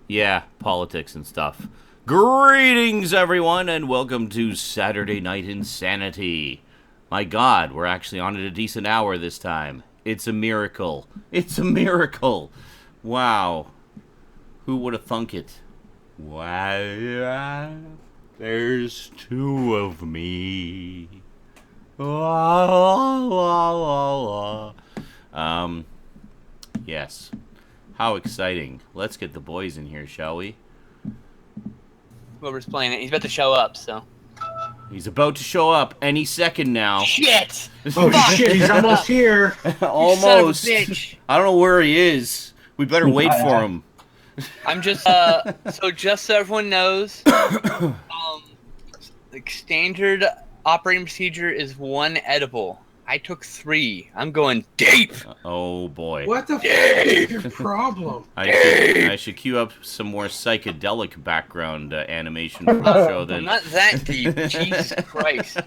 Yeah, politics and stuff. Greetings, everyone, and welcome to Saturday Night InSaNiTy. My God, we're actually on at a decent hour this time. It's a miracle. It's a miracle. Wow. Who would have thunk it? Why, there's two of me. Yes. How exciting. Let's get the boys in here, shall we? Whoever's playing it, he's about to show up, so. He's about to show up any second now. Shit! Oh shit, he's almost here. Almost. Son of a bitch. I don't know where he is. We better wait for him. I'm just, so just so everyone knows, the standard operating procedure is 1 edible. I took 3. I'm going deep. Oh boy. What the fuck is your problem? I should cue up some more psychedelic background animation for the show then. I'm not that deep. Jesus Christ.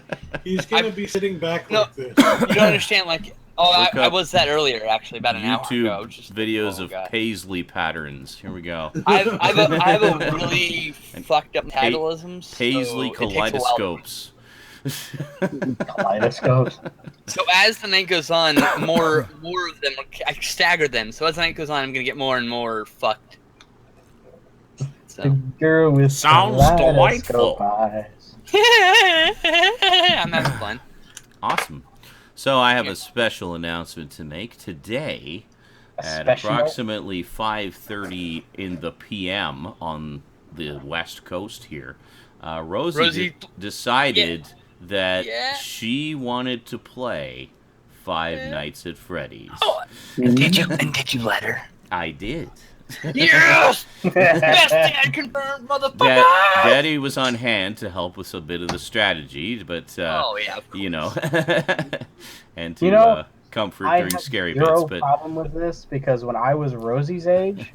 He's gonna be sitting back No, like this. you don't understand, like, Look I up was that earlier, actually, about an hour ago. YouTube Just, videos of God. Paisley patterns. Here we go. I have a really fucked up metabolism. Paisley so it takes a while. kaleidoscopes. Kaleidoscopes. So as the night goes on, more of them, I stagger them. So as the night goes on, I'm gonna get more and more fucked. The So girl with Sounds kaleidoscope delightful. eyes. I'm having fun. Awesome. So I have a special announcement to make today at Special? approximately 5:30 in the PM on the West Coast here. Rosie decided that she wanted to play Five Nights at Freddy's. Oh, did you let her? I did. Yes! Best dad confirmed, motherfucker! Daddy was on hand to help with a bit of the strategy, but you know, and to comfort during scary bits. I have But problem with this because when I was Rosie's age,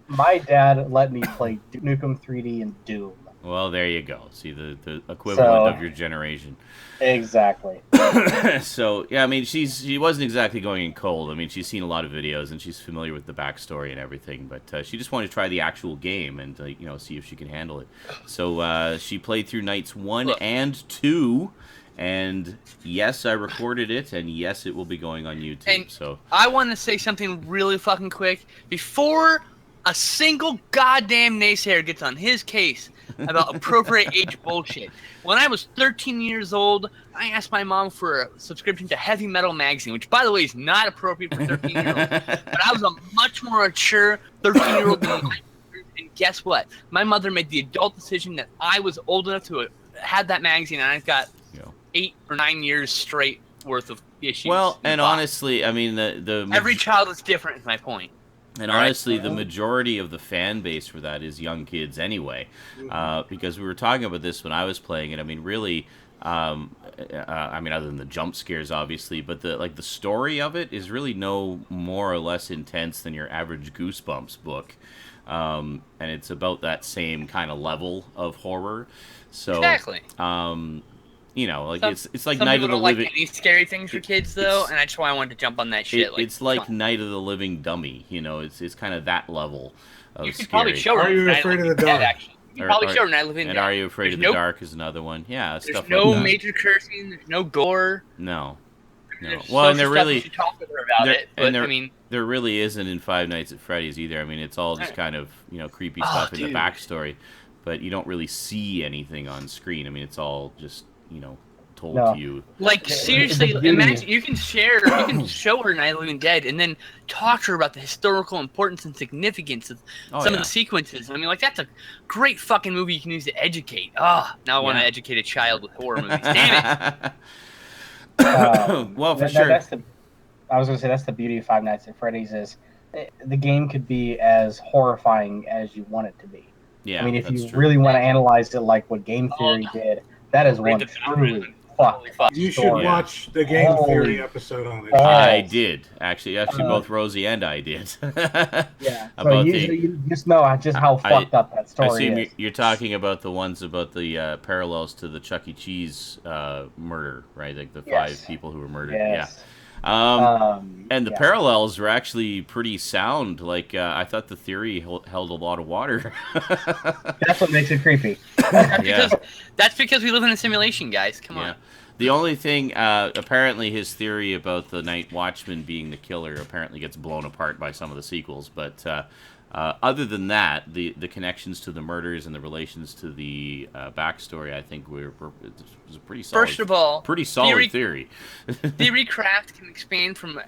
my dad let me play Duke Nukem 3D and Doom. well, there you go. See the equivalent of your generation. Exactly. So yeah, I mean, she wasn't exactly going in cold. I mean, she's seen a lot of videos and she's familiar with the backstory and everything. But she just wanted to try the actual game and see if she can handle it. So she played through nights 1 and 2, and yes, I recorded it, and yes, it will be going on YouTube. And so I want to say something really fucking quick before a single goddamn naysayer gets on his case about appropriate age bullshit. When I was 13 years old, I asked my mom for a subscription to Heavy Metal magazine, which, by the way, is not appropriate for 13-year-olds. But I was a much more mature 13-year-old than my mother, and guess what? My mother made the adult decision that I was old enough to have that magazine, and I got 8 or 9 years straight worth of issues. well, and honestly, I mean, the every child is different, is my point. And honestly, the majority of the fan base for that is young kids anyway. Because we were talking about this when I was playing it. I mean, really, I mean, other than the jump scares, obviously, but the story of it is really no more or less intense than your average Goosebumps book. And it's about that same kind of level of horror. So, Exactly. Like it's like Some Night people of the don't Living. like any scary things for kids, though, and that's why I wanted to jump on that shit. It's like Night of the Living Dummy. It's kind of that level of you could scary. probably show her. Are you Night afraid of the Living Dead, dark? actually. You could probably show her Night of the Living And Dead. Are You Afraid of the Dark is another one. Yeah, There's stuff no like that. major cursing. There's no gore. No. There's Well, and social there stuff really you should talk with her about it. But I mean, there really isn't in Five Nights at Freddy's either. I mean, it's all just kind of creepy stuff in the backstory, but you don't really see anything on screen. I mean, it's all just told to you. like seriously, imagine you can show her Night of the Living Dead, and then talk to her about the historical importance and significance of some of the sequences. I mean, like that's a great fucking movie you can use to educate. Now I want to educate a child with horror movies. Damn it! Well, for sure. I was going to say that's the beauty of Five Nights at Freddy's is the game could be as horrifying as you want it to be. Yeah, I mean, if you true. really want to analyze it like what Game Theory did, that is one truly fucked You should story. watch the Game Theory episode on it. I did actually. Both Rosie and I did. Yeah. So About you just know just how fucked up that I story assume is. you're talking about the ones about the parallels to the Chuck E. Cheese murder, right? Like the 5 people who were murdered. Yes. Yeah. And the Yeah. parallels were actually pretty sound. Like I thought the theory held a lot of water. That's what makes it creepy. Yeah. That's because we live in a simulation, guys. Come Yeah. on. The only thing, apparently, his theory about the Night Watchman being the killer apparently gets blown apart by some of the sequels. But other than that, the connections to the murders and the relations to the backstory, I think it was a pretty solid. First of all, pretty solid theory. Theory craft can expand from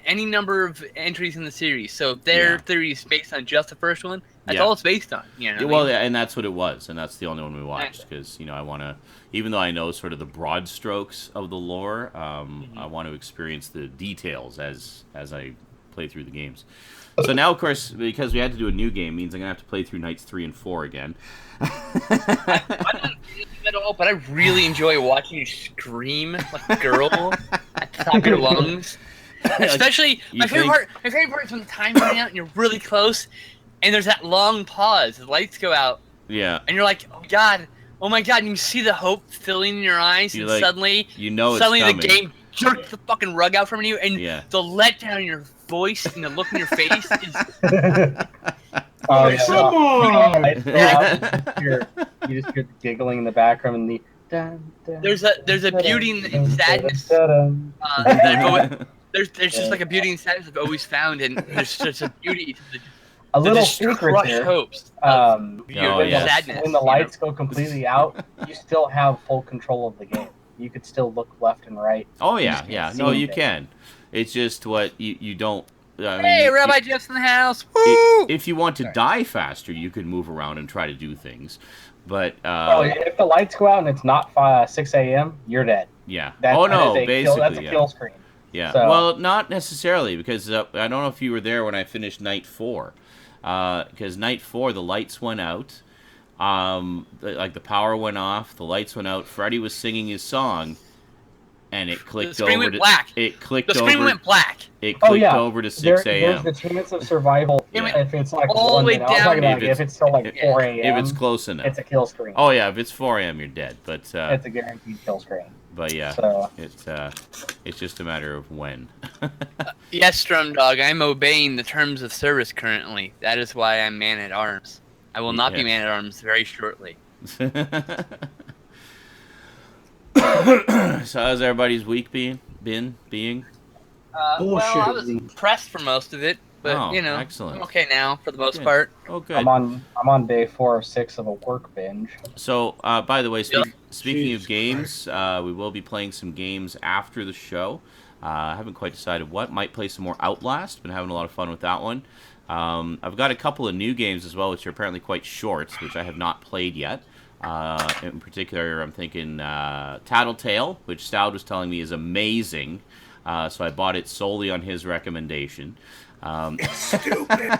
any number of entries in the series. So if their theory is based on just the first one, that's all it's based on. You know what I mean? And that's what it was, and that's the only one we watched because I want to, even though I know sort of the broad strokes of the lore, I want to experience the details as I play through the games. So now, of course, because we had to do a new game, means I'm gonna have to play through nights 3 and 4 again. I'm not at all, but I really enjoy watching you scream like a girl at the top of your lungs. Especially my favorite part is when the time's running out and you're really close, and there's that long pause. The lights go out. Yeah. And you're like, oh my god, and you see the hope filling in your eyes, and suddenly, suddenly the game jerks the fucking rug out from you, and the letdown in your voice and the look in your face is. Oh, yeah. Come on! You just hear the giggling in the background and the. There's a beauty in sadness. There's just like a beauty and sadness I've always found, and there's just a beauty to the. A little secret there. Hopes sadness. When the lights go completely out, you still have full control of the game. You could still look left and right. Oh yeah. No, you can. It's just what you don't. Hey, Rabbi Jeff's in the house. Woo! If you want to die faster, you can move around and try to do things. But if the lights go out and it's not 6 a.m., you're dead. Yeah. Basically, that's a kill screen. Yeah. So. Well, not necessarily because I don't know if you were there when I finished night 4. Because night 4 the lights went out, the power went off, the lights went out. Freddy was singing his song, and it clicked the screen over went to black. It clicked the screen over. went black. It clicked over to 6 a.m. There's the chance of survival if it's like all the way down. If it's still like 4 a.m. If it's close enough, it's a kill screen. Oh yeah, if it's 4 a.m. you're dead. But it's a guaranteed kill screen. But yeah, so. It's just a matter of when. Yes, Strumdog, I'm obeying the terms of service currently. That is why I'm man at arms. I will not be man at arms very shortly. So how's everybody's week been? Well, I was pressed for most of it, but excellent. I'm okay now for the most part. Oh, good. I'm on day 4 of 6 of a work binge. So, by the way, speaking of games, we will be playing some games after the show. I haven't quite decided what. Might play some more Outlast. Been having a lot of fun with that one. I've got a couple of new games as well, which are apparently quite short, which I have not played yet. In particular, I'm thinking Tattletale, which Stout was telling me is amazing. So I bought it solely on his recommendation. Stupid.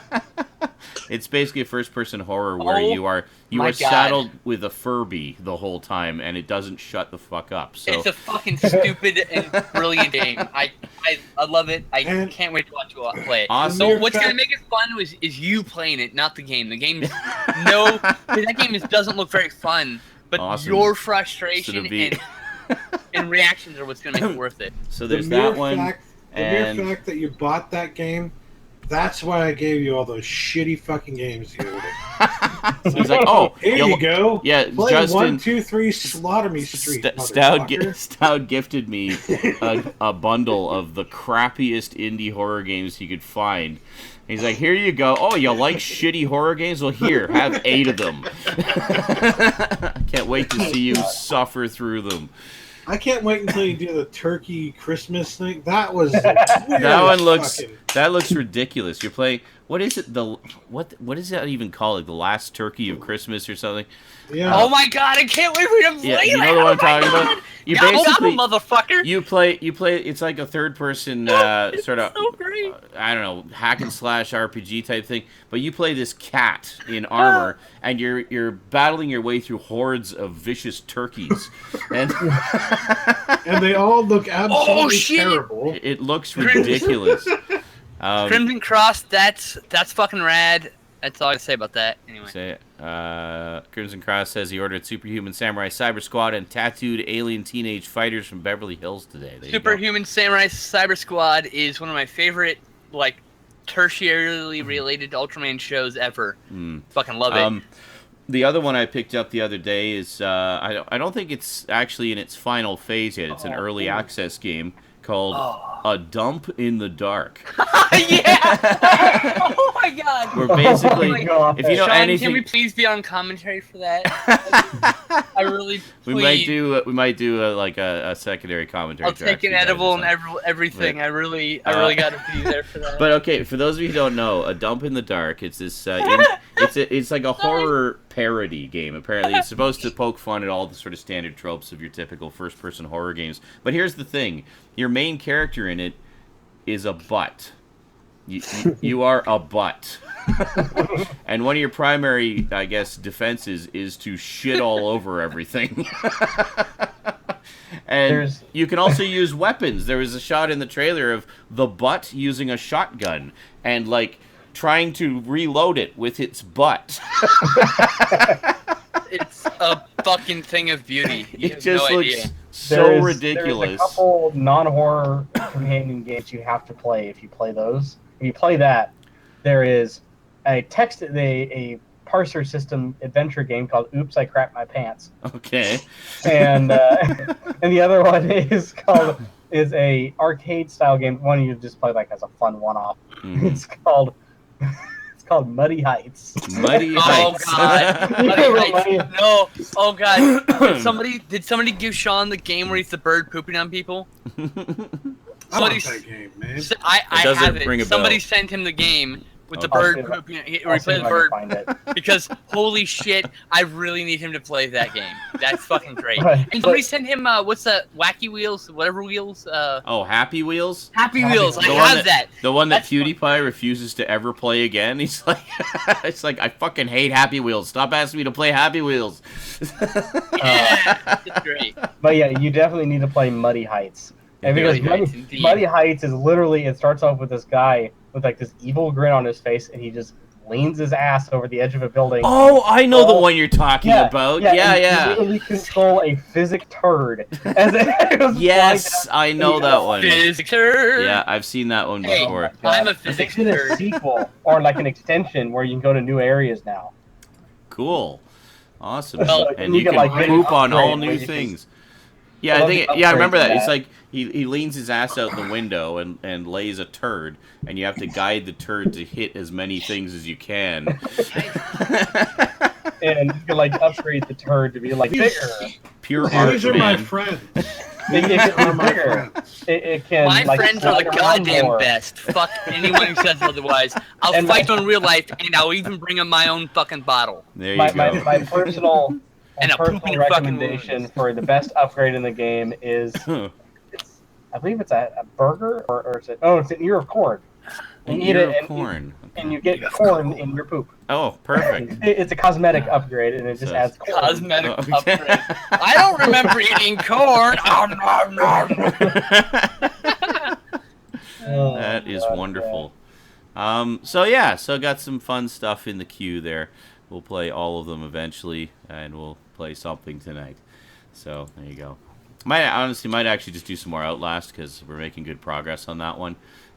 It's basically a first-person horror where you are saddled with a Furby the whole time, and it doesn't shut the fuck up. So it's a fucking stupid and brilliant game. I love it. I can't wait to watch you play it. Awesome. So what's gonna make it fun is you playing it, not the game. The game is that game doesn't look very fun. But your frustration and reactions are what's gonna make it worth it. So there's that one. The mere fact that you bought that game, that's why I gave you all those shitty fucking games the other day. So he's like, oh, here you go. Yeah, play Justin, 1, 2, 3, Slaughter Me Street. Stout gifted me a bundle of the crappiest indie horror games he could find. He's like, here you go. Oh, you like shitty horror games? Well, here, have 8 of them. I can't wait to see you suffer through them. I can't wait until you do the turkey Christmas thing. That was that looks ridiculous. You're playing what is it? What is that even called? Like the last turkey of Christmas or something? Yeah. Oh my god, I can't wait for you to play that. You know what I'm talking about? You basically motherfucker. You play it's like a third person sort of so great. I don't know, hack and slash RPG type thing, but you play this cat in armor and you're battling your way through hordes of vicious turkeys. And and they all look absolutely terrible. It looks ridiculous. Crimson Cross, that's fucking rad. That's all I can say about that. Anyway. Say it. Crimson Cross says he ordered Superhuman Samurai Cyber Squad and Tattooed Alien Teenage Fighters from Beverly Hills today. There Superhuman Samurai Cyber Squad is one of my favorite, like, tertiarily related Ultraman shows ever. Fucking love it. The other one I picked up the other day is I don't think it's actually in its final phase yet. It's an early access game called A Dump in the Dark. Yeah! Oh my god! We're basically, if you know Sean, anything, can we please be on commentary for that? I really. we might do a secondary commentary. I'll take an edible and everything. I really got to be there for that. But okay, for those of you who don't know, A Dump in the Dark, it's this it's like a horror parody game. Apparently, it's supposed to poke fun at all the sort of standard tropes of your typical first-person horror games. But here's the thing: your main character in it is a butt. You are a butt. And one of your primary, I guess, defenses is to shit all over everything. And you can also use weapons. There was a shot in the trailer of the butt using a shotgun and, like, trying to reload it with its butt. It's a fucking thing of beauty. It just looks so ridiculous. There's a couple non-horror companion games you have to play if you play those. If you play that, there is a parser system adventure game called Oops, I Crapped My Pants. Okay. And and the other one is a arcade style game. One you just play like as a fun one-off. It's called Muddy Heights. Muddy Heights. Oh god. Muddy Heights. No. Oh god. Did somebody give Sean the game where he's the bird pooping on people? I want that game, man. I have it. Somebody bell. sent him the game with the bird pooping. Where he played the bird. Because holy shit, I really need him to play that game. That's fucking great. And somebody sent him what's that? Wacky Wheels, whatever wheels. Happy Wheels. Happy Wheels. I have that. The one that PewDiePie refuses to ever play again. He's like, it's like I fucking hate Happy Wheels. Stop asking me to play Happy Wheels. Yeah, it's great. But yeah, you definitely need to play Muddy Heights. And because Muddy Heights is literally, it starts off with this guy with like this evil grin on his face, and he just leans his ass over the edge of a building. Oh, I know the one you're talking about. Yeah. You literally control a physic turd. Yes, I know that one. Physic turd. Yeah, I've seen that one before. I'm a physics It's in a turd. sequel or like an extension where you can go to new areas now. Cool. Awesome. Well, and you can poop on all new things. Yeah, I remember that. It's like he leans his ass out the window and lays a turd, and you have to guide the turd to hit as many things as you can. And you can like upgrade the turd to be like bigger. Pure art, These are man. my friends. It can be bigger. It can. My like, friends are the around goddamn more. best. Fuck anyone who says otherwise. I'll fight on real life, and I'll even bring them my own fucking bottle. There you go. My personal. And a personal poop in your fucking recommendation for the best upgrade in the game is, I believe it's a burger or it's an ear of corn. An You eat ear it of corn. and you get corn in your poop. Oh, perfect. It's a cosmetic upgrade, and it just adds corn. Cosmetic upgrade. I don't remember eating corn. That is wonderful. So got some fun stuff in the queue there. We'll play all of them eventually, and we'll play something tonight. So there you go. Might actually just do some more Outlast because we're making good progress on that one.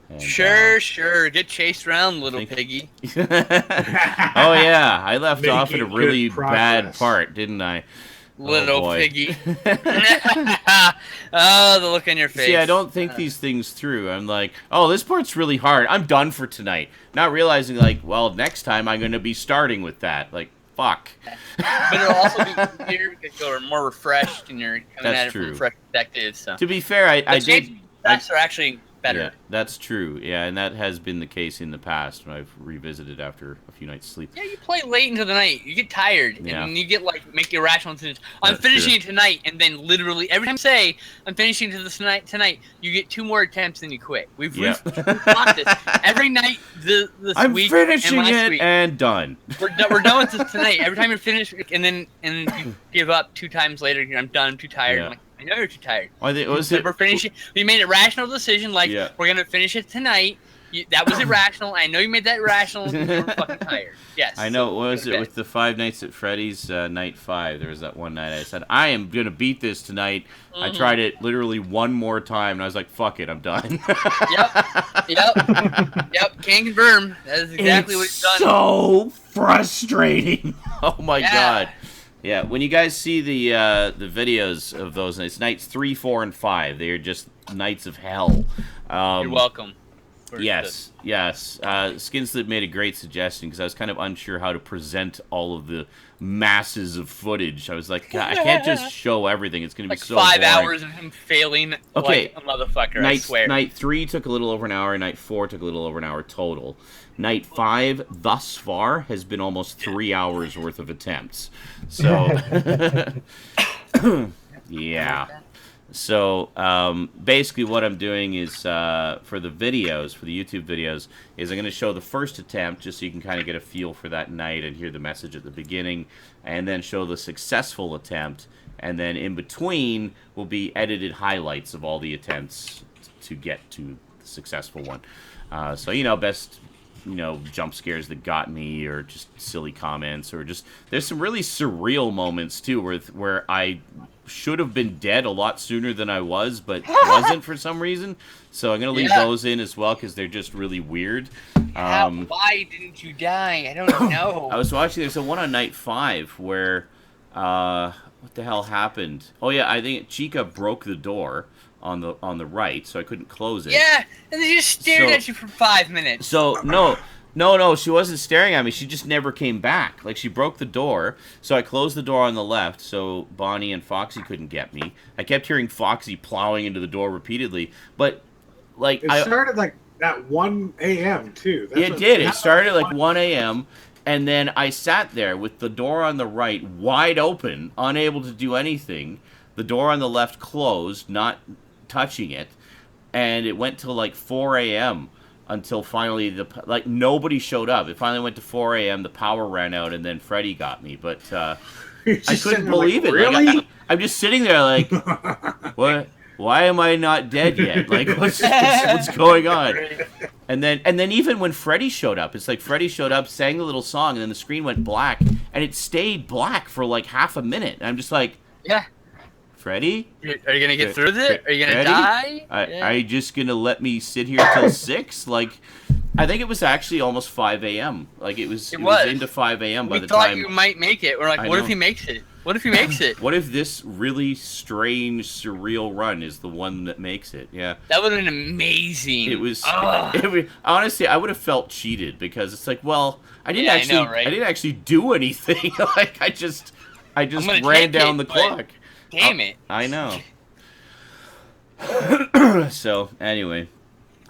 And, Sure. Get chased around, little piggy. Oh yeah, I left off at a Making really good bad progress. part, didn't I? Little boy. piggy. Oh, the look on your face. See, I don't think these things through. I'm like, oh, this part's really hard. I'm done for tonight. Not realizing, like, well, next time I'm going to be starting with that. Like, fuck. But it'll also be easier because you're more refreshed and you're coming at it true. from a fresh perspective. So. To be fair, I did. Stats are actually better. Yeah, that's true. Yeah, and that has been the case in the past when I've revisited after a few nights' sleep. Yeah, you play late into the night. You get tired, Yeah. and you get make irrational decisions. I'm That's finishing true. it tonight, and then literally every time I say I'm finishing this tonight, you get 2 more attempts and you quit. We've got this every night this I'm week. finishing and last it week. and done. We're done with this tonight. Every time you finish, and then you give up 2 times later. I'm done. I'm too tired. Yeah. I'm like, I know you're too tired. We're We made a rational decision, like Yeah. we're gonna finish it tonight, That was irrational. I know you made that irrational because you were fucking tired. Yes. I know. What was Okay. it with the Five Nights at Freddy's night 5? There was that one night I said, I am going to beat this tonight. I tried it literally one more time, and I was like, fuck it, I'm done. Yep. Can confirm. That is exactly what he's done. So frustrating. Oh, my God. Yeah, when you guys see the videos of those nights 3, 4, and 5, they are just nights of hell. You're welcome. Yes. Skinslip made a great suggestion because I was kind of unsure how to present all of the masses of footage. I was like, God, I can't just show everything. It's going to be Like so 5 boring. hours of him failing like a motherfucker, I swear. Night 3 took a little over an hour. Night 4 took a little over an hour total. Night 5, thus far, has been almost 3 hours worth of attempts. So, yeah. So, basically what I'm doing is, for the videos, for the YouTube videos, is I'm going to show the first attempt just so you can kind of get a feel for that night and hear the message at the beginning, and then show the successful attempt, and then in between will be edited highlights of all the attempts to get to the successful one. So, best... jump scares that got me, or just silly comments, or just there's some really surreal moments too where I should have been dead a lot sooner than I was, but wasn't for some reason. So I'm gonna leave those in as well because they're just really weird. Why didn't you die? I don't know. I was watching. There's a one on night 5 where what the hell happened? Oh yeah, I think Chica broke the door on the right, so I couldn't close it. Yeah, and they just stared at you for 5 minutes. So no, she wasn't staring at me. She just never came back. Like, she broke the door, so I closed the door on the left, so Bonnie and Foxy couldn't get me. I kept hearing Foxy plowing into the door repeatedly, but like it started like at 1 a.m. too. It did. It started at like 1 a.m. And then I sat there with the door on the right wide open, unable to do anything. The door on the left closed, not touching it, and it went till like 4 a.m. until finally nobody showed up. It finally went to 4 a.m. The power ran out, and then Freddy got me. But I couldn't believe it. Really? Like, I'm just sitting there like, what? Why am I not dead yet? Like, what's going on? And then even when Freddy showed up, it's like Freddy showed up, sang a little song, and then the screen went black, and it stayed black for like half a minute. And I'm just like, yeah. Freddy? Are you going to get through it? Are you going to die? Are you just going to let me sit here till 6? Like, I think it was actually almost 5 a.m. Like, it was into 5 a.m. by the time... We thought you might make it. We're like, what if he makes it? What if he makes it? What if this really strange, surreal run is the one that makes it? Yeah. That would have been amazing. It was honestly, I would have felt cheated because it's like, well, I didn't actually do anything. Like, I just ran down the clock. Damn it. I know. So, anyway,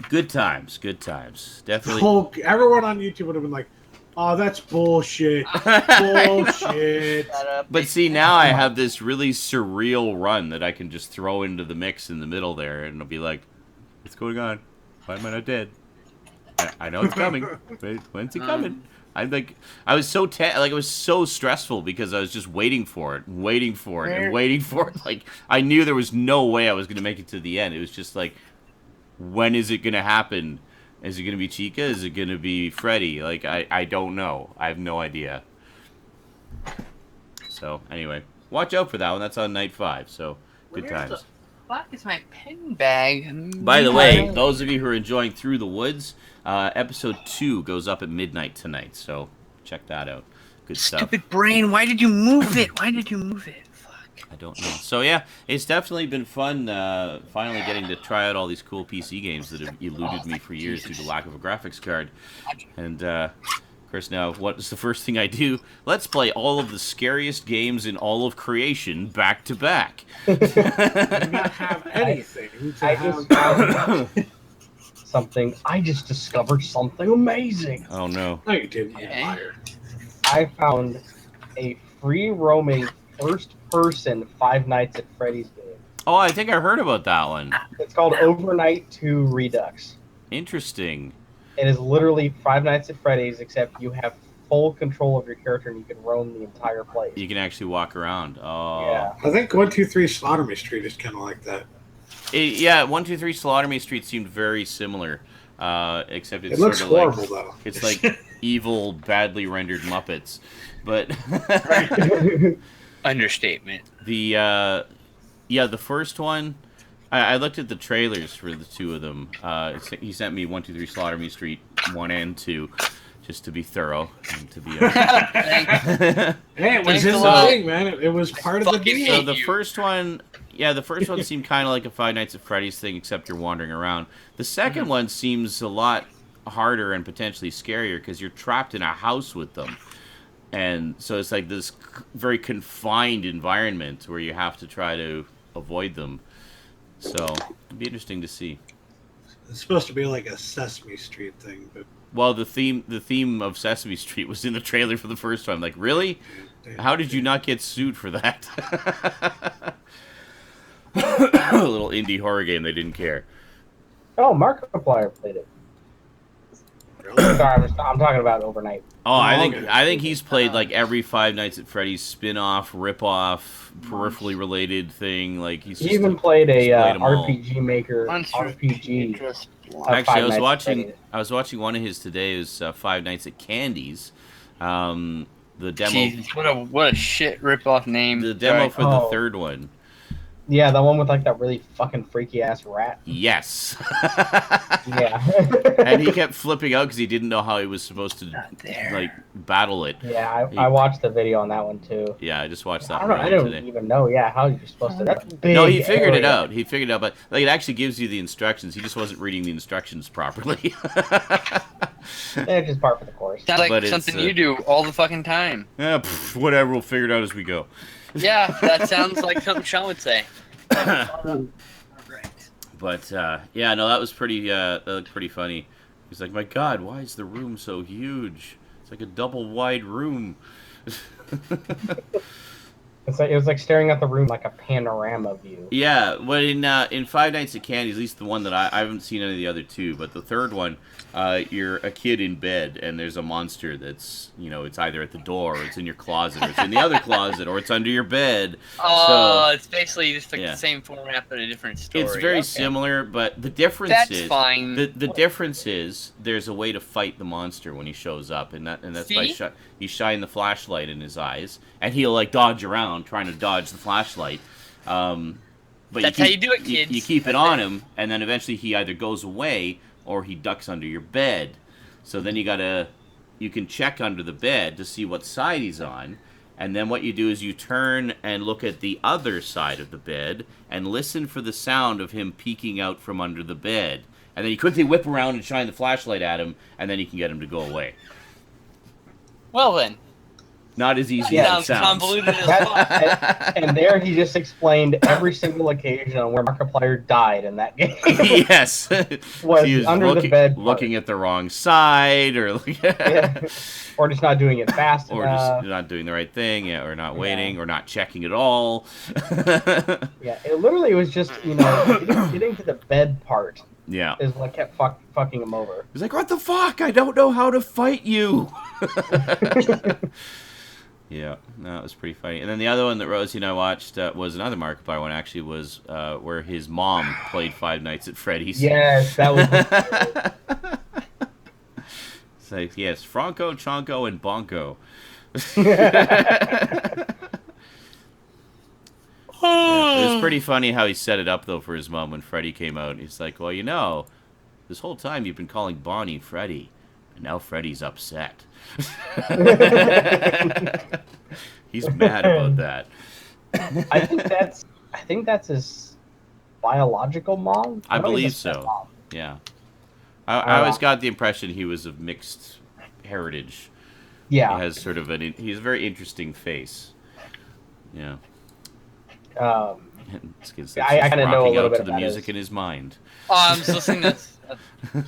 good times. Definitely. Everyone on YouTube would have been like, oh, that's bullshit. Bullshit. But see, now I have this really surreal run that I can just throw into the mix in the middle there, and it'll be like, what's going on? Why am I not dead? I know it's coming. When's it coming? I was so it was so stressful because I was just waiting for it. Like, I knew there was no way I was going to make it to the end. It was just like, when is it going to happen? Is it going to be Chica? Is it going to be Freddy? Like, I don't know. I have no idea. So, anyway, watch out for that one. That's on night 5. So, good times. Where the fuck is my pen bag? By the way, those of you who are enjoying Through the Woods, episode 2 goes up at midnight tonight, so check that out. Good stuff. Stupid brain, why did you move it? Fuck. I don't know. So yeah, it's definitely been fun finally getting to try out all these cool PC games that have eluded me for years due to lack of a graphics card. And of course now, what is the first thing I do? Let's play all of the scariest games in all of creation back to back. Do not have anything I just discovered something amazing. Oh no. No, you didn't, you liar. I found a free roaming first-person Five Nights at Freddy's game. Oh, I think I heard about that one. It's called Overnight 2 Redux. Interesting. It is literally Five Nights at Freddy's, except you have full control of your character and you can roam the entire place. You can actually walk around. Oh. Yeah. I think 123 Slaughter Me Street is kind of like that. Yeah, 123 Slaughter Me Street seemed very similar. except it's It looks sort of horrible though. it's like evil, badly rendered Muppets. But Understatement. the first one, I looked at the trailers for the two of them. He sent me 123 Slaughter Me Street 1 and 2, just to be thorough and to be. Hey, it was in the thing, man. It was part of the Fucking deal. So the first one, the first one seemed kind of like a Five Nights at Freddy's thing, except you're wandering around. The second one seems a lot harder and potentially scarier because you're trapped in a house with them. And so it's like this very confined environment where you have to try to avoid them. So it'd be interesting to see. It's supposed to be like a Sesame Street thing, but Well, the theme of Sesame Street was in the trailer for the first one. Like, really? How did you not get sued for that? A little indie horror game. They didn't care. Oh, Markiplier played it. really? Sorry, I'm talking about Overnight. Oh, I okay. think he's played like every Five Nights at Freddy's spin-off, rip-off, peripherally related thing. Like He even played a RPG Maker Monster RPG. Interest. Actually, Five Nights at Freddy's. I was watching one of his today. It was Five Nights at Candy's. The demo. Jesus, what a shit rip-off name. The demo Sorry. for the third one. Yeah, the one with like that really fucking freaky ass rat. Yes. Yeah. And he kept flipping out because he didn't know how he was supposed to Not there. like battle it. Yeah, I watched the video on that one too. Yeah, I just watched I that don't know. I one don't today. even know. Yeah, how you're supposed to. That's a big. No, he figured it area. out. He figured it out, but like it actually gives you the instructions. He just wasn't reading the instructions properly. It's just part for the course. Sounds like But it's, something you do all the fucking time. Whatever, we'll figure it out as we go. Yeah, that sounds like something Sean would say. But yeah, no, that was pretty. That looked pretty funny. He's like, "My God, why is the room so huge? It's like a double wide room." It was like staring at the room like a panorama view. Yeah, well, in Five Nights at Candy's, at least the one that I haven't seen any of the other two, but the third one, you're a kid in bed and there's a monster that's, it's either at the door or it's in your closet or it's in the other closet or it's under your bed. Oh, it's basically just like yeah. the same format but a different story. It's very Okay. similar, but the difference That's is fine. the difference is there's a way to fight the monster when he shows up, and that's by See? you shine the flashlight in his eyes, and he'll like dodge around trying to dodge the flashlight. But That's how you do it, kids. You keep it on him, and then eventually he either goes away or he ducks under your bed. So then you can check under the bed to see what side he's on. And then what you do is you turn and look at the other side of the bed and listen for the sound of him peeking out from under the bed. And then you quickly whip around and shine the flashlight at him, and then you can get him to go away. Well then, Not as easy Yeah, as it sounds sounds. convoluted as fuck. And there he just explained every single occasion on where Markiplier died in that game. Yes. Was He was under the bed part. looking at the wrong side, or Yeah. Or just not doing it fast or enough. just not doing the right thing, yeah, or not waiting, or not checking at all. Yeah, it literally was just, getting to the bed part Yeah. is what kept fucking him over. He's like, "What the fuck? I don't know how to fight you." Yeah, no, it was pretty funny. And then the other one that Rosie and I watched was another Markiplier one. Actually, was where his mom played Five Nights at Freddy's. Yes, that was. It's like, yes, Franco, Chonko, and Bonko. Yeah, it was pretty funny how he set it up though for his mom when Freddy came out. He's like, "Well, this whole time you've been calling Bonnie Freddy, and now Freddy's upset." He's mad about that. I think that's his biological mom. I don't think believe it's his so. mom. Yeah, I always got the impression he was of mixed heritage. Yeah. He has sort of he's a very interesting face. Yeah. It's 'cause I it's kinda know a rocking little out bit to the about music his- in his mind. Oh, I'm just listening to this.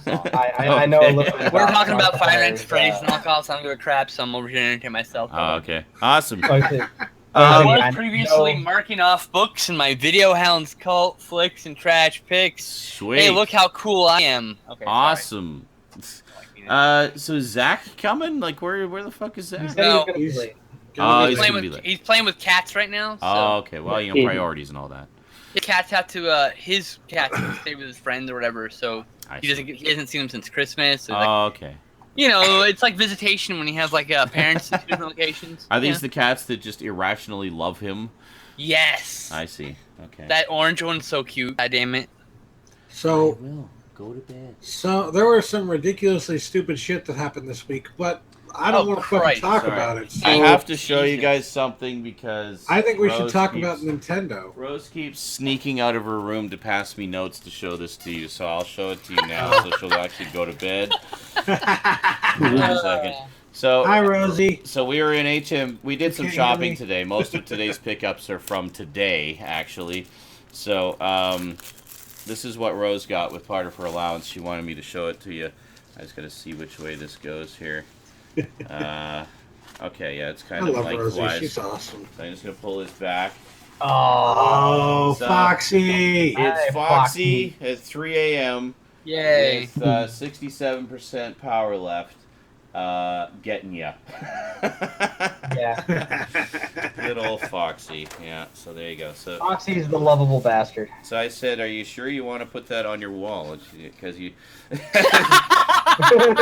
I know a little bit. We're talking about Five Markiplier's, Nights at Freddy's knockoffs. I don't give a crap, so I'm over here to entertain myself. Oh, okay. Awesome. I I know- was previously marking off books in my Video Hounds cult flicks and trash picks. Sweet. Hey, look how cool I am. Okay, Awesome. So Zach coming? Like, where the fuck is He Zach? said he was gonna be He's- late. Oh, He's he's playing gonna be with late. he's playing with cats right now. So. Oh, okay. Well, Yeah. priorities and all that. The cats have to. His cat has to stay with his friends or whatever, so he hasn't seen them since Christmas. So Okay. You know, it's like visitation when you have like parents in different locations. Are these the cats that just irrationally love him? Yes. I see. Okay. That orange one's so cute. God damn it. So, Will, go to bed. so there were some ridiculously stupid shit that happened this week, but I don't want to fucking Christ. talk Sorry. about it. So I have to show you guys something because I think we should Rose talk keeps- about Nintendo. Rose keeps sneaking out of her room to pass me notes to show this to you, so I'll show it to you now so she'll actually go to bed. In a second. So, Hi, Rosie. so we were in HM. We did some Can't hear shopping me. today. Most of today's pickups are from today, actually. So, this is what Rose got with part of her allowance. She wanted me to show it to you. I just got to see which way this goes here. Okay, yeah, it's I kind of love Rosie. lengthwise. She's awesome. So I'm just going to pull this back. Oh, So- Foxy. It's Hi, Foxy at 3 a.m. Yay. with 67% power left. Getting ya. Yeah. Good old Foxy. Yeah, so there you go. So Foxy's the lovable bastard. so I said, are you sure you want to put that on your wall? Because you... You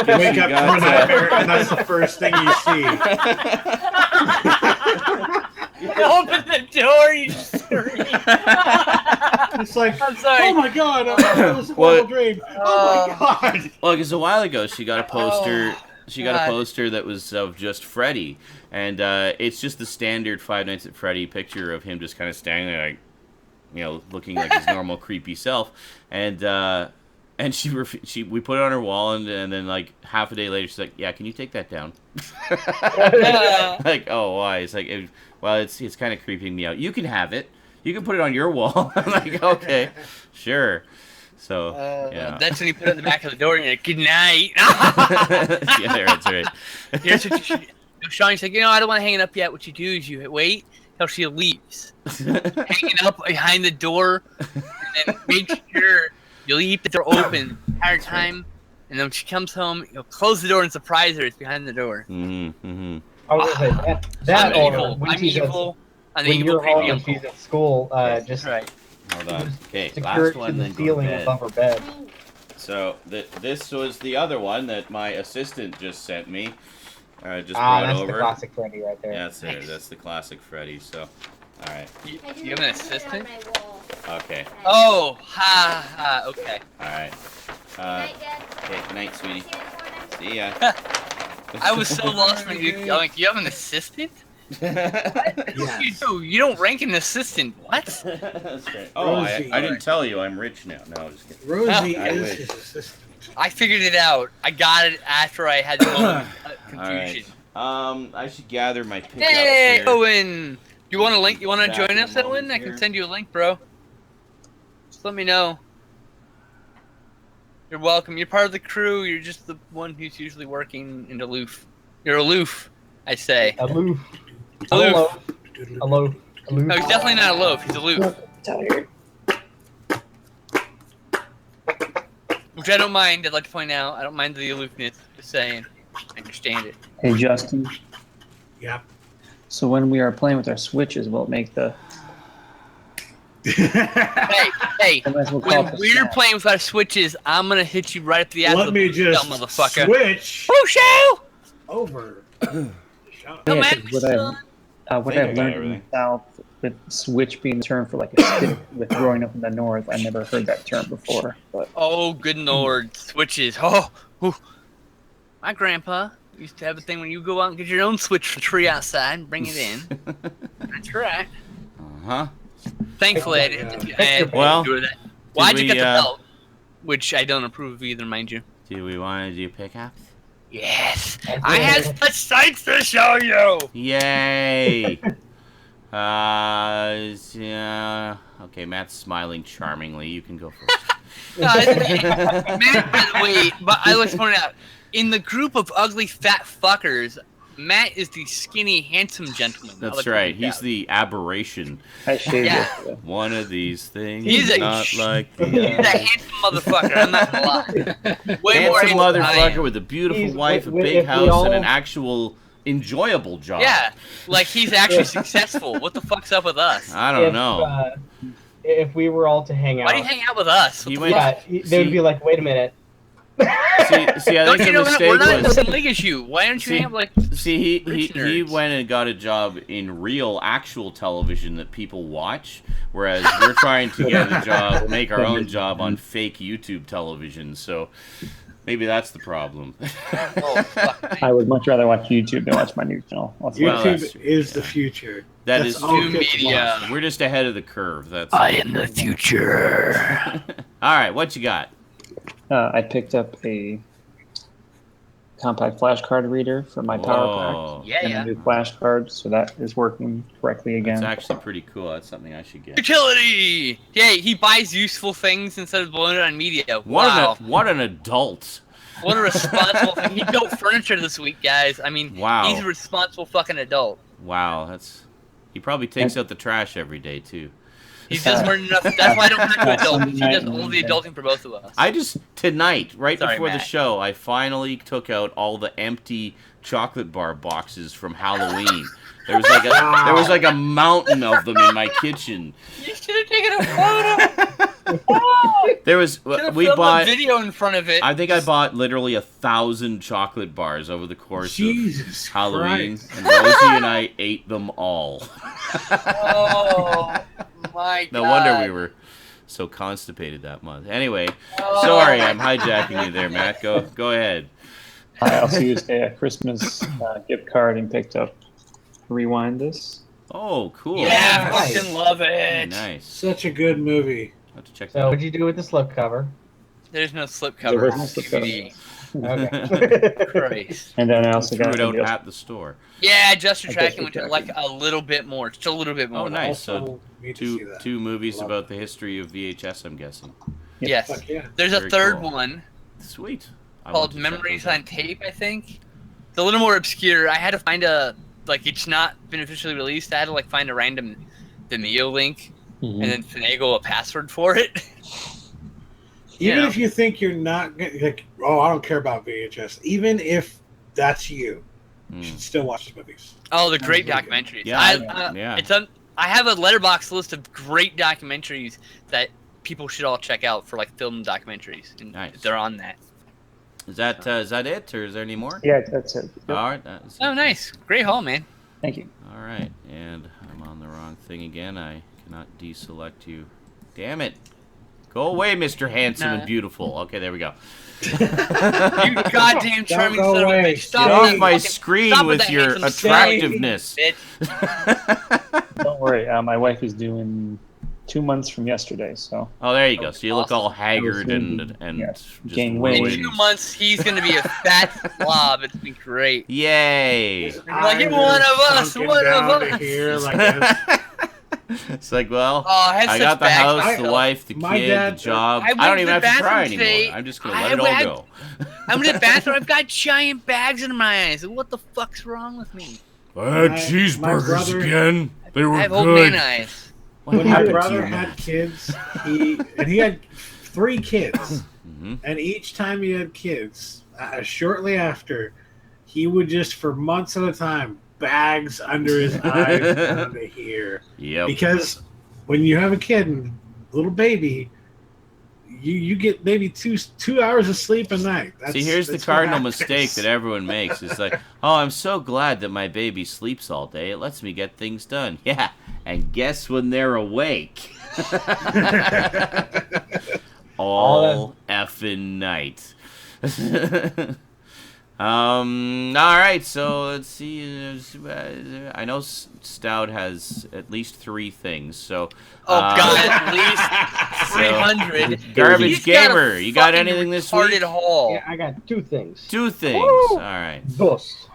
wake You up got from a nightmare, and that's the first thing you see. Open the door, you scream. It's like, I'm sorry. oh my god, I had this horrible dream. Oh my god. Well, because a while ago she got a poster. She got a God. poster that was of just Freddy, and it's just the standard Five Nights at Freddy picture of him just kind of standing there, like, you know, looking like his normal creepy self. And we put it on her wall, and then like half a day later, she's like, "Yeah, can you take that down?" Like, oh, why? It's like, it's kind of creeping me out. You can have it. You can put it on your wall. I'm like, okay, sure. So, yeah. That's when you put it in the back of the door and you're like, good night. Yeah, that's right. Here's what you should do. Shawnee's like, I don't want to hang it up yet. What you do is you wait till she leaves. Hang it up behind the door and then make sure you leave the door open the entire time. And then when she comes home, you'll close the door and surprise her. It's behind the door. Mm-hmm. I was gonna say that I'm or evil. when I'm she's at- evil. I'm the when evil you're home creepy and uncle. she's at school, just Right. Hold on. Okay, secure last it to one, the then go to ceiling bed. above her bed. So this was the other one that my assistant just sent me. Just Ah, brought that's over. the classic Freddy right there. Yeah, that's it. That's the classic Freddy. So, all right. You have an assistant? Okay. Oh, ha, ha, okay. All right. Okay. Good night, sweetie. See ya. I was so lost when I'm like, you have an assistant? Yes. You do. You don't rank an assistant. What? That's great. Oh, Rosie. I didn't tell you I'm rich now. No, I'm just kidding. Rosie I is wish. his assistant. I figured it out. I got it after I had the moment of All right. confusion. I should gather my pickups Hey, here. Owen! You want a link? You want to Back join in a us, Owen? moment I can here. send you a link, bro. Just let me know. You're welcome. You're part of the crew. You're just the one who's usually working and aloof. You're aloof, I say. Aloof. Aloof. Aloof. Aloof. No, he's definitely not aloof. He's aloof. Tired. Which I don't mind. I'd like to point out. I don't mind the aloofness. Just saying. I understand it. Hey, Justin. Yep. So when we are playing with our switches, will it make the... Hey, I might as well call when it the we're snap. playing with our switches, I'm gonna hit you right up the ass. Let with me a just belt, motherfucker. switch Oh, show! over. Shut up. Come Yeah, at 'cause me, what son. what think I I've got learned in everything. the South, with switch being the term for like a stick, with growing up in the North, I never heard that term before. But Oh, good lord, switches. Oh, ooh. My grandpa used to have a thing when you go out and get your own switch for tree outside and bring it in. That's right. Uh-huh. Thankfully, I didn't Well, do that. Why'd you we, get the belt? Which I don't approve of either, mind you. Do we want to do pickups? Yes, I have such sights to show you. Yay! Yeah. Okay, Matt's smiling charmingly. You can go first. Matt, by the way, but I like to point out, in the group of ugly fat fuckers, Matt is the skinny, handsome gentleman. I That's like to right. point He's out. the aberration. I shaved Yeah. yesterday. One of these things. He's a not like the He's a other. handsome motherfucker. I'm not gonna lie. Way more Handsome handsome than I motherfucker am. with a beautiful He's- wife, a if big we house, all- and an actual enjoyable job. Yeah, like he's actually successful. What the fuck's up with us? I don't If, know. if we were all to hang out, Why do you hang out with us? He What the went- fuck? they would be like, "Wait a minute." See, I Don't think you the know that we're mistake not in the was. same league as you? Why don't you hang out with, like? See, he rich nerds? went and got a job in real, actual television that people watch, whereas we're trying to get a job, make our own job on fake YouTube television. So maybe that's the problem. Oh, fuck. I would much rather watch YouTube than watch my news channel. Well, YouTube that's true, is the yeah. future. That That's is all New kids media. watch. We're just ahead of the curve. That's I am the future. all right. What you got? I picked up a compact flashcard reader for my power Whoa. pack. Yeah, And yeah. a new flashcard, so that is working correctly again. That's actually pretty cool. That's something I should get. Utility. Yeah, he buys useful things instead of blowing it on media. Wow. What an adult. What a responsible thing. He built furniture this week, guys. I mean, Wow. he's a responsible fucking adult. Wow, that's. He probably takes out the trash every day too. He does more than enough. That's why I don't have to adult. He Sunday does night all the adulting for both of us. I just tonight, right Sorry, before the Matt. show, I finally took out all the empty chocolate bar boxes from Halloween. There was like a mountain of them in my kitchen. You should have taken a photo. There was Should have we filmed bought. a video in front of it. I think I bought literally 1,000 chocolate bars over the course Jesus of Halloween, Christ. and Rosie and I ate them all. Oh my god. No wonder we were so constipated that month. Anyway, Oh. sorry, I'm hijacking you there, Matt. Go ahead. I also used a Christmas gift card and picked up Rewind This. Oh, cool. Yeah, Nice. fucking love it. Nice. Such a good movie. I'll have to check that So, out. what'd you do with the slipcover? There's no slipcover. was no slipcover. Okay. Christ. And then I also Threw got it out the- at the store. Yeah, just I tracking guess went to we're like a little bit more, just a little bit more. Oh, nice. So Also need to see that. two movies Love about the history of VHS, I'm guessing. Yes. Fuck yeah. There's a Very third cool. one Sweet. I called want to check Memories those out. on Tape, I think. It's a little more obscure. I had to find it's not been officially released. I had to find a random Vimeo link Mhm. and then finagle a password for it. Even Yeah. if you think you're not like, oh, I don't care about VHS. Even if that's you, you Hmm. should still watch the movies. Oh, the great Really good. documentaries. Yeah, yeah. I have a letterbox list of great documentaries that people should all check out for film documentaries. And Nice. they're on that. Is that it, or is there any more? Yeah, that's it. Yep. All right. That's Oh, nice. Great haul, man. Thank you. All right. And I'm on the wrong thing again. I cannot deselect you. Damn it. Go away, Mr. Handsome Nah. and Beautiful. Okay, there we go. You goddamn charming go son of a away. bitch. Stop Get with off my that screen stop with that your handsome attractiveness. bitch. Don't worry. My wife is doing 2 months from yesterday, so Oh, there you go. So you look all Awesome. haggard and Yeah. just Gain In weight. ruined. 2 months, he's going to be a fat slob. It's been great. Yay! Like, Eyes one are of us, sunken one of down to us. here like this. It's like, well, Oh, I had I such got the bags house, myself. the wife, the My kid, dad- the job. I I went don't to even the have to try bathroom anymore. today. I'm just gonna I let it all went- go. I'm in the bathroom. I've got giant bags in my eyes. What the fuck's wrong with me? I had cheeseburgers cheeseburgers again. They I have old man eyes. When my happened to brother you, had Matt? kids, he had 3 kids, Mhm. and each time he had kids, shortly after, he would just for months at a time bags under his eyes down to here. Yep. Because when you have a kid and little baby, you get maybe two hours of sleep a night. See, here's the that's what cardinal happens. mistake that everyone makes. It's like, oh, I'm so glad that my baby sleeps all day. It lets me get things done. Yeah, and guess when they're awake? all effing night. All right, so let's see. I know Stout has at least 3 things. So, Oh, God, at least 300. Garbage He's got a Gamer, you got fucking anything this retarded week? haul. Yeah, I got 2 things. 2 things. Woo! All right. Dos.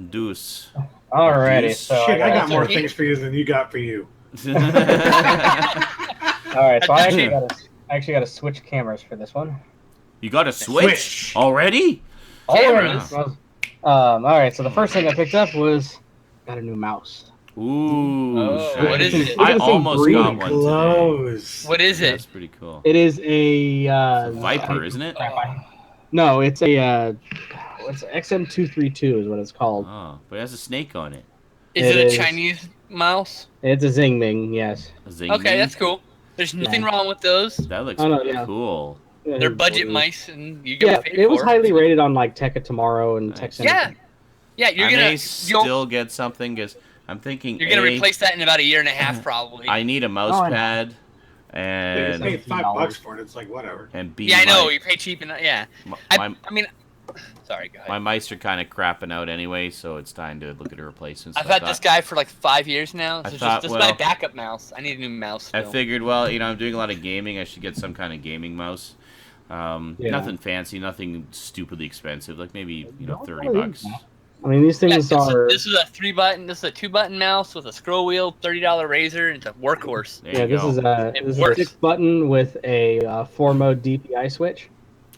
Deuce. Alrighty, Deuce. so Shit, I got got- more things for you than you got for you. All right, so I Attention. actually got to switch cameras for this one. You got a switch already? Cameras. All right, so the first thing I picked up was got a new mouse. Ooh. Oh, shiny. what is it? I Look at this thing almost green. got one today. Clothes. What is That's it? pretty cool. It is a Viper, isn't it? No, it's a what's XM232 is what it's called. Oh, but it has a snake on it. Is It it a is. Chinese mouse? It's a Zingming, yes. A zing Okay, zing? that's cool. There's nothing Yeah. wrong with those. That looks Oh, no, pretty yeah. cool. They're budget mice, and you get Yeah, what you paid it was for. highly rated on like Tech of Tomorrow and Tech Nice. Center. Yeah, yeah. You're I gonna may you'll, still get something because I'm thinking you're gonna replace that in about a year and a half, probably. I need a mouse Oh, I know. pad You pay and $5 for it. It's like whatever. B. Yeah, I know. My, You pay cheap and yeah. my, I mean, sorry, go ahead. my mice are kind of crapping out anyway, so it's time to look at a replacement. So I've had this guy for like 5 years now. I This thought, is well- my backup mouse. I need a new mouse. I Still. figured, well, I'm doing a lot of gaming. I should get some kind of gaming mouse. Yeah. Nothing fancy, nothing stupidly expensive. Like maybe No, $30. I mean, these Yeah, things are. this is a 3-button. This is a 2-button mouse with a scroll wheel, $30 razor, and it's a workhorse. There Yeah, you this go. is a It this is a works. 6-button with a 4-mode DPI switch.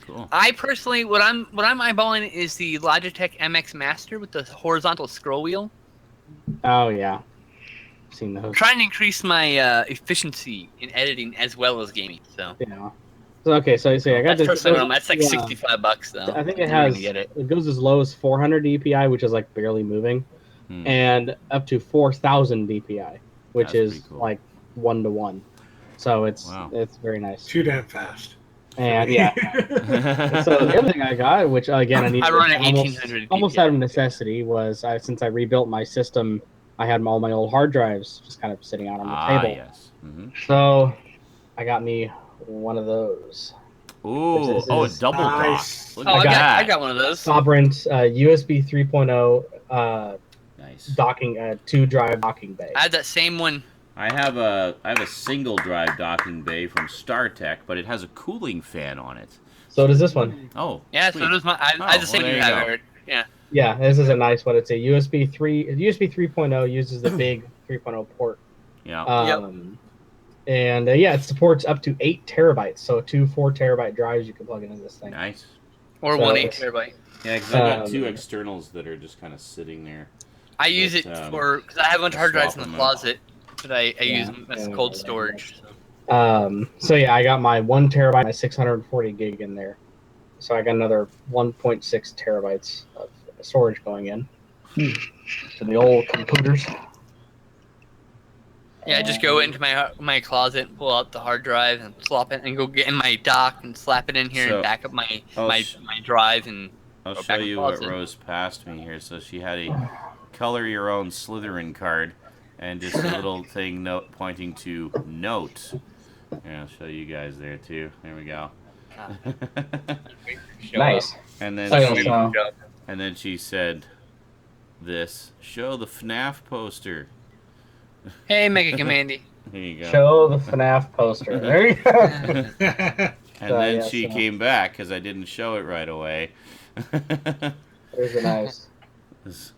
Cool. I personally, what I'm eyeballing is the Logitech MX Master with the horizontal scroll wheel. Oh yeah, I've seen those. I'm trying to increase my efficiency in editing as well as gaming. So Yeah. So okay, so I got that's this. personally what I'm. That's like yeah, $65 though. I think You're it gonna has. get it. It goes as low as 400 DPI, which is like barely moving, Hmm. and up to 4,000 DPI, which That's is pretty cool. like 1-to-1. So it's Wow. very nice. Too damn fast. And yeah. So the other thing I got, which again I need, I run at almost, 1800 almost DPI. out of necessity, was since I rebuilt my system, I had all my old hard drives just kind of sitting out on the table. Yes. Mm-hmm. So I got me one of those. Ooh, This a is double nice. dock. Look Oh, at that. I got one of those. Sovereign's USB 3.0 Nice. docking 2-drive docking bay. I had that same one. I have a single drive docking bay from StarTech, but it has a cooling fan on it. So does this one. Oh, Yeah, sweet. so does my. I Oh, had the same well, you there you have, go. Eric. Yeah. Yeah, this is a nice one. It's a USB 3.0 uses the big 3.0 port. Yeah. And yeah, it supports up to 8 terabytes. So 2 4-terabyte drives you can plug into this thing. Nice. Or So 1 it's- 8-terabyte. Yeah, because I got Um, 2 externals that are just kind of sitting there. I use But, it because I have a bunch of hard drives in the swap 'em out. closet, but I use them as Yeah. cold storage. So. So yeah, I got my 1 terabyte, my 640 gig in there. So I got another 1.6 terabytes of storage going in to the old computers. Yeah, I just go into my closet, pull out the hard drive, and slop it, and go get in my dock and slap it in here So, and back up my I'll my sh- drive and I'll Go show back in you the what closet. Rose passed me here. So she had a color your own Slytherin card and just a little thing pointing to note. Yeah, I'll show you guys there too. There we go. show Nice. up. and then Oh, she, so- and then she said this, show the FNAF poster. Hey, Mega Commandy. Here you go. Show the FNAF poster. There you go. And then yeah, she so- came back because I didn't show it right away. There's a nice. This-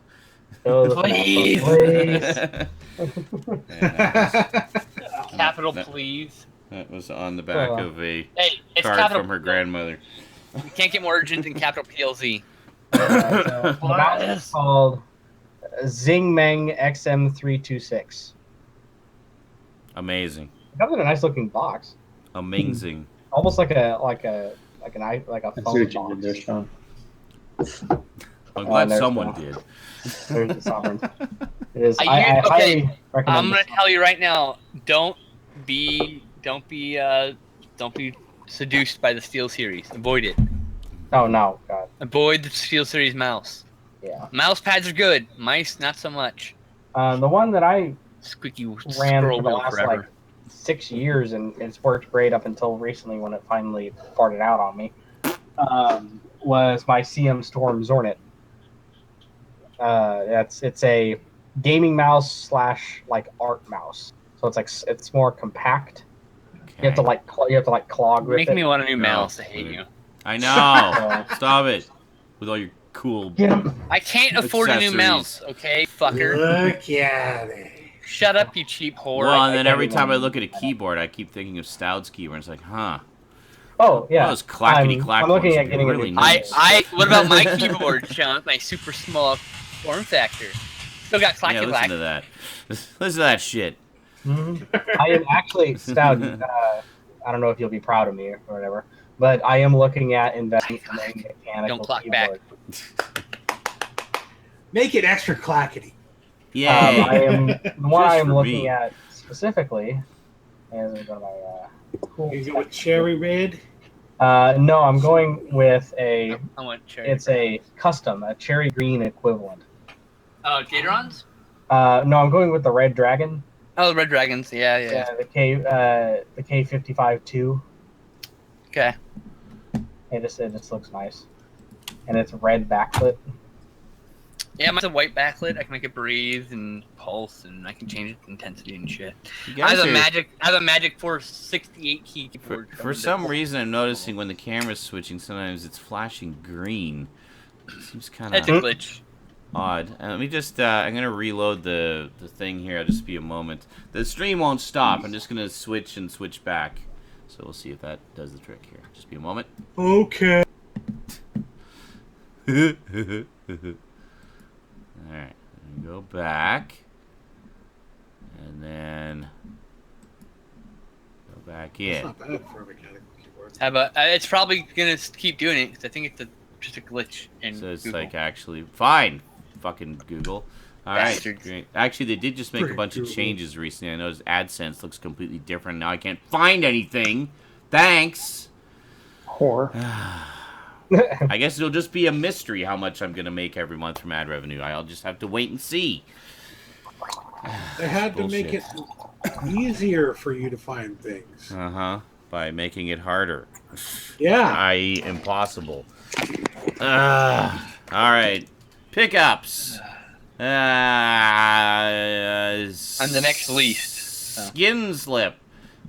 Show the Please. FNAF poster, Yeah, Capital, that- please. that was on the back of a Hey, it's card capital. from her grandmother. You can't get more urgent than capital PLZ. please. The mouse is called Zingmeng XM326. Amazing. It comes in a nice looking box, Amazing. almost like a phone I see what you did box. there, Sean. I'm glad there's someone the- did. There's the Sovereign. It is. I I use- highly okay, recommend. I'm gonna this tell you right now. Don't be seduced by the Steel Series. Avoid it. one. Oh no, God, Avoid the Steel Series mouse. yeah. Mouse pads are good. Mice, not so much. The one that I Squeaky ran scroll for the wheel last forever. like 6 years, and it's worked great up until recently when it finally farted out on me. Was my CM Storm Zornet. It's a gaming mouse / like art mouse. So it's more compact. You have to Okay. claw grip Making it. me want a new No, mouse. I hate weird. you. I know. Stop it. With all your cool. Get 'em. I can't afford a new Accessories. mouse. Okay, fucker. Look at it. Shut up, you cheap whore. Well, and then I every can't time I even- look at a keyboard, I keep thinking of Stoud's keyboard. It's like, huh. Oh yeah. Those clackety-clack I'm looking ones at would be getting really a new nice. What about my keyboard, Sean? My super small form factor. Still got Yeah, clacky listen black. to that. Listen to that shit. Mhm. I am actually Stout. I don't know if you'll be proud of me or whatever, but I am looking at investing in a mechanical Don't clock back. keyboard. Make it extra clackety. Yay. I am the one Just I am for looking me. at specifically And then go to my cool. You go with cherry red. No, I'm going with a. I want cherry. It's a custom, a cherry green equivalent. Oh, Gatorons? No, I'm going with the red dragon. Oh, the Red Dragons. Yeah. The K55-2. Okay. It just looks nice, and it's red backlit. Yeah, mine's a white backlit. I can make it breathe and pulse, and I can change its intensity and shit. You I guys have are- a Magic Force 68 key keyboard. For some reason, I'm noticing when the camera's switching, sometimes it's flashing green. It seems kind That's a of glitch. odd. Let me just, I'm going to reload the thing here. I'll just be a moment. The stream won't stop. I'm just going to switch and switch back. So we'll see if that does the trick here. Just be a moment. Okay. Alright, go back. And then go back It's in. not bad for a mechanical keyboard. How about, it's probably gonna keep doing it because I think it's just a glitch in So it's Google. like actually fine. Fucking Google. Alright, Bastards. great. Actually, they did just make a Freak bunch of Google. changes recently. I noticed AdSense looks completely different. Now I can't find anything. Thanks. Whore. I guess it'll just be a mystery how much I'm going to make every month from ad revenue. I'll just have to wait and see. They had to make it easier for you to find things. Uh-huh. By making it harder. Yeah. I.e. impossible. Alright. Pickups. I'm the next least. So. Skin slip.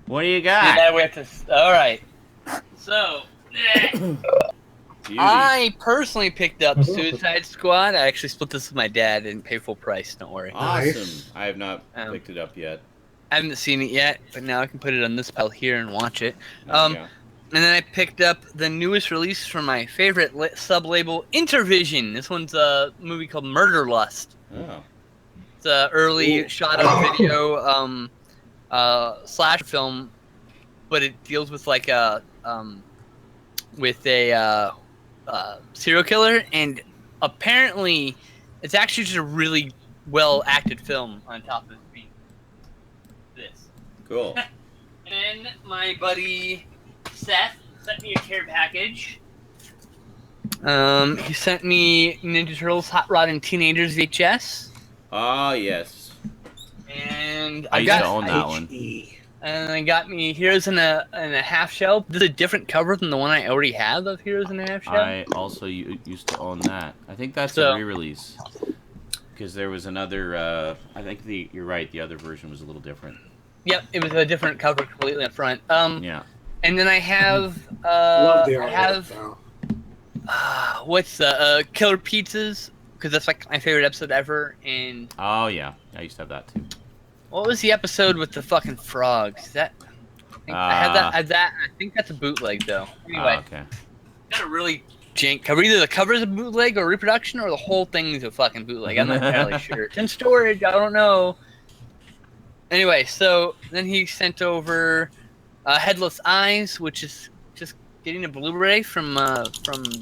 What do you Yeah, got? we have to. All right. So, Beauty. I personally picked up Suicide Squad. I actually split this with my dad. Didn't pay full price. Don't worry. Awesome. Nice. I have not Um, picked it up yet. I haven't seen it yet, but now I can put it on this pile here and watch it. There you go. And then I picked up the newest release from my favorite sub-label, Intervision. This one's a movie called Murder Lust. Oh. It's an early Ooh. shot-on-video slasher film, but it deals with like a serial killer, and apparently it's actually just a really well-acted film on top of it being this. Cool. And my buddy Seth sent me a care package. He sent me Ninja Turtles Hot Rod and Teenagers VHS. Oh, yes. And I I used to got own that one. HE. and I got me Heroes in a Half Shell. This is a different cover than the one I already have of Heroes in a Half Shell. I also used to own that. I think that's So- a re-release. Because there was another, I think you're right, the other version was a little different. Yep, it was a different cover completely up front. Yeah. And then I have Love the I art have now. what's the Killer Pizzas, because that's like my favorite episode ever. And Oh, yeah. I used to have that, too. what was the episode with the fucking frogs? I had that. I think that's a bootleg though. Anyway, Okay. got a really jank cover. Either the cover's a bootleg or reproduction, or the whole thing's a fucking bootleg. I'm not entirely sure. It's in storage. I don't know. Anyway, so then he sent over Headless Eyes, which is just getting a Blu-ray from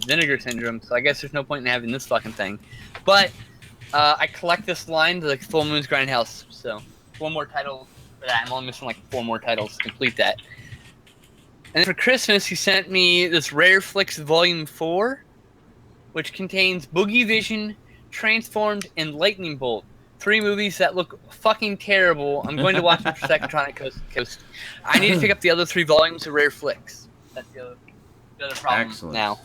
Vinegar Syndrome. So I guess there's no point in having this fucking thing. But I collect this line, the Full Moon's Grindhouse. So one more title for that. I'm only missing like 4 more titles to complete that. And then for Christmas, he sent me this Rare Flicks Volume 4, which contains Boogie Vision, Transformed, and Lightning Bolt. 3 movies that look fucking terrible. I'm going to watch them for Psychotronic Coast to Coast. I need to pick up the other 3 volumes of Rare Flicks. That's the other problem Excellent. now.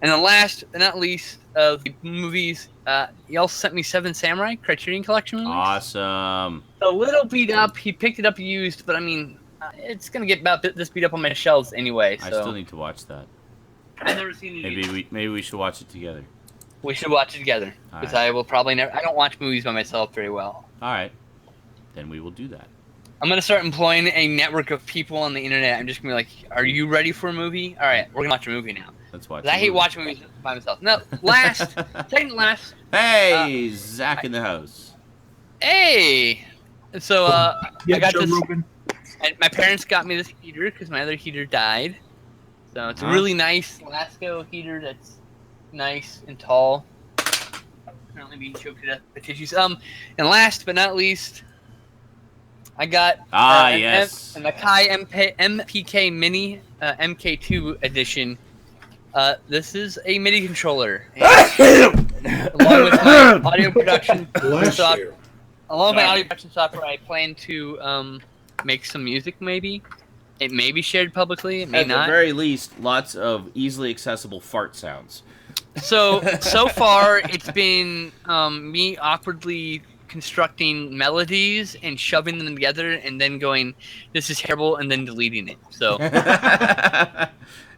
And then last but not least, the movies, he also sent me 7 Samurai Criterion Collection movies. Awesome. A little beat up. He picked it up used, but I mean, it's going to get about this beat up on my shelves anyway. So I still need to watch that. I've never seen it. Maybe we should watch it together. We should watch it together, because Alright. I will probably never. I don't watch movies by myself very well. All right. Then we will do that. I'm gonna start employing a network of people on the internet. I'm just gonna be like, "Are you ready for a movie? All right, we're gonna watch a movie now." Let's watch 'Cause I the hate movie. watching movies by myself. No, second last. Hey, Zach in the house. Hey, so I got Joe this. Rogan. And my parents got me this heater because my other heater died. So it's a Huh? really nice Lasco heater that's nice and tall. Currently being choked to death by tissues. And last but not least, I got yes. an Akai MPK Mini MK2 edition. This is a MIDI controller. Along with my audio production Bless software, you. along with my audio production software, I plan to make some music. Maybe it may be shared publicly. It may At not. the very least, lots of easily accessible fart sounds. So far, it's been me awkwardly constructing melodies and shoving them together, and then going, "This is terrible," and then deleting it. So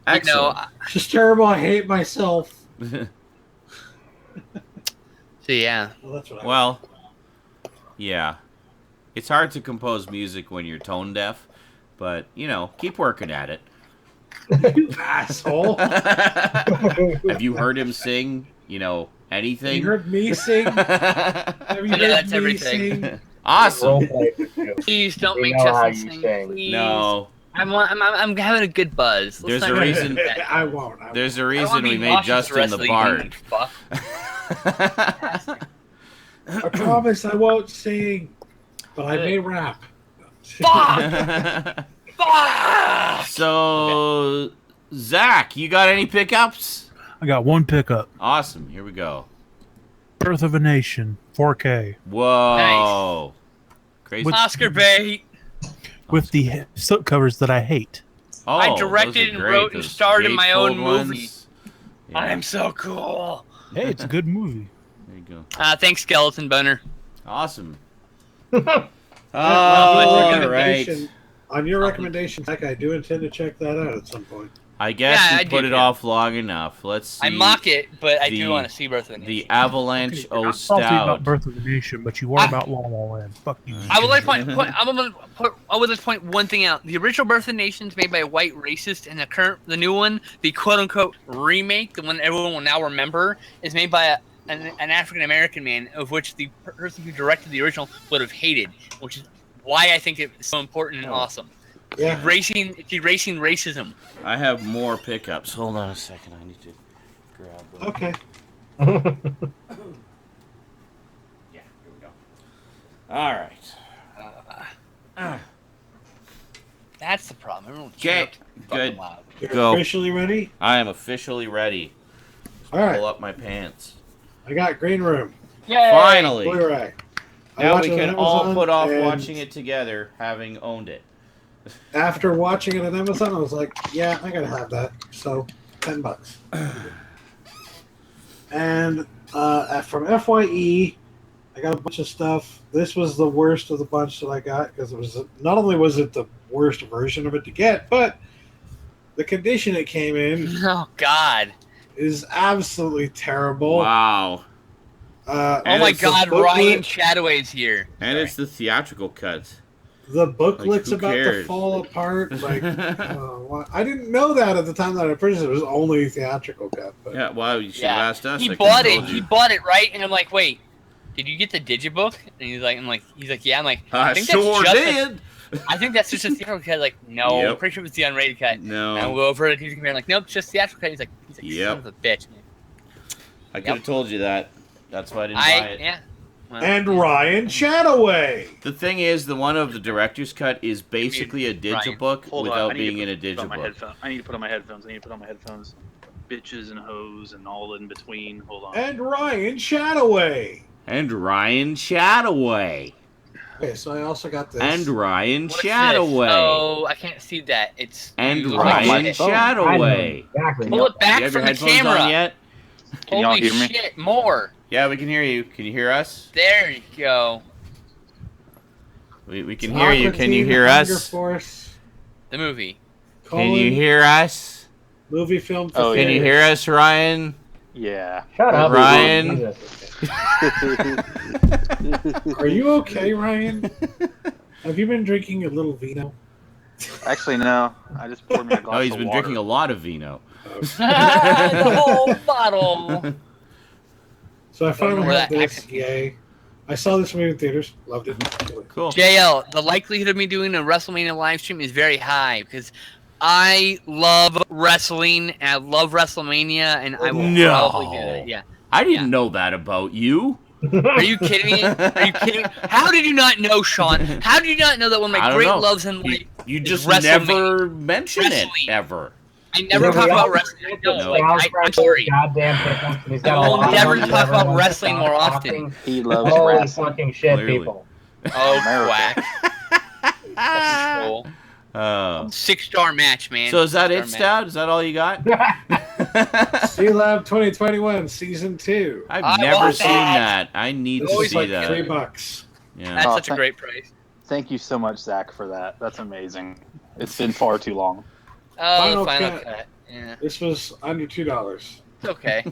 Excellent. It's just terrible. I hate myself. So yeah. Well, that's what Well, yeah. It's hard to compose music when you're tone deaf, but, keep working at it. you asshole. Have you heard him sing, anything? You heard me sing? Have you heard that's me everything. sing? Awesome. Please don't We make know how Justin you sing. sing. Please. No. I'm having a good buzz. Let's There's not a go reason- into that. I won't. There's a I don't reason wanna we be made nauseous the Justin rest the of bard. evening, fuck. I promise I won't sing, but I may rap. Fuck! Fuck! So, Zach, you got any pickups? I got one pickup. Awesome. Here we go. Birth of a Nation, 4K, Whoa. Crazy. Oscar bait. with the slip covers that I hate. Oh, I those directed are and great. wrote and Those starred in my own gatefold movie. ones. Yeah, I'm so cool. Hey, it's a good movie. there you go. Thanks, Skeleton Boner. Awesome. On All your right. recommendation- On your recommendation, Zach, I do intend to check that out at some point. I guess Yeah, you I put do, it yeah. off long enough. Let's see. I mock it, but I the- do want to see Birth of a The Nation. Avalanche I'm O salty about Stout. Birth of a Nation, but you are about La La Land. Fuck you. I would like I would like to point one thing out. The original Birth of the Nations made by a white racist, and the new one, the quote unquote remake, the one everyone will now remember, is made by an African American man, of which the person who directed the original would have hated, which is why I think it's so important and awesome. Yeah. Erasing racism. I have more pickups. Hold on a second. I need to grab them. Okay. Yeah, here we go. All right. That's the problem. Everyone's Okay, fucking good. loud. You're Go. officially ready? I am officially ready. All right. Pull up my pants. I got Green Room. Finally. Blu-ray. I Now watched we it on can all Amazon, put off and watching it together, having owned it. After watching it on Amazon, I was like, yeah, I gotta have that. So, $10. And from FYE, I got a bunch of stuff. This was the worst of the bunch that I got because it was not only was it the worst version of it to get, but the condition it came in Oh God. is absolutely terrible. Wow. Oh And my it's the God, booklet. Ryan Shadoway's here. And it's the theatrical cut. The booklet's who about to cares? fall apart. Like, I didn't know that at the time that I purchased it. It was only theatrical cut. But Yeah, well, you should have asked us. He I bought could've it. told He you. bought it, right? And I'm like, wait, did you get the digibook? And he's like, yeah. I'm like, I think sure that's just did. I think that's just a theatrical cut. Like, no, Yep. I'm pretty sure it was the unrated cut. And No. we'll go over to the compare. Like, nope, just theatrical cut. He's like, Yep. son of a bitch. I could have told you that. That's why I didn't buy it. Yeah. Well, and Ryan Shadoway. The thing is, the one of the director's cut is basically a digibook Hold on, without I need to being in a put on my digibook. headphone- I need to put on my headphones. Bitches and hoes and all in between. Hold on. And Ryan Shadoway. And Ryan Shadoway. Okay, so I also got this. And Ryan what's this? Shadoway. Oh, I can't see that. It's And you look like Ryan shit. Shadoway. Exactly. Pull it You back have your from the headphones camera. on yet? Can y'all Holy hear me? shit, more. Yeah, we can hear you. Can you hear us? There you go. We can hear you. Can you hear Hunger us? Force, The movie. Can you hear us? Movie film. For Oh, Can you theaters. hear us, Ryan? Yeah. Shut up, Ryan. Jesus. Are you okay, Ryan? Have you been drinking a little vino? Actually, no. I just poured me a glass Oh, he's of been water. drinking a lot of vino. The whole bottle. So I finally Where have that this. accent- Yay! I saw this movie in theaters. Loved it. Cool. JL, the likelihood of me doing a WrestleMania live stream is very high because I love wrestling and I love WrestleMania and I will No. probably do that. Yeah. I didn't Yeah. know that about you. Are you kidding me? Are you kidding me? How did you not know, Sean? How did you not know that one of I my don't great know. loves in life You is just WrestleMania? never mention it Wrestling. ever. I never Yeah, talk we about all- wrestling. No, Styles like, runs I'm sorry. Goddamn pickups, and he's got I a will lot of never money, talk about everyone wrestling stop more talking. often. He loves Holy wrestling. fucking shit, Clearly. people. Oh, America. quack. Oh. 6-star match, man. So is that it, 6-star match. Stout? Is that all you got? Steel Lab 2021 Season 2. I've I never want seen that. that. I need This to is see like that. $3. Yeah. That's Oh, such a great price. Thank you so much, Zach, for that. That's amazing. It's been far too long. Oh, Final Final Cut. Cut. Yeah, This was under $2. it's okay.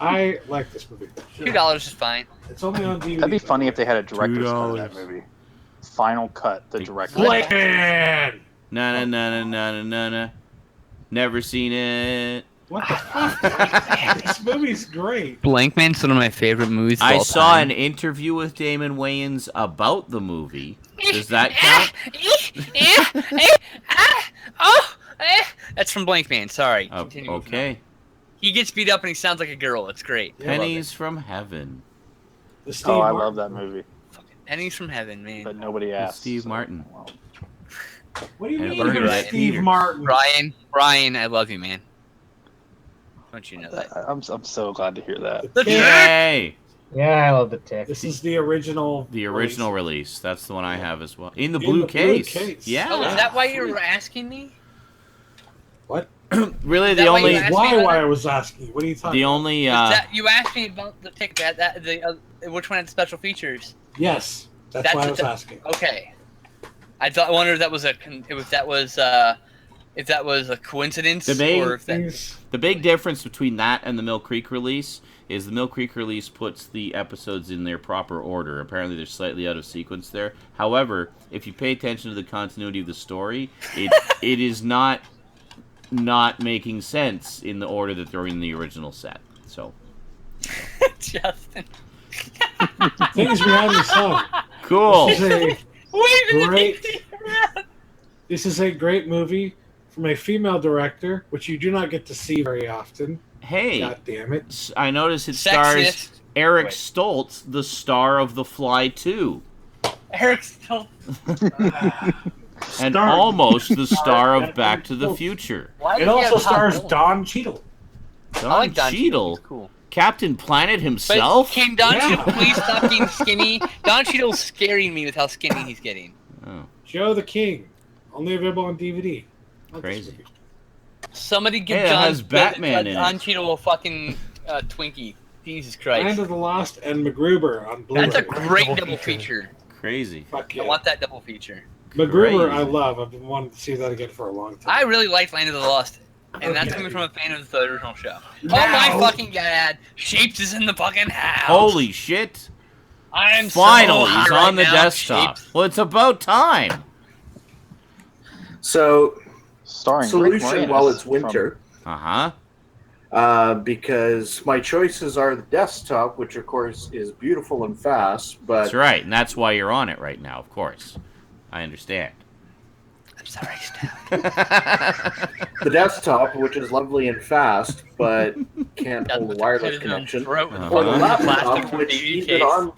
I like this movie. $2 is fine. It's only on DVD. That'd be funny if they had a director's cut of $2. that movie. Final Cut, the director's What? cut. Plan! Na na na na na na na na. Never seen it. What the fuck? This movie's great. Blank Man's one of my favorite movies. I saw an interview with Damon Wayans about the movie. Does that count? That's from Blank Man. Sorry. Oh, Continue. okay. He gets beat up and he sounds like a girl. It's great. Yeah, I love Pennies from Heaven. The Steve Oh, I Martin. love that movie, Pennies from Heaven, man. but nobody asked. Steve so, Martin. well. What do you And mean, Burger you're at Steve Theaters. Martin? Brian, I love you, man. Don't you know that? I'm so glad to hear that. The Yay! Yeah, I love the tick. This is the original. The original release. That's the one I have as well. In the In blue the blue case. case. Yeah. Oh, is that why you were asking me? What? Really, Is the that why you only asked me Why? about Why it? I was asking? What are you talking? the about? only You asked me about the tick which one had special features? Yes, that's That's why I what was the- asking. Okay. I wondered if that was a coincidence The main or if that. Things- The big difference between that and the Mill Creek release is the Mill Creek release puts the episodes in their proper order. Apparently, they're slightly out of sequence there. However, if you pay attention to the continuity of the story, it is not making sense in the order that they're in the original set. So Justin. Things behind the song. cool. This is a Wait a minute. Great. This is a great movie from a female director, which you do not get to see very often. Hey, God damn it! I notice it stars Sexist. Eric Wait. Stoltz, the star of The Fly 2, Eric still. and Star- almost the star of Eric Back to the Stoltz. Future. Why It does he also have hot stars villain? Don Cheadle. Don I like Don Cheadle, He's cool. Captain Planet But himself. can Don Yeah. Cheadle please stop being skinny? Don Cheadle's scaring me with how skinny he's getting. Oh, Joe the King, only available on DVD. Not this Crazy. movie. Somebody give Hey, it John has Batman in Don it. Cheadle a fucking Twinkie. Jesus Land Christ. of the Lost and MacGruber on Blu-ray. That's a great Double double feature. feature. crazy. Fuck I yeah. want that double feature. MacGruber, I Crazy. love. I've been wanting to see that again for a long time. I really liked Land of the Lost. And that's Okay. coming from a fan of the original show. Oh Now- my fucking god! Shapes is in the fucking house. Holy shit! I'm Finally, so he's hot on the right now, desktop. Shapes. Well, it's about time. So, Starring Rick solution Moranis while it's from- winter, Uh huh. because my choices are the desktop, which of course is beautiful and fast, but That's right, and that's why you're on it right now. Of course, I understand. I'm sorry, Steph. the desktop, which is lovely and fast, but can't Got hold a the wireless put it in connection, throat with Uh-huh. or the plastic laptop, from which DVD even case. on.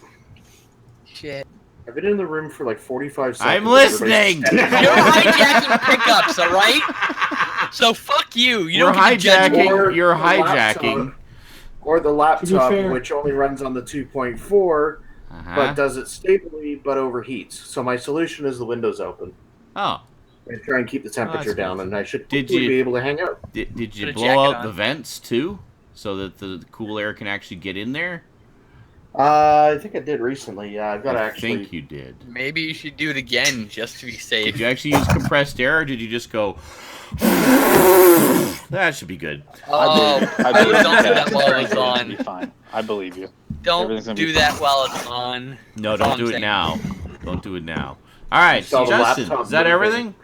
Shit. I've been in the room for like 45 seconds. I'm Everybody's listening. standing You're up. hijacking pickups, all right? So fuck you. You We're don't get to judge me. hijacking. You're the laptop- hijacking. Or the laptop, fair- which only runs on the 2.4, Uh-huh. but does it stably, but overheats. So my solution is the windows open. Oh, And try and keep the temperature that's down, good. and I should Did hopefully you- be able to hang out. did you Put a blow jacket out the on. vents too, so that the cool air can actually get in there? I think I did recently. Yeah, I've got to I actually. think you did. Maybe you should do it again just to be safe. Did you actually use compressed air, or did you just go? That should be good. Oh, I believe don't do you, that Kat. while it's It'll on. be fine. I believe you. Don't Everything's gonna be do that while it's on. No, That's all don't I'm do it saying. now. Don't do it now. All right, Install so the Justin, laptop is that moving. everything?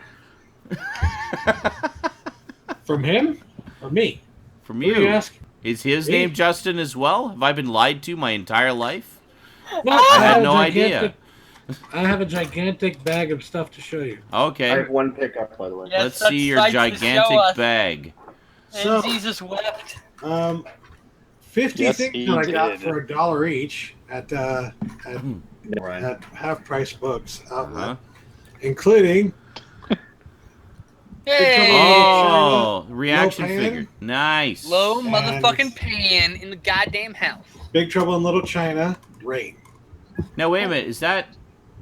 From him or me? From Who are you you? asking? Is his Me? name Justin as well? Have I been lied to my entire life? No, I had have no a idea. gigantic- I have a gigantic bag of stuff to show you. I Okay, have one pickup, by the way. Yeah. let's such see your sights to show gigantic us. bag. So- And Jesus wept. 50 Yes, things he that I got did. for $1 each at Right. Half Price Books outlet, Uh-huh. including Hey! Oh, reaction Pan. figure. Nice. Low And- motherfucking pan in the goddamn house. Big Trouble in Little China, Rain. Now wait a minute. Is that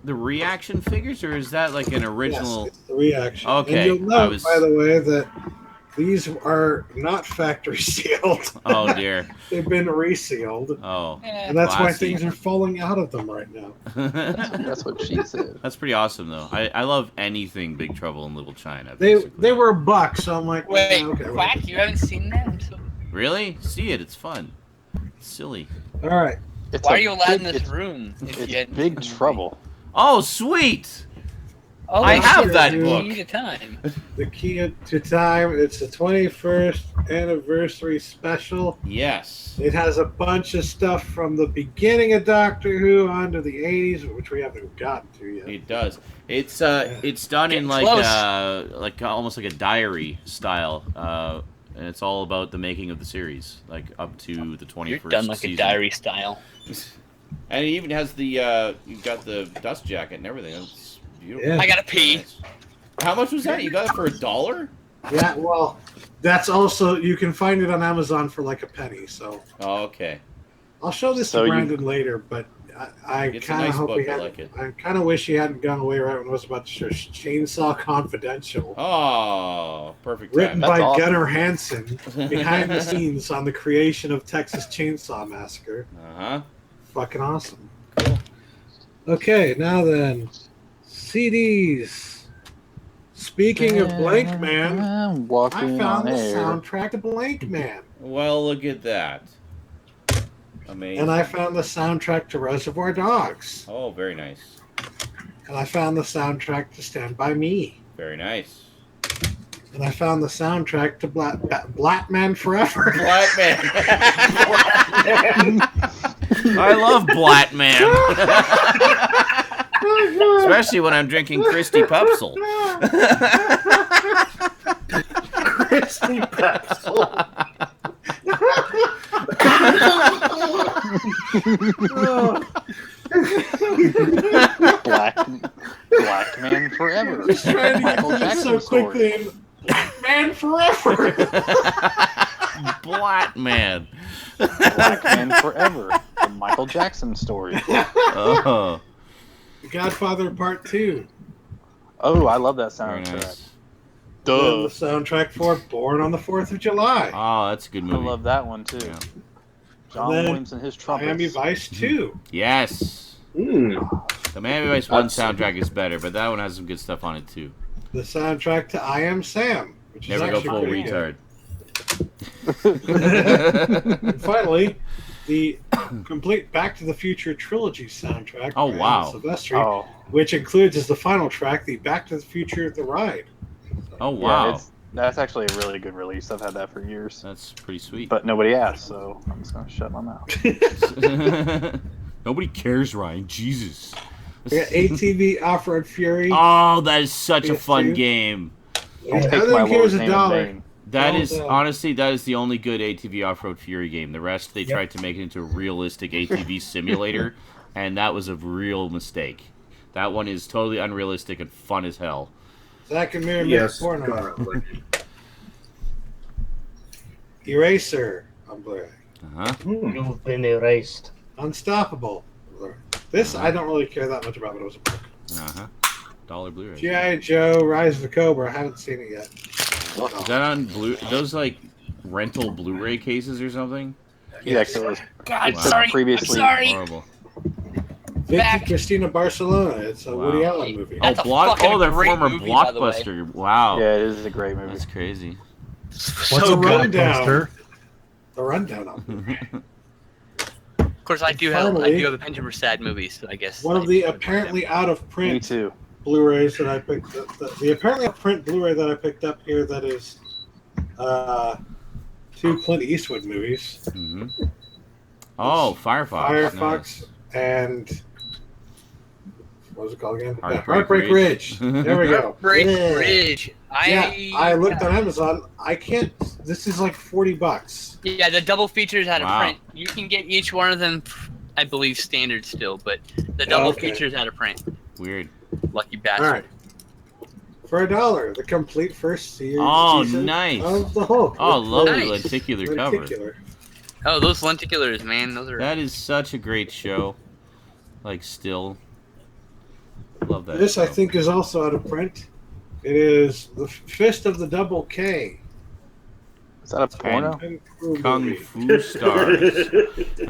the reaction figures, or is that like an original? Yes, it's the reaction. Okay, And you'll I note, was- by the way, that these are not factory sealed. Oh dear. They've been resealed. Oh. And that's why Classy. things are falling out of them right now. That's what she said. That's pretty awesome, though. I love anything Big Trouble in Little China. They basically. were $1, so I'm like, Wait, okay, Quack, whatever. you haven't seen that? I'm so- Really? See it. It's fun. It's silly. All right. It's Why a are you allowed in big- this it's- room? If you It's hadn't Big seen the Trouble. Oh, sweet! Oh, I that's have the that key book. to time. The key to time. It's the 21st anniversary special. Yes. It has a bunch of stuff from the beginning of Doctor Who on to the 80s, which we haven't gotten to yet. It does. It's done in Getting like almost like a diary style, and it's all about the making of the series, like up to the 21st You're done like season. a diary style. And it even has the you got the dust jacket and everything. It's beautiful. Yeah. I gotta pee. Nice. How much was that? You got it for $1? Yeah, well, that's also, you can find it on Amazon for like a penny. So Oh, okay. I'll show this So to you- Brandon later, but I It's a kind of nice hope book, he I hadn't. like it. I kind of wish he hadn't gone away right when I was about to show Chainsaw Confidential. Oh, perfect Written time. by That's awesome. Gunnar Hansen, behind the scenes on the creation of Texas Chainsaw Massacre. Uh-huh. Fucking awesome. Okay, now then, CDs. Speaking of Blank Man, I'm I walking found on the air. soundtrack to Blank Man, Well, look at that. Amazing. and I found the soundtrack to Reservoir Dogs, Oh, very nice. and I found the soundtrack to Stand By Me, Very nice. and I found the soundtrack to Black Man Forever. Black Man. I love Black Man. Especially when I'm drinking Christy Pepsil. Christy Pepsil. Black Man Forever. Just trying to get Michael through this Jackson so story. quickly. And Black Man Forever. Black Man. Black Man Forever. The Michael Jackson story. Oh, The Godfather Part 2. Oh, I love that very soundtrack. nice. Then Duh. the soundtrack for Born on the 4th of July. Oh, that's a good I movie. love that one too. Yeah. John And then Williams and his trumpets. Miami Vice 2. Yes. The Miami Vice 1 soundtrack is better, but that one has some good stuff on it too. The soundtrack to I Am Sam, which is Never go actually full pretty retard. good. And finally, the complete Back to the Future trilogy soundtrack. Oh, by wow. Alan Silvestri, Oh, which includes as the final track the Back to the Future The Ride. Oh, yeah, wow. that's actually a really good release. I've had that for years, That's pretty sweet. but nobody asked, so I'm just gonna shut my mouth. Nobody cares, Ryan. Jesus. We got ATV Off-Road Fury. Oh, that is such a fun PS2. game. Don't take Other my than here's Lord's a name in dollar. vain. That Well is done. honestly that is the only good ATV Off-Road Fury game. The rest they tried to make it into a realistic ATV simulator, and that was a real mistake. That one is totally unrealistic and fun as hell. Zach and Mary Yes, Porno. currently. Eraser on Blu-ray. Uh-huh. You've been erased. Unstoppable. Blu-ray. This I don't really care that much about, but it was a book. Uh-huh. $1 Blu-ray. Is G.I. Joe, Rise of the Cobra. I haven't seen it yet. that on blue? Those like rental Blu-ray cases or something? Yeah, so it was God, Wow. sorry. Previously- I'm sorry. Horrible. Vicky Back. Cristina Barcelona. It's a Woody Wow. Allen movie. That's a fucking Oh, their great former movie, by the way. blockbuster. Wow. yeah, it is a great movie. That's crazy. What's So a rundown. blockbuster? The rundown of it. Of course, I do have Finally, a penchant for sad movies. So I guess One of I the do have apparently out of Me print too. Blu-rays that I picked up. The apparently out of print Blu-ray that I picked up here that is 2 Clint Eastwood movies. hmm Oh, Firefox. Firefox and what was it called again? Heartbreak Heartbreak Ridge. Ridge. There we go. Break Yeah. Bridge. I looked on Amazon. I can't. This is like $40. Yeah, the double features out of Wow. print. You can get each one of them, I believe, standard still, but the double features out of print. Weird. Lucky bastard. All right. For $1, the complete first season nice. of the Hulk. Oh, lovely Nice. lenticular cover. Lenticular. Oh, those lenticulars, man. Those are. That is such a great show. Like, still. Love that This, show. I think, is also out of print. It is the Fist of the Double K. Is that a porno? Kung movie. Fu Stars.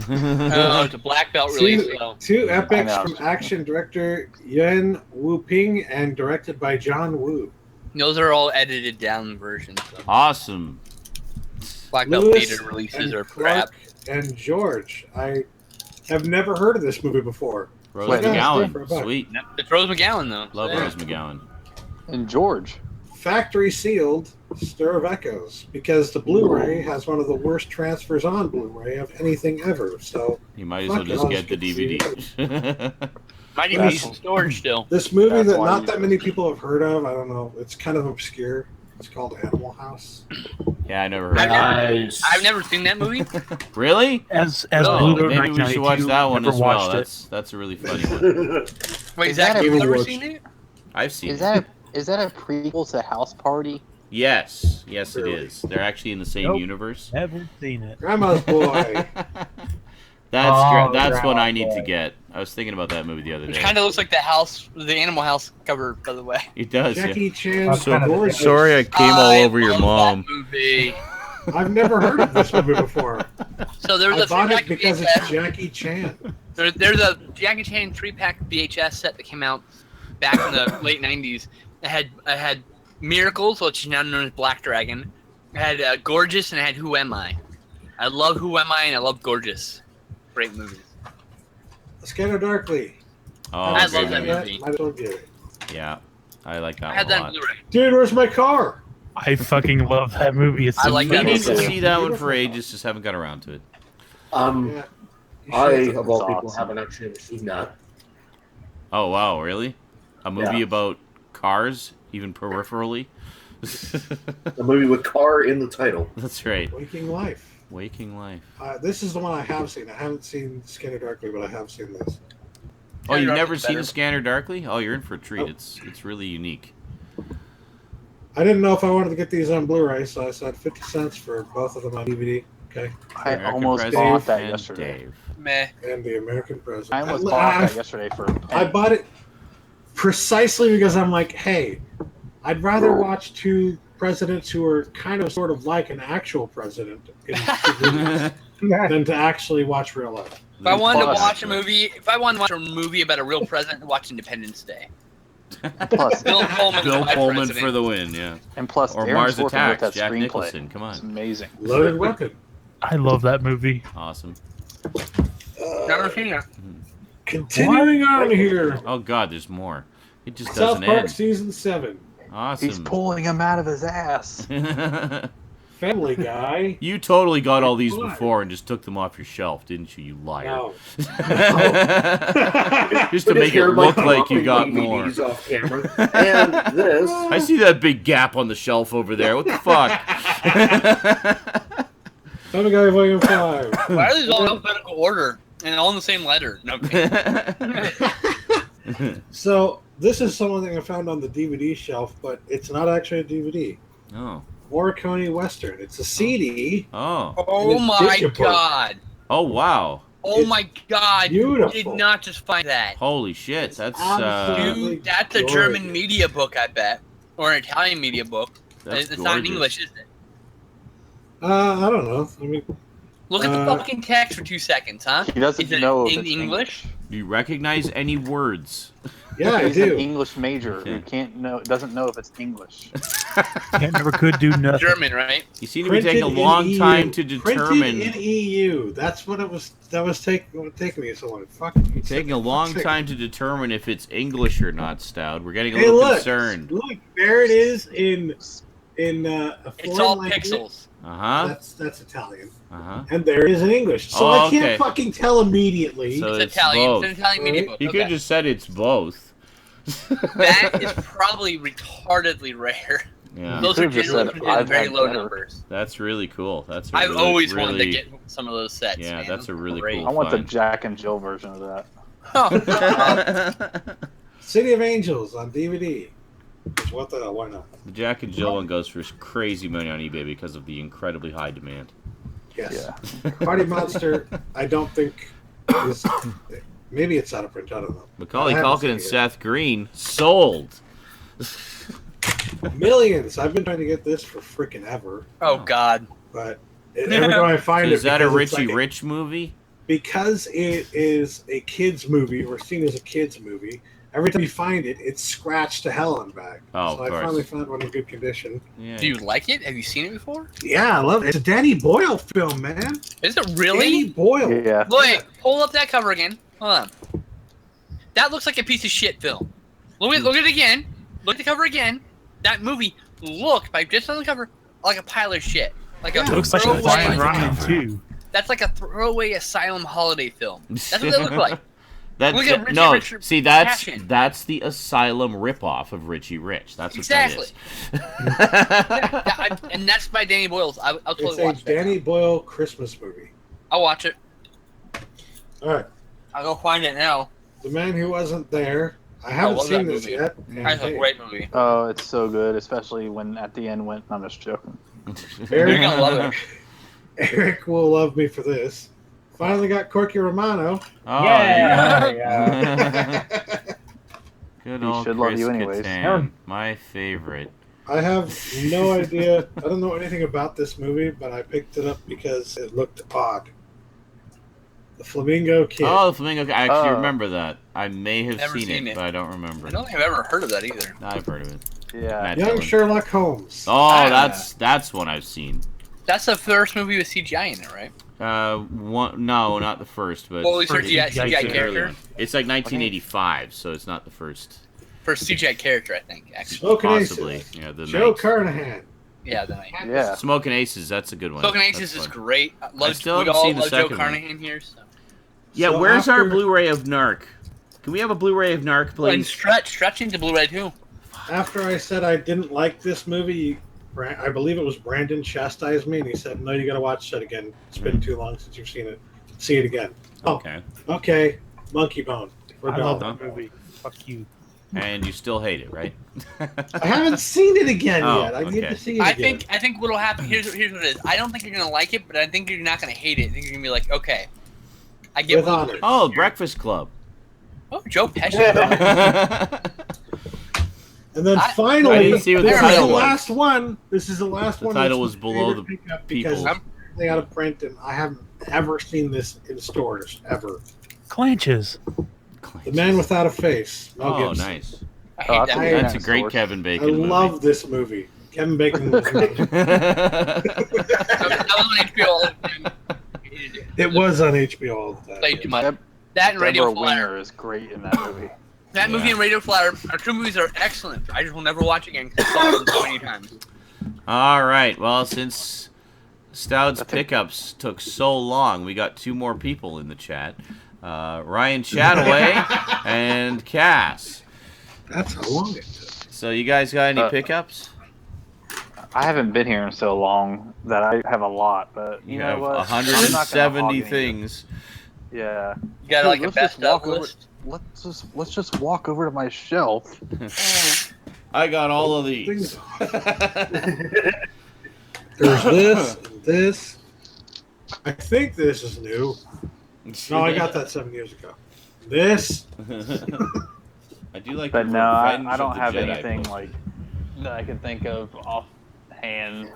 Oh, it's a black belt release, though. Two epics I know. from action director Yuen Wu Ping and directed by John Woo. Those are all edited down versions. So. Awesome. Black belt Lewis theater releases and are crap. Clark and George. I have never heard of this movie before. Rose Wait, McGowan. for a buck. Sweet. It's Rose McGowan, though. Love Yeah. Rose McGowan. And George. Factory sealed Stir of Echoes, because the Blu-ray has one of the worst transfers on Blu-ray of anything ever. So You might as well Fuck just it, get the DVD. Might even be in storage still. this movie That's that why not you- that many people have heard of, I don't know. It's kind of obscure. It's called Animal House. Yeah, I never heard I've of never, Nice. I've never seen that movie. it. Really? As Oh, Bluto Maybe we should watch 1992, that one never as well. watched it. That's a really funny one. Wait, Is Zach, that you've a- never Watched. seen it? I've seen Is it. that a prequel to House Party? Yes. Yes, it Really? is. They're actually in the same Nope. universe. Never seen it. Grandma's Boy. That's one I need Grandma's to Boy. get. I was thinking about that movie the other It day. kind of looks like the Animal House cover, by the way. It does. Yeah. Jackie Chan. That's kind of the Gorgeous. Sorry I came all I over your love mom. That movie. I've never heard of this movie before. So there was I a bought it three-pack because VHS. it's Jackie Chan. There's a Jackie Chan 3-pack VHS set that came out back in the late 90s. It had Miracles, which is now known as Black Dragon. It had Gorgeous, and it had Who Am I? I love Who Am I, and I love Gorgeous. Great movies. Scanner Darkly. Oh, I great love that movie. movie. Might as well get it. Yeah, I like that I had one a that lot. on Blu-ray. Dude, where's my car? I fucking love that movie. It's I like that Meaning movie. to see that one for ages, just haven't got around to it. Yeah. You I, should. of all That's people, awesome. haven't actually ever seen that. Oh wow, really? A movie Yeah. about cars, even peripherally? A movie with car in the title. That's right. Waking Life. Waking Life. This is the one I have seen. I haven't seen Scanner Darkly, but I have seen this. Oh, you've Darkly's never seen better. a Scanner Darkly? Oh, you're in for a treat. Oh. It's really unique. I didn't know if I wanted to get these on Blu-ray, so I said 50 cents for both of them on DVD. Okay. I American almost President bought that and yesterday. Dave. Meh. And the American President. I almost I- bought I- that yesterday for a I penny. bought it precisely because I'm like, hey, I'd rather watch two presidents who are kind of sort of like an actual president in than to actually watch real life. If I wanted to Plus- watch a movie about a real president, watch Independence Day. Plus, Bill Pullman. Bill my Pullman president. for the win, yeah. and plus, Or Aaron Mars Sorkin Attacks, with that Jack screenplay. Nicholson. Come It's on. amazing. Loaded Weapon. I love that movie. Awesome. Never seen it. Continuing on here. Oh god, there's more. It just South doesn't Park end. Season 7. Awesome. He's pulling him out of his ass. Family Guy. You totally got all these Why? before and just took them off your shelf, didn't you, you liar? No. Just to make it look like you got DVDs more. off camera. And this. I see that big gap on the shelf over there. What the fuck? Family Guy Volume 5. Why are these all in alphabetical order and all in the same letter? No. So, this is something I found on the DVD shelf, but it's not actually a DVD. Oh. Morricone Western. It's a CD. Oh. Oh It's my digital. god. Oh wow. Oh It's my god. beautiful. You did not just find that. Holy shit. That's absolutely Dude, that's a gorgeous. German media book, I bet. Or an Italian media book. that's It's not in gorgeous. English, is it? I don't know. I mean, Look at the Uh, fucking text for 2 seconds, huh? He doesn't Is it know if in it's English? Do you recognize any words? yeah, I He's an do. English major who doesn't know if it's English. Can't never could do nothing. German, right? You seem to be taking a Printed in long EU. time to Printed determine. in EU. That's what it was. That was taking me so long. Fuck. Taking a long time to determine if it's English or not, Stout. We're getting a Hey, little look! concerned. Look, there it is in a It's foreign all language. pixels. Uh huh. That's Italian, Uh huh. and there it is in English. So Oh, I can't okay. fucking tell immediately. So It's it's Italian. both. It's an Italian media Right? book. You Okay. could have just said it's both. That is probably retardedly rare. Yeah. Those are Could've just said, generally in "I've very had low better." numbers. That's really cool. That's a I've really, always really, wanted to get some of those sets. Yeah, man. that's a really Great. cool I want the find. Jack and Jill version of that. City of Angels on DVD. What the hell? Why not? The Jack and Jill one goes for crazy money on eBay because of the incredibly high demand. Yes. Yeah. Party Monster, I don't think is. Maybe it's out of print. I don't know. Macaulay I haven't Culkin seen and it. Seth Green sold. Millions. I've been trying to get this for freaking ever, Oh God. but every time I find So it, is that a because it's Richie like Rich movie? because it is a kids movie or seen as a kids movie. Every time you find it, it's scratched to hell and back. Oh, so of I finally course. found one in good condition. Yeah. Do you like it? Have you seen it before? Yeah, I love it. It's a Danny Boyle film, man. Is it Danny really? Boyle. Yeah. Wait, pull up that cover again. Hold on. That looks like a piece of shit film. Look at it again. Look at the cover again. That movie looked, by just on the cover, like a pile of shit. Like a It looks like a throwaway. Brian Ryan too. That's like a throwaway asylum holiday film. That's what they look like. That, Look at Richie no, Rich see Passion. that's the Asylum ripoff of Richie Rich. That's what Exactly. that is. And that's by Danny Boyle's. I'll It's totally a watch that. Danny Boyle Christmas movie. I'll watch it. All right. I'll go find it now. The Man Who Wasn't There. I haven't love seen that this movie. yet. and That's a hey, great movie. Oh, it's so good, especially when at the end went. I'm just joking. You're Eric, gonna love it. Eric will love me for this. Finally got Corky Romano. Oh, Yeah. yeah. Good He old should love Chris you anyways. Kattan, my favorite. I have no idea. I don't know anything about this movie, but I picked it up because it looked odd. The Flamingo Kid. Oh, the Flamingo. I actually Oh. remember that. I may have Never seen seen it, it. but I don't remember. I don't think I've ever heard of that either. I've heard of it. Yeah. Matt Young Dillon. Sherlock Holmes. Oh, that's one I've seen. That's the first movie with CGI in it, right? No, not the first, but Well, it's First CGI, CGI it's the character. early one. It's like 1985, so it's not the first. First CGI character, I think. Actually, Smoking Possibly, Aces. yeah. The Joe Knights. Carnahan. yeah. Then I. Yeah. Smoking Aces, that's a good one. Smoking That's Aces is fun. great. Love, still we haven't all seen the love Joe second one. Carnahan here. So. Yeah, So where's our after- Blu-ray of Narc? Can we have a Blu-ray of Narc, And please? stretching to Blu-ray too. After I said I didn't like this movie, I believe it was Brandon chastised me, and he said, "No, you got to watch it again. It's been too long since you've seen it. See it again." Oh, Okay. okay. Monkey Bone. We're I done. love that movie. Fuck you. And you still hate it, right? I haven't seen it again Oh, yet. I need okay. to see it I again. think what'll happen. Here's what it is. I don't think you're gonna like it, but I think you're not gonna hate it. I think you're gonna be like, okay, I get With what honor. Oh, Breakfast Club. Oh, Joe Pesci. And then I finally, didn't see what the this is title the was. last one. This is the last The one. title that's was my Below favorite the pickup because People. it's really out of print, and I haven't ever seen this in stores ever. Clanches. The Man Without a Face. Mel Oh, Gibson. nice. I Oh, hate I that. think movie. That's a great Source. Kevin I Bacon movie. love this movie. Kevin Bacon was amazing. That was on HBO all the time. Hated it. It was on HBO all the time. Played too much. Deb- That and Radio Deborah Flyer. Winger is great in that movie. That movie Yeah. and Radio Flyer are two movies that are excellent. I just will never watch again because I saw them so many times. All right. Well, since Stoud's pickups took so long, we got two more people in the chat. Ryan Chataway and Cass. That's how long it took. So you guys got any pickups? I haven't been here in so long that I have a lot, but you You know have what? I'm not gonna hog 170 any of it. things. Yeah. You got like a Let's best just walk of over- list. Let's just walk over to my shelf. I got all of these. Things- There's this and this. I think this is new. No, I got that 7 years ago. This. I do like. But the no, Revenge I of don't the have Jedi anything poster. like that I can think of offhand.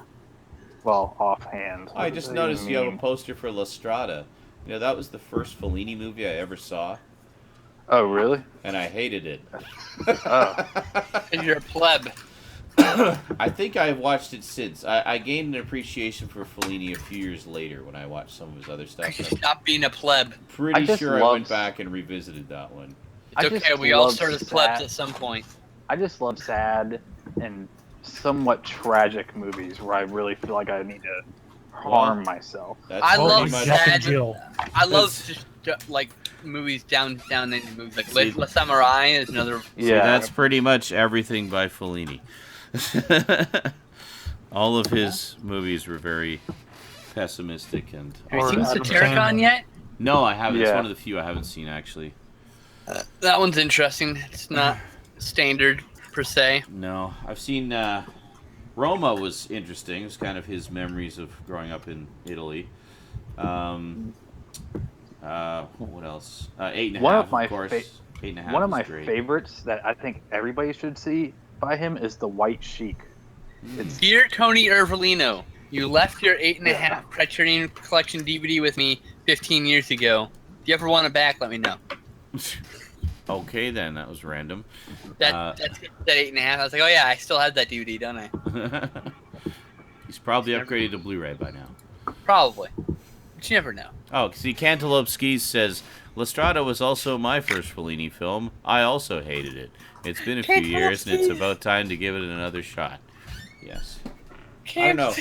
Well, offhand. I What just does that noticed even you have a mean? poster for La Strada. You know, that was the first Fellini movie I ever saw, Oh, really? and I hated it. Oh. And you're a pleb. I think I've watched it since. I gained an appreciation for Fellini a few years later when I watched some of his other stuff. I'm Stop being a pleb. pretty I just sure I love- went back and revisited that one. It's I okay. just We all love start as plebs that. at some point. I just love sad and somewhat tragic movies where I really feel like I need to harm myself. That's I pretty love much- Jack sad- and Jill. I love That's- just like movies down movies like See- La Samurai is another. See, Yeah. that's pretty much everything by Fellini. All of his movies were very pessimistic and. Have you seen Satiricon yet? No, I haven't. It's Yeah. one of the few I haven't seen actually. That one's interesting. It's not standard per se. No, I've seen. Roma was interesting. It was kind of his memories of growing up in Italy. What else? 8 and a One half, of my of course. 8 and a half. One of is my great. favorites that I think everybody should see by him is The White Sheik. It's Dear Tony Ervolino, you left your 8.5 Criterion Collection DVD with me 15 years ago. If you ever want it back, let me know. Okay, then that was random. That's that 8.5. I was like, oh yeah, I still have that DVD, don't I? He's probably upgraded to Blu-ray by now. Probably. But you never know. Oh, see, Cantaloupe Skis says, Lestrada was also my first Fellini film. I also hated it. It's been a few years, and it's about time to give it another shot. Yes. I don't know.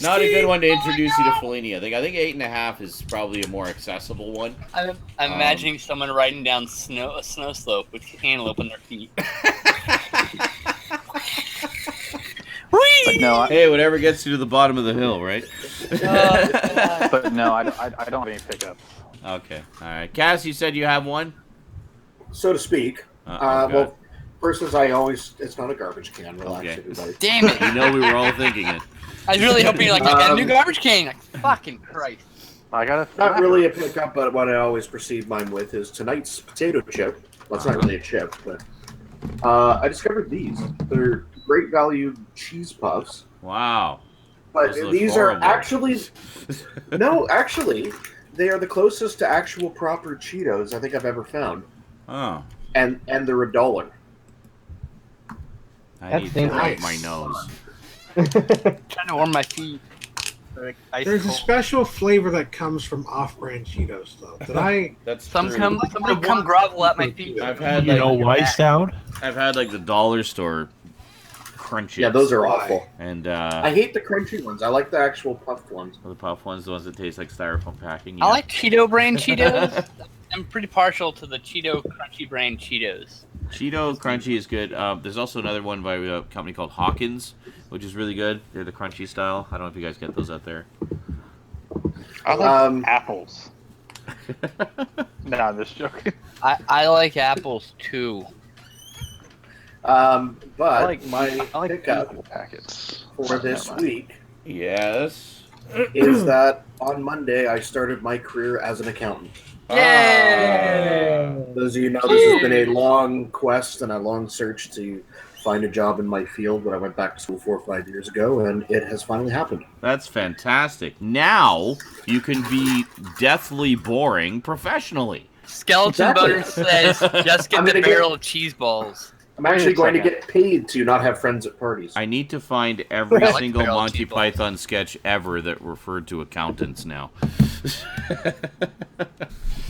Not a good one to introduce you to Fellini. I think 8.5 is probably a more accessible one. I'm imagining someone riding down a snow slope with cantaloupe on their feet. but no, Hey, whatever gets you to the bottom of the hill, right? but no, I don't have any pickups. Okay. All right. Cass, you said you have one? So to speak. Well, first, as I always, it's not a garbage can. Relax, everybody. Damn it. You know we were all thinking it. I was really hoping you're like, I got a new garbage can. Like, fucking Christ. I got Not really a pickup, but what I always precede mine with is tonight's potato chip. Well, it's not really a chip, but I discovered these. They're great value cheese puffs. Wow. But Those look these horrible. are actually they are the closest to actual proper Cheetos I think I've ever found. Oh. And they're $1. I need to wipe my nose. Trying to warm my feet. There's a special flavor that comes from off-brand Cheetos, though. That's Some true. come grovel at my feet. I've had You know why, Sound? I've had like the dollar store crunchies. Yeah, those are awful. And I hate the crunchy ones. I like the actual puffed ones. the puff ones, the ones that taste like styrofoam packing. I like Cheeto brand Cheetos. I'm pretty partial to the Cheeto crunchy brand Cheetos. Cheeto Crunchy is good. There's also another one by a company called Hawkins, which is really good. They're the crunchy style. I don't know if you guys get those out there. I like apples. No, I'm just joking. I like apples too. But I like pickup apple packets for this week Yes. is that on Monday I started my career as an accountant. Yay! Those of you know, this has been a long quest and a long search to find a job in my field, but I went back to school 4 or 5 years ago, and it has finally happened. That's fantastic. Now you can be deathly boring professionally. Skeleton Exactly. Boner says, just get I'm the gonna barrel of cheese balls. I'm actually Wait a going to second. get paid to not have friends at parties. I need to find every I like single barrel Monty cheese balls. Python sketch ever that referred to accountants now.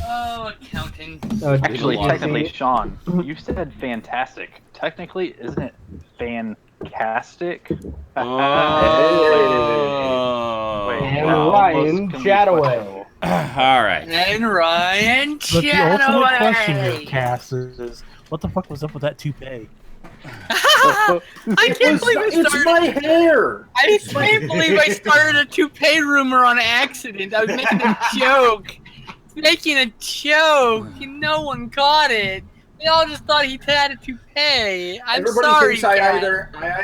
Oh, accounting. Actually, Did you technically, see- Sean, you said fantastic. Technically, isn't it fantastic? Oh. Wait, And wow, Ryan almost can be Chataway. All right. And Ryan But the ultimate question here, Chataway. Cass, is what the fuck was up with that toupee? I can't believe I It's started. my hair! I can't believe I started a toupee rumor on accident. I was making a joke. Making a joke. And no one caught it. They all just thought he had a toupee. I'm Everybody sorry, thinks I guys.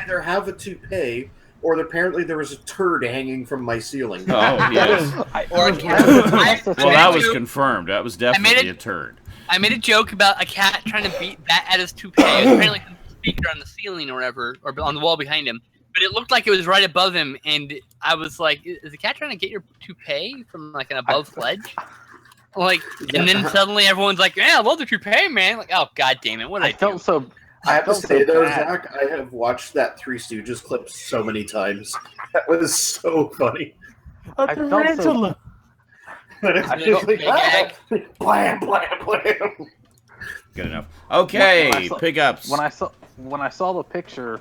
either have a toupee or apparently there was a turd hanging from my ceiling. Oh, yes. Or a cat. Well, that was confirmed. That was definitely it- a turd. I made a joke about a cat trying to beat that at his toupee. It was apparently a speaker on the ceiling or whatever, or on the wall behind him. But it looked like it was right above him, and I was like, "Is the cat trying to get your toupee from like an above ledge?" Like, and then suddenly everyone's like, "Yeah, I love the toupee, man!" Like, oh god damn it, what I did I felt do? so. I have to felt say so though, bad. Zach, I have watched that Three Stooges clip so many times. That was so funny. A I felt so- tarantula! It's I just felt- like, blam, blam, blam. Good enough. Okay, When I saw- pickups. When I saw the picture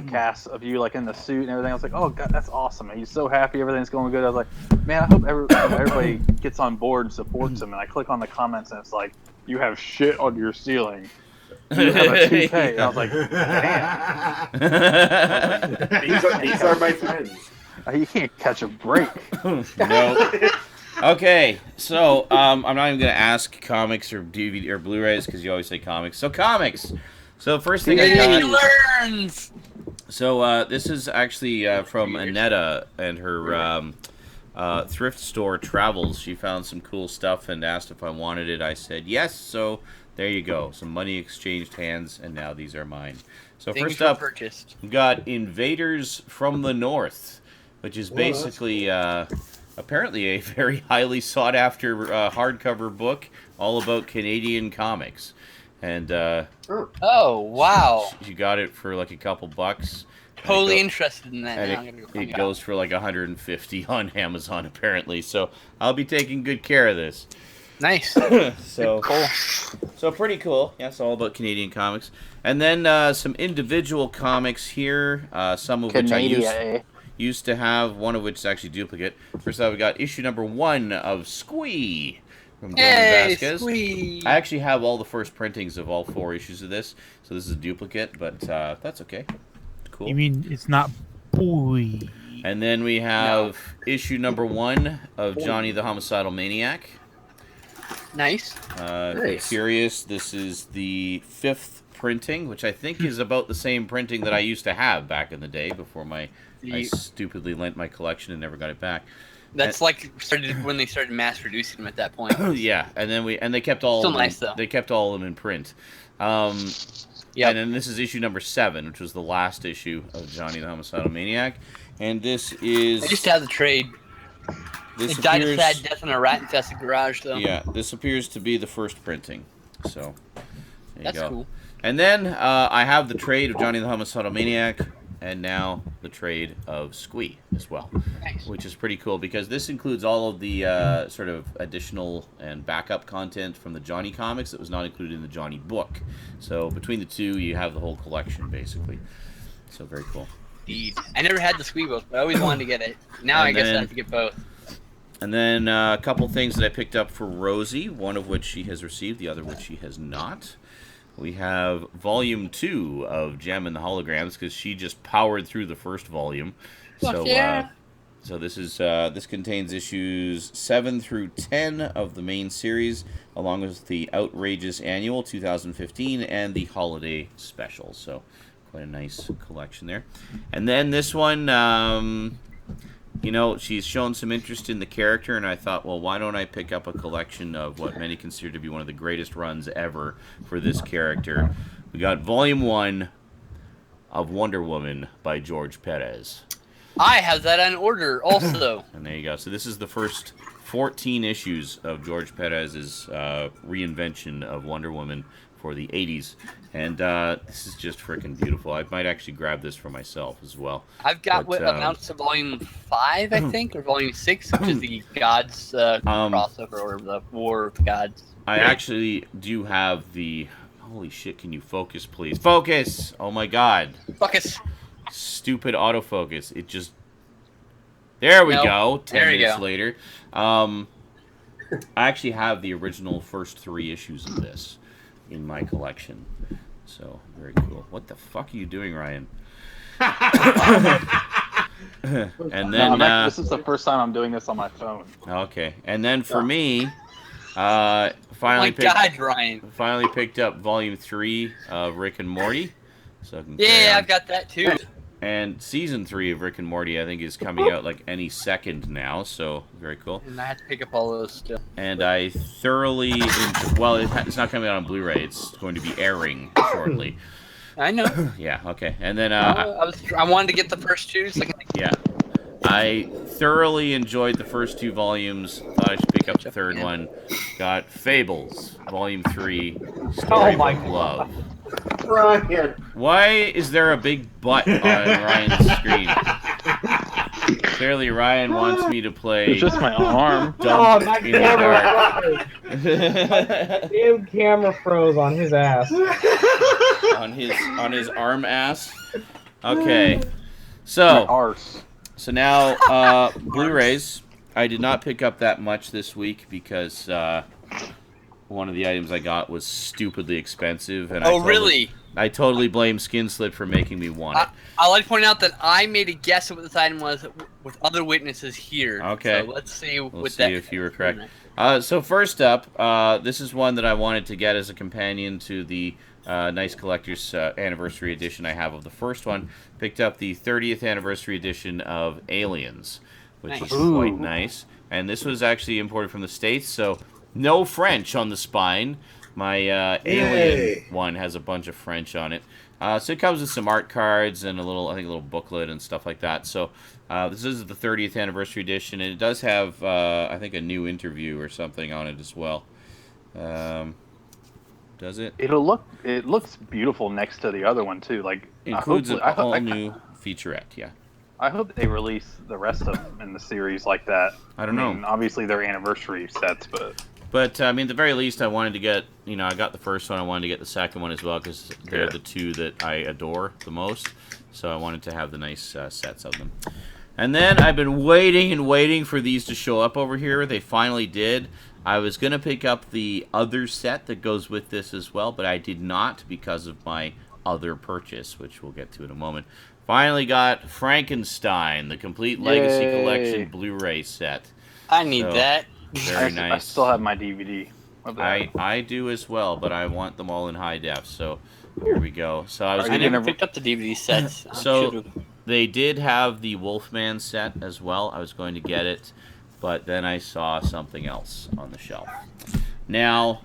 cast of you like in the suit and everything, I was like, oh god, that's awesome. And he's so happy, everything's going good. I was like, man, I hope everybody gets on board and supports him. And I click on the comments and it's like, you have shit on your ceiling. You have a toupee. And I was like, damn. These are my friends. You can't catch a break. No. Okay, so I'm not even gonna ask comics or DVD or Blu-rays because you always say comics. So comics. So first thing I got. Learns. So this is actually from Annetta and her thrift store travels. She found some cool stuff and asked if I wanted it. I said yes. So there you go. Some money exchanged hands, and now these are mine. So first up, we got Invaders from the North, which is basically apparently a very highly sought after hardcover book all about Canadian comics. And oh wow, you got it for like a couple bucks. Totally interested in that. And it goes for like 150 on Amazon apparently. So I'll be taking good care of this. Nice. So cool. So pretty cool. Yeah, it's all about Canadian comics. And then some individual comics here. Some of which I used to have. One of which is actually duplicate. First up, we got issue number 1 of Squee. From Vasquez. Squee. I actually have all the first printings of all 4 issues of this, so this is a duplicate, but that's okay. Cool. You mean it's not boy? And then we have issue number 1 of Johnny the Homicidal Maniac. Nice. Nice. Curious, this is the 5th printing, which I think is about the same printing that I used to have back in the day before I stupidly lent my collection and never got it back. That's like when they started mass producing them at that point. Yeah, and then they kept all still of them, nice though. They kept all of them in print. Yeah. And then this is issue number 7, which was the last issue of Johnny the Homicidal Maniac. And this is I just have the trade. It died of sad death in a rat-infested garage, though. Yeah, this appears to be the first printing. So, there That's you go. cool. And then I have the trade of Johnny the Homicidal Maniac, and now the trade of Squee as well. Nice. Which is pretty cool, because this includes all of the sort of additional and backup content from the Johnny comics that was not included in the Johnny book. So, between the two, you have the whole collection, basically. So, very cool. Indeed. I never had the Squee book, but I always wanted to get it. Now I guess I have to get both. And then a couple things that I picked up for Rosie, one of which she has received, the other which she has not. We have Volume 2 of Gem and the Holograms, because she just powered through the first volume. Fuck yeah. So this is this contains issues 7 through 10 of the main series, along with the Outrageous Annual 2015 and the Holiday Special. So quite a nice collection there. And then this one... you know, she's shown some interest in the character, and I thought, well, why don't I pick up a collection of what many consider to be one of the greatest runs ever for this character. We got Volume 1 of Wonder Woman by George Perez. I have that on order also. And there you go. So this is the first 14 issues of George Perez's reinvention of Wonder Woman for the 80s. And this is just freaking beautiful. I might actually grab this for myself as well. I've got what amounts to Volume 5, I think, or Volume 6, which is the Gods crossover, or the War of the Gods. I actually do have the... Holy shit, can you focus, please? Focus! Oh my god. Focus. Stupid autofocus. It just... There we go. 10 minutes later. I actually have the original first 3 issues of this in my collection. So, very cool. What the fuck are you doing, Ryan? And then... this is the first time I'm doing this on my phone. Okay. And then for me... finally picked up Volume 3 of Rick and Morty. So I've got that too. And Season 3 of Rick and Morty, I think, is coming out like any second now, so very cool. And I have to pick up all those still. And I thoroughly well, it's not coming out on Blu-ray. It's going to be airing shortly. I know. Yeah, okay. And then I wanted to get the first 2. So yeah. I thoroughly enjoyed the first 2 volumes. Thought I should pick up the third one. Got Fables, Volume 3, Storybook Love. Ryan. Why is there a big butt on Ryan's screen? Clearly, Ryan wants me to play. It's just my arm. Oh, my camera froze. Damn camera froze on his ass. on his arm ass. Okay, so now Blu-rays. I did not pick up that much this week because one of the items I got was stupidly expensive, and really? I totally blame Skinslit for making me want it. I like to point out that I made a guess at what this item was with other witnesses here. Okay. So let's see We'll see if you were correct. So first up, this is one that I wanted to get as a companion to the nice collector's anniversary edition I have of the first one. Picked up the 30th anniversary edition of Aliens, which is quite nice. And this was actually imported from the States, so no French on the spine. My Alien one has a bunch of French on it. So it comes with some art cards and a little booklet and stuff like that. So this is the 30th anniversary edition, and it does have, I think, a new interview or something on it as well. Does it? It looks beautiful next to the other one too. Like includes a whole new featurette. Yeah. I hope they release the rest of them in the series like that. I don't know. Obviously, they're anniversary sets, But, I mean, at the very least, I wanted to get, I got the first one, I wanted to get the second one as well, because they're the two that I adore the most. So I wanted to have the nice sets of them. And then I've been waiting and waiting for these to show up over here. They finally did. I was going to pick up the other set that goes with this as well, but I did not because of my other purchase, which we'll get to in a moment. Finally got Frankenstein, the complete Legacy Collection Blu-ray set. I need that. Very nice. I still have my DVD. I do as well, but I want them all in high def. So here we go. So I never picked up the DVD sets. So they did have the Wolfman set as well. I was going to get it, but then I saw something else on the shelf. Now,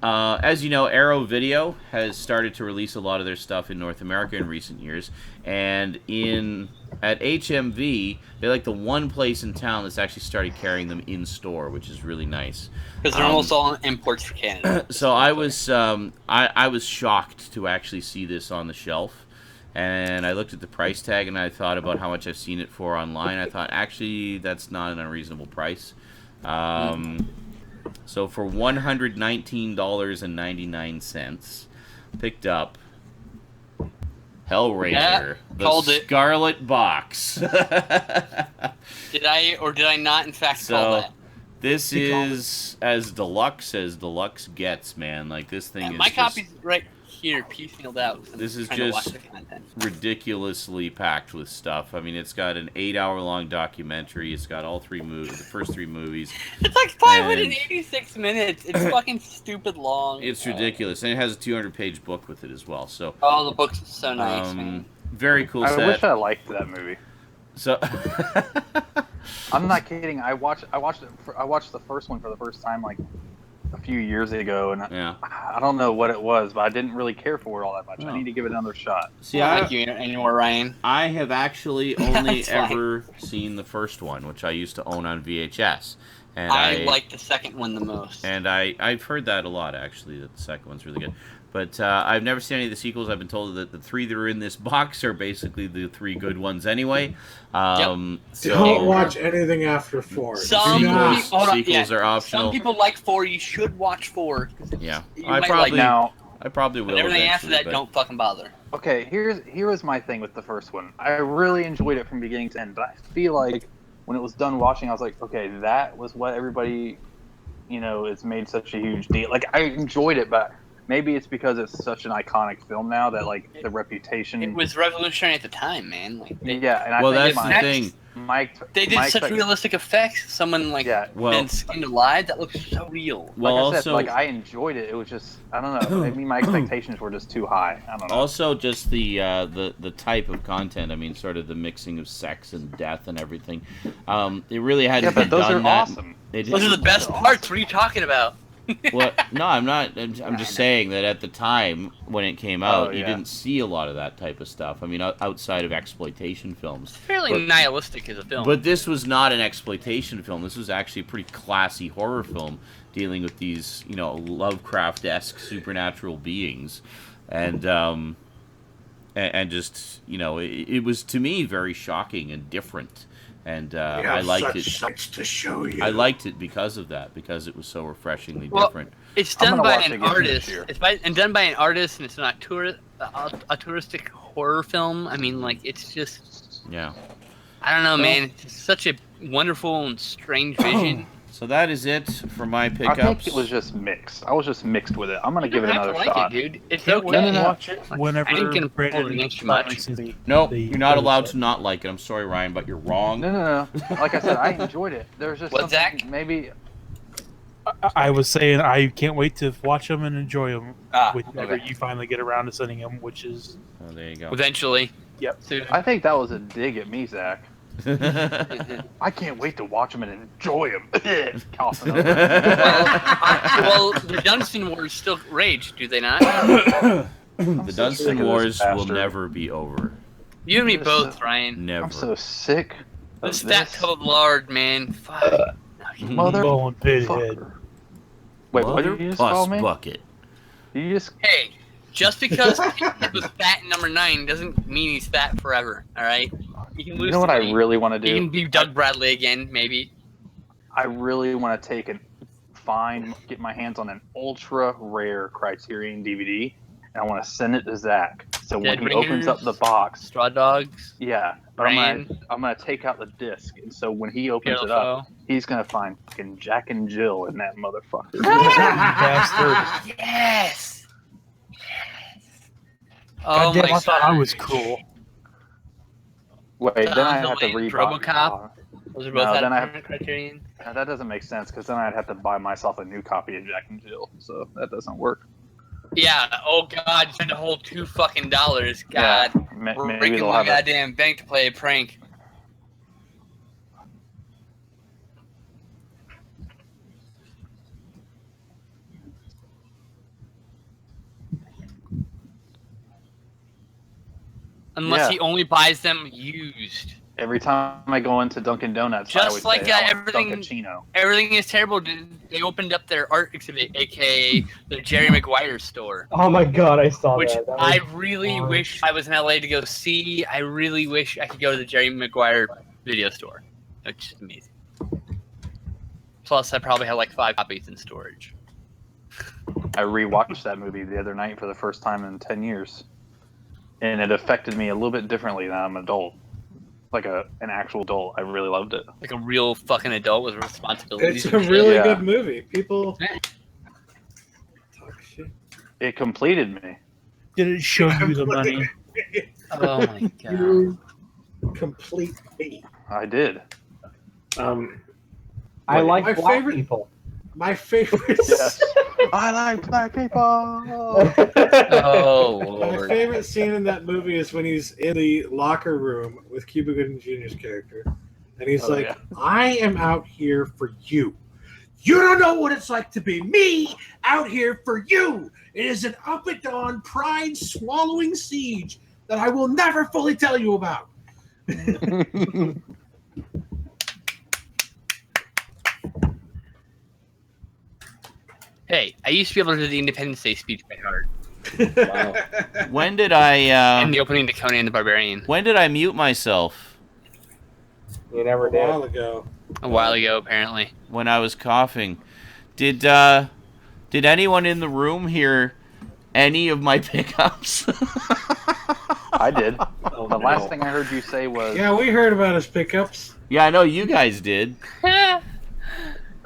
as you know, Arrow Video has started to release a lot of their stuff in North America in recent years, and at HMV, they're like the one place in town that's actually started carrying them in store, which is really nice. Because they're almost all imports for Canada. So I was shocked to actually see this on the shelf, and I looked at the price tag and I thought about how much I've seen it for online. I thought, actually, that's not an unreasonable price. So for $119.99, picked up Hellraiser, the Scarlet Box. Did I or did I not, in fact, call that? This is as deluxe gets, man. Like, this thing is my copy's right here, piecemealed out. This is just ridiculously packed with stuff. I mean, it's got an 8-hour-long documentary. It's got all the first three movies. It's like 586 minutes. It's fucking stupid long. It's ridiculous, and it has a 200-page book with it as well. So, the book's so nice, man. Very cool set. I wish I liked that movie. So, I'm not kidding. I watched the first one for the first time like a few years ago, and I don't know what it was, but I didn't really care for it all that much. I need to give it another shot. See, I don't like you anymore, Ryan. I have actually only ever seen the first one, which I used to own on VHS. And I like the second one the most. And I've heard that a lot, actually, that the second one's really good. But I've never seen any of the sequels. I've been told that the three that are in this box are basically the three good ones anyway. So don't watch anything after 4. Sequels are optional. Some people like 4. You should watch 4. Yeah, I probably will. But everything after that, don't fucking bother. Okay, here was my thing with the first one. I really enjoyed it from beginning to end, but I feel like when it was done watching, I was like, okay, that was what everybody, it's made such a huge deal. Like, I enjoyed it, but maybe it's because it's such an iconic film now that, like, the reputation... It was revolutionary at the time, man. Like, and I think that's the thing. They did such realistic effects. Someone, like, been skinned alive. That looks so real. Like I said, I enjoyed it. It was just, I don't know. Maybe my expectations were just too high. I don't know. Also, just the type of content. I mean, sort of the mixing of sex and death and everything. It really hadn't been done that. Yeah, but those are awesome. Those are the best parts. What are you talking about? Well, no, I'm not. I'm just saying that at the time when it came out, you didn't see a lot of that type of stuff. I mean, outside of exploitation films. It's fairly nihilistic as a film. But this was not an exploitation film. This was actually a pretty classy horror film dealing with these, Lovecraft-esque supernatural beings, and just, it was, to me, very shocking and different. And I liked it. To show you. I liked it because of that, because it was so refreshingly different. It's done by an artist. Done by an artist, and it's not a touristic horror film. I mean, like, it's just. Yeah. I don't know, man. It's such a wonderful and strange vision. So that is it for my I pickups. think it was just mixed. I was just mixed with it. I'm gonna give it another shot. It, dude. It's Can't okay. wait to watch it I whenever ain't gonna hold it Brandon against you finally much. sees the- Nope, the you're not allowed episode. to not like it. I'm sorry, Ryan, but you're wrong. No. Like I said, I enjoyed it. There's just What, something Zach? maybe. I was saying I can't wait to watch them and enjoy them whenever okay. you finally get around to sending them, which is Oh, there you go. Eventually. Yep. Soon. I think that was a dig at me, Zach. I can't wait to watch them and enjoy them. Coughing over. Well, the Dunstan Wars still rage, do they not? The so Dunstan sick of this Wars will bastard. never be over. You and me Yes, both, Ryan. Never. I'm so sick of This fat this cold lard, man. Fuck. mother. bone pithead. fucker. Wait, what Mother did you just Puss call me? Bucket. You just Hey, just because he was fat in number 9 doesn't mean he's fat forever. All right. You can lose. You know what some I weight. really want to You can do? be Doug Bradley again, maybe. I really want to get my hands on an ultra rare Criterion DVD, and I want to send it to Zach. So when Dead he opens up the Ringers, box, Straw Dogs. yeah, but I'm Brand. gonna take out the disc, and so when he opens it up, he's gonna find fucking Jack and Jill in that motherfucker. Bastard. Yes. Oh Goddamn, my I thought I God. was cool. Wait, then I have to and rebuy. RoboCop. Those are both No, then I out of Criterion. That doesn't make sense because then I'd have to buy myself a new copy of Jack and Jill, so that doesn't work. Yeah. Oh God, you spent a whole $2 God. Yeah, We're maybe breaking they'll my have a, goddamn bank to play a prank. Unless Yeah. he only buys them used. every time I go into Dunkin' Donuts, I Just always like say, I want everything- Dunkin' Everything is terrible. They opened up their art exhibit, aka the Jerry Maguire store, Oh my god, I saw which that. That I was really fun. wish I was in LA to go see. I really wish I could go to the Jerry Maguire video store. Which is amazing. Plus, I probably have like 5 copies in storage. I rewatched that movie the other night for the first time in 10 years. And it affected me a little bit differently now I'm an adult. Like an actual adult. I really loved it. Like a real fucking adult with responsibilities. It's a and shit. really Yeah. good movie. People talk shit. It completed me. Did it show you the money? Oh my god. You complete me. I did. I like my black favorite- people. My favorite. Yes. I like black people. Oh My lord. favorite scene in that movie is when he's in the locker room with Cuba Gooding Jr.'s character, and he's Oh, like, yeah. "I am out here for you. You don't know what it's like to be me out here for you. It is an up and down, pride swallowing siege that I will never fully tell you about." Hey, I used to be able to do the Independence Day speech by heart. When did I And the opening to Conan the Barbarian when did I mute myself? You never A did. while ago. a while ago, apparently. When I was coughing. Did anyone in the room hear any of my pickups? I did. Oh, The last thing I heard you say was, Yeah, we heard about his pickups. Yeah, I know you guys did. I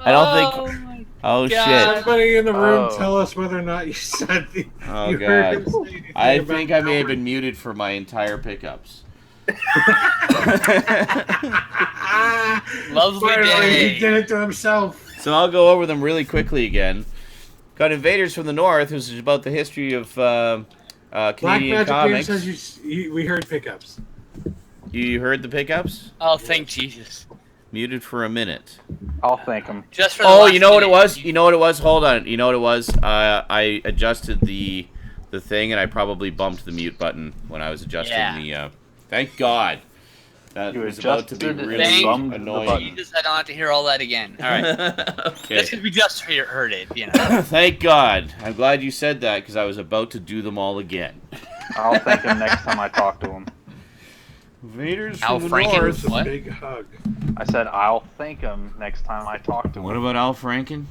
don't think. Oh God. shit! Somebody in the room Oh. tell us whether or not you said the. Oh you heard god! him say anything I about think I may have Howard. been muted for my entire pickups. Lovely Finally, day. he did it to himself. So I'll go over them really quickly again. Got Invaders from the North, which is about the history of Black Canadian Magic Game comics. says we heard pickups. You heard the pickups? Oh, thank Jesus. Muted for a minute. I'll thank him. Just for the Oh, last you know what it minute. was? You know what it was? Hold on. You know what it was? I adjusted the thing, and I probably bumped the mute button when I was adjusting Yeah. the. Thank God. That You was about to be adjusted really Thank bummed the annoying. button. Jesus, I don't have to hear all that again. All right. Okay. Just because we just heard it, you know. Thank God. I'm glad you said that because I was about to do them all again. I'll thank him next time I talk to him. Invaders Al from the Franken. North. It's a What? big hug. I said I'll thank him next time I talk to him. What about Al Franken?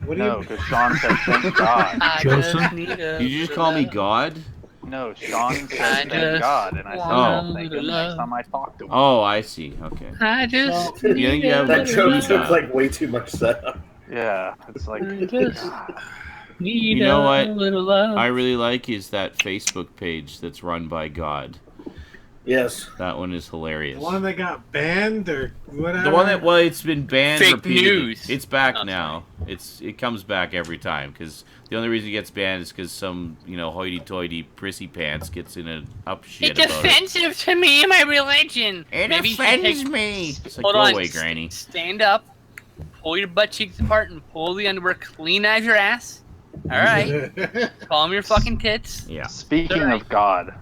What do No, you? because Sean said thank God. I Joseph? just need a Did you just call me God? No, Sean I said thank just God, and I said I'll thank him next time I talk to him. Oh, I see. Okay. I just You think you have That joke love? took like way too much setup. Yeah, it's like God. need You know what? a little love. I really like is that Facebook page that's run by God. Yes. That one is hilarious. The one that got banned or whatever. The one that it's been banned Fake repeatedly. news. It's back Oh, now. It comes back every time because the only reason it gets banned is because some hoity-toity prissy pants gets in an up shit It's about it. offensive to me and my religion. It Maybe you should offends take- me. It's like, Hold go on. away, Granny. Stand up, pull your butt cheeks apart, and pull the underwear clean out of your ass. All right. Calm your fucking tits. Yeah. Speaking of God,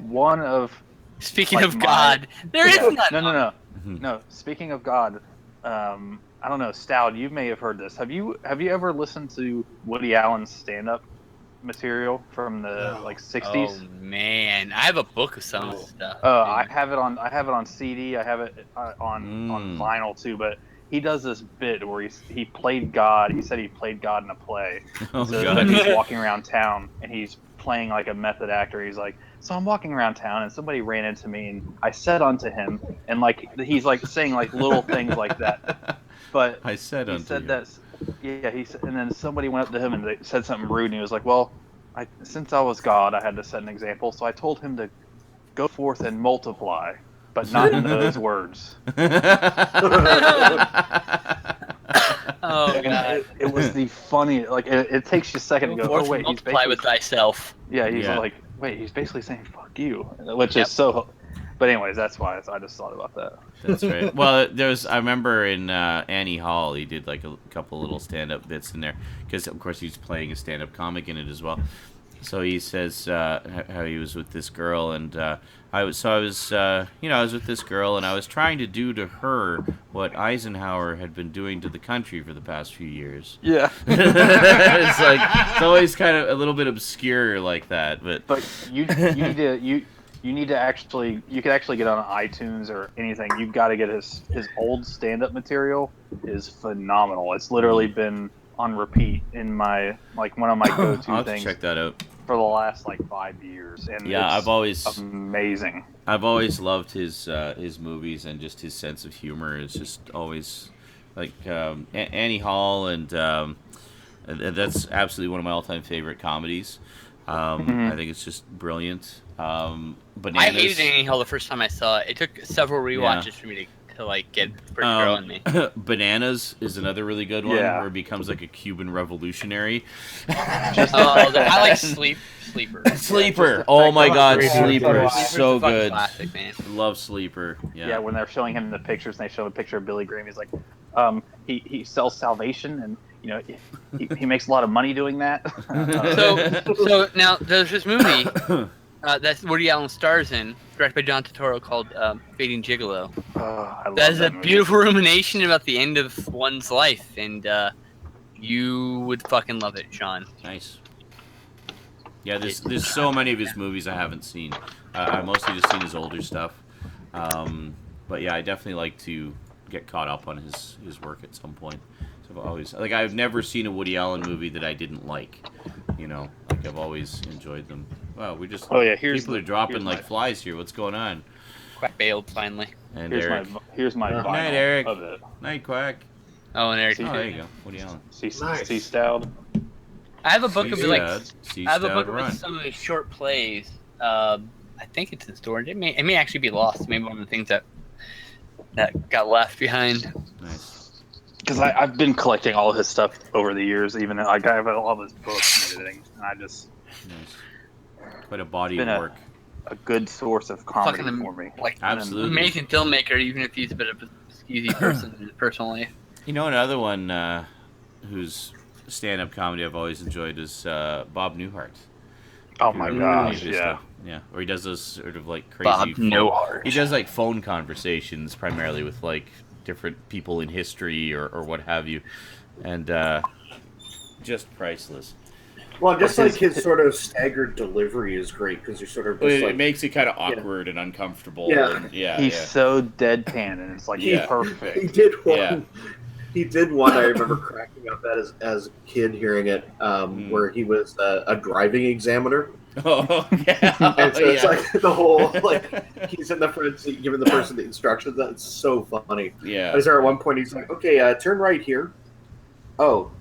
one of Speaking like of God, there is none. No. Speaking of God, I don't know, Stout. You may have heard this. Have you ever listened to Woody Allen's stand-up material from the like '60s? Oh man, I have a book of some of this stuff. I have it on CD. I have it on vinyl too. But he does this bit where he played God. He said he played God in a play. Oh, So God. then he's walking around town and he's playing like a method actor. He's like, so I'm walking around town and somebody ran into me and I said unto him, and like he's like saying like little things like that. But I said he unto said you. that. Yeah, he said, and then somebody went up to him and they said something rude, and he was like, well, since I was God, I had to set an example. So I told him to go forth and multiply, but not in those words. Oh god, it was the funniest. Like it takes you a second to go. Forth Oh wait, he's multiply basically with thyself. Yeah, he's Yeah. like, wait, he's basically saying "fuck you," which is so. But anyways, that's why I just thought about that. That's right. Well, I remember in Annie Hall, he did like a couple little stand-up bits in there because, of course, he's playing a stand-up comic in it as well. So he says how he was with this girl, and I was with this girl, and I was trying to do to her what Eisenhower had been doing to the country for the past few years. Yeah. It's like it's always kind of a little bit obscure like that, but you need to actually, you can actually get on iTunes or anything. You've got to get his old stand-up material is phenomenal. It's literally been on repeat in my one of my go-to I'll have things to check that out for the last 5 years. And yeah, it's I've always amazing. I've always loved his movies, and just his sense of humor is just always like Annie Hall, and that's absolutely one of my all-time favorite comedies. I think it's just brilliant. Bananas. I hated Annie Hall the first time I saw it. It took several rewatches for me to get pretty girl in me. Bananas is another really good one, Yeah. where he becomes like a Cuban revolutionary. I like Sleeper. Sleeper. Oh my God, Sleeper. Sleeper is Sleeper's so a fucking good. classic, man. Love Sleeper. Yeah, when they're showing him the pictures and they show a picture of Billy Graham, he's like, he sells salvation, and he makes a lot of money doing that. So now there's this movie that Woody Allen stars in, directed by John Turturro, called Fading Gigolo. I love That is that a movie. beautiful rumination about the end of one's life, and you would fucking love it, Sean. Nice. Yeah, there's so many of his movies I haven't seen. I've mostly just seen his older stuff. But yeah, I definitely like to get caught up on his work at some point. So I've never seen a Woody Allen movie that I didn't like. I've always enjoyed them. Wow, people are dropping like flies here. What's going on? Quack bailed finally. And Eric. Here's my vinyl Night, Eric. of it. Night, Quack. Oh, and Eric. Oh, there you go. Woody Allen. See Stout. I have a book of I have a book Run. of some of his short plays. I think it's in storage. It may actually be lost. Maybe one of the things that got left behind. Nice. Because I've been collecting all of his stuff over the years, even I have all of his books and everything, and I just Quite a body of been work. a good source of comedy Fucking for me. Absolutely. An amazing filmmaker, even if he's a bit of a skeezy person in his personal life. Another one whose stand-up comedy I've always enjoyed is Bob Newhart. Oh my gosh, His yeah. stuff. Yeah, where he does those sort of like crazy. Bob Newhart. He does like phone conversations primarily with like different people in history or what have you, and just priceless. Well, just like his sort of staggered delivery is great because you're sort of just It makes it kind of awkward and uncomfortable. Yeah. And, yeah. He's so deadpan, and it's like Yeah. perfect. He did one. Yeah. He did one I remember cracking up at as a kid hearing it, where he was a driving examiner. Oh yeah, And so it's like the whole he's in the front seat giving the person the instructions. That's so funny. Yeah. I was there at one point. He's like, "Okay, turn right here." Oh,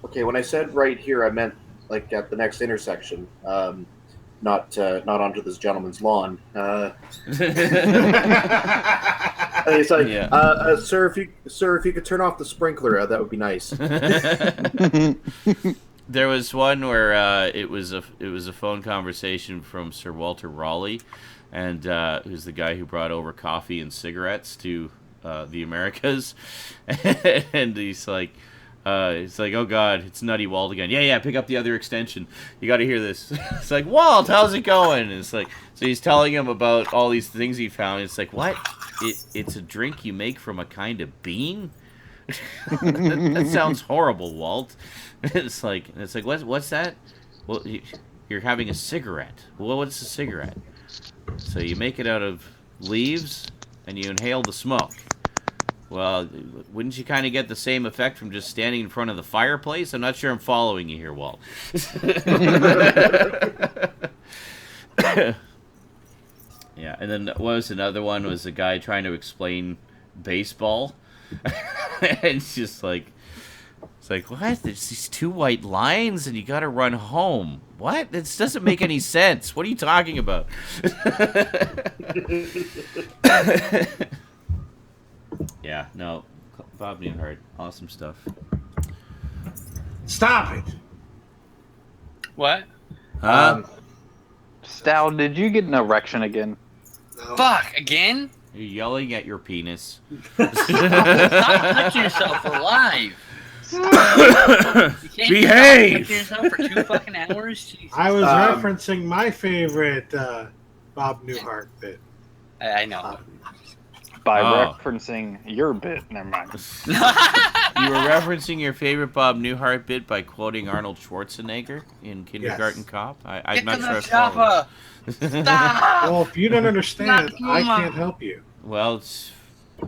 okay. When I said right here, I meant like at the next intersection, not onto this gentleman's lawn. And he's like, "Sir, if you could turn off the sprinkler, that would be nice." There was one where it was a phone conversation from Sir Walter Raleigh, and who's the guy who brought over coffee and cigarettes to the Americas, and he's like, oh God, it's Nutty Walt again. Yeah, pick up the other extension. You got to hear this. It's like, Walt, how's it going? And it's like, so he's telling him about all these things he found. It's like, what? It's a drink you make from a kind of bean? that sounds horrible, Walt. It's like what's that? Well, you're having a cigarette. Well, what's a cigarette? So you make it out of leaves and you inhale the smoke. Well, wouldn't you kind of get the same effect from just standing in front of the fireplace? I'm not sure I'm following you here, Walt. Yeah, and then what was another one? Was a guy trying to explain baseball. And it's just like, what? There's these two white lines, and you got to run home. What? This doesn't make any sense. What are you talking about? Yeah, no, Bob Newhart, awesome stuff. Stop it. What? Stal, did you get an erection again? No. Fuck, again? You're yelling at your penis. Stop touching yourself alive. You can't Behave! touch yourself for 2 fucking hours? Jesus. I was referencing my favorite Bob Newhart bit. I know. By referencing your bit, never mind. You were referencing your favorite Bob Newhart bit by quoting Arnold Schwarzenegger in Kindergarten Cop? I'm not sure I followed. Stop! Well, if you don't understand, I can't help you. Well, it's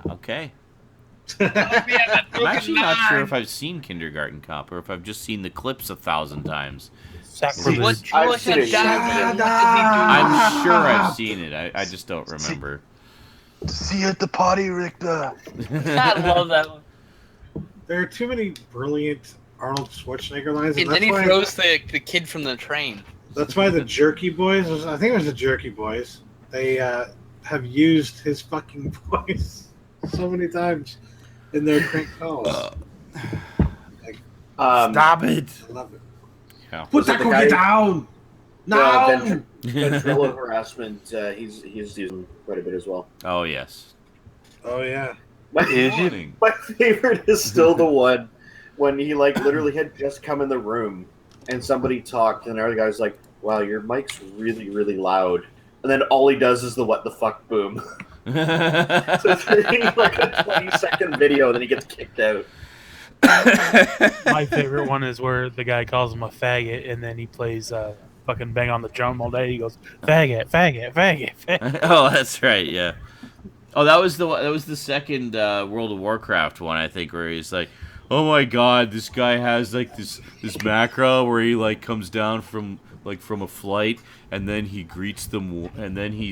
okay. I'm actually not sure if I've seen Kindergarten Cop or if I've just seen the clips 1,000 times. Sacrilege. I've seen it. I'm sure I've seen it. I just don't remember. See you at the potty, Richter. I love that one. There are too many brilliant Arnold Schwarzenegger lines. And then he throws the kid from the train. That's why the Jerky Boys, I think it was the Jerky Boys, they have used his fucking voice so many times in their crank calls. Stop it. I love it. Yeah. Put that cookie down! No! Ventrilo harassment, he's using quite a bit as well. Oh, yes. Oh, yeah. My favorite is still the one when he literally had just come in the room and somebody talked and the other guy's like, wow, your mic's really, really loud. And then all he does is the what the fuck boom. So it's really like a 20-second video and then he gets kicked out. My favorite one is where the guy calls him a faggot and then he plays fucking bang on the drum all day. He goes, faggot, faggot, faggot, faggot. Oh, that's right, yeah. Oh, that was the second World of Warcraft one, I think, where he's like, oh my god, this guy has like this macro where he like comes down from a flight and then he greets them and then he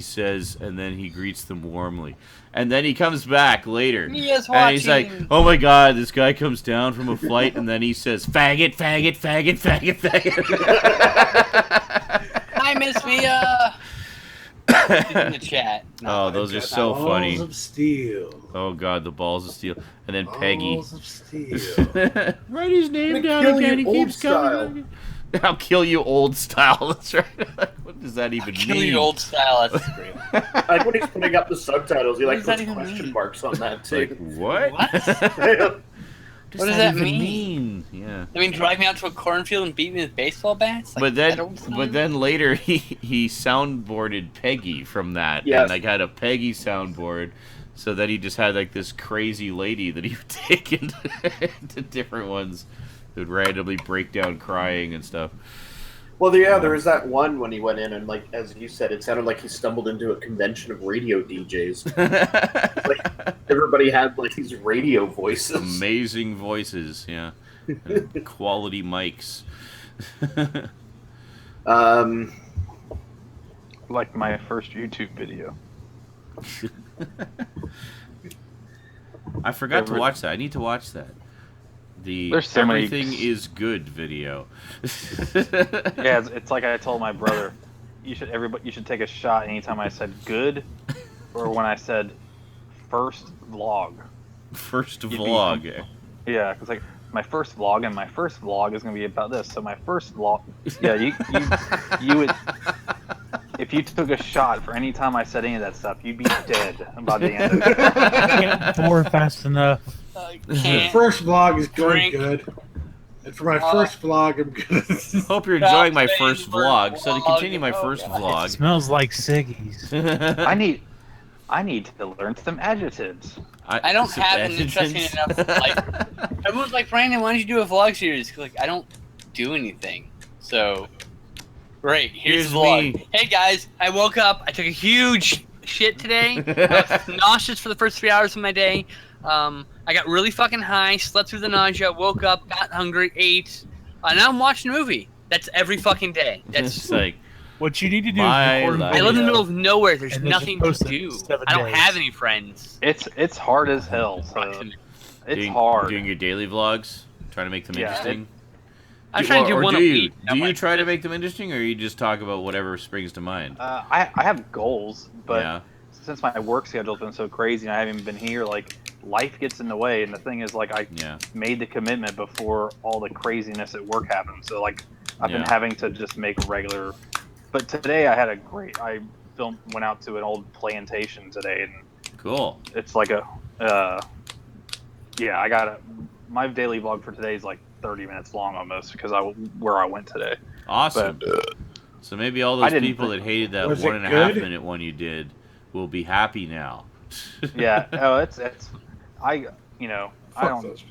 greets them warmly. And then he comes back later. And he's like, oh my god, this guy comes down from a flight and then he says, faggot, faggot, faggot, faggot, faggot. Hi, Miss Mia. In the chat. No, those are so funny. Balls of steel. Oh god, the balls of steel. And then Peggy. Balls of steel. Write his name down again. He keeps coming. I'll kill you old style. That's right. What does that even mean? Kill you old style. That's great. Like when he's putting up the subtitles, he puts question marks on that too. Like, what? What does that mean? Yeah. I mean, drive me out to a cornfield and beat me with baseball bats? But then later he soundboarded Peggy from that, and had a Peggy soundboard, so that he just had like this crazy lady that he would take into different ones, who'd randomly break down crying and stuff. Well, there was that one when he went in and, like, as you said, it sounded like he stumbled into a convention of radio DJs. Like, they were everybody had like these radio voices. Amazing voices, yeah. And quality mics. Like my first YouTube video. I forgot to watch that. I need to watch that. There's so many- Everything is good video. Yeah, it's like I told my brother, you should take a shot anytime I said good, or when I said first vlog. First You'd be- vlog. Yeah, because like my first vlog and my first vlog is gonna be about this. So my first vlog, yeah, you would. If you took a shot for any time I said any of that stuff, you'd be dead by the end of it. Can't pour fast enough. The Can't first vlog is going drink. good. And for my first vlog, I'm good. Hope you're enjoying my Stop first saying vlog. word So to vlog. continue my Oh, first God. vlog. Smells like ciggies. I need to learn some adjectives. I don't have an interesting enough life. Everyone's like, Brandon, why don't you do a vlog series? Like, I don't do anything. So, great. Here's the vlog. me. Hey guys, I woke up. I took a huge shit today. I was nauseous for the first 3 hours of my day. I got really fucking high, slept through the nausea, woke up, got hungry, ate. Now I'm watching a movie. That's every fucking day. That's It's like, What you need to do My is record a life. I live in the video. middle of nowhere. There's And then nothing just to post it do. in 7 I don't days. have any friends. It's hard as hell. So it's doing, hard. doing your daily vlogs, trying to make them Yeah, interesting. I'm trying to do or one do a you? week. Do I'm you like, try to make them interesting, or you just talk about whatever springs to mind? I have goals, but Yeah. since my work schedule's been so crazy and I haven't been here, like life gets in the way. And the thing is, like I Yeah. made the commitment before all the craziness at work happened. So like I've been Yeah. having to just make regular. But today I went out to an old plantation today, and Cool. it's like my daily vlog for today is like 30 minutes long almost because where I went today. Awesome. So maybe all I those didn't people think- that hated that Was it 1.5 good? minute one you did will be happy now. Yeah, I Fuck don't. those.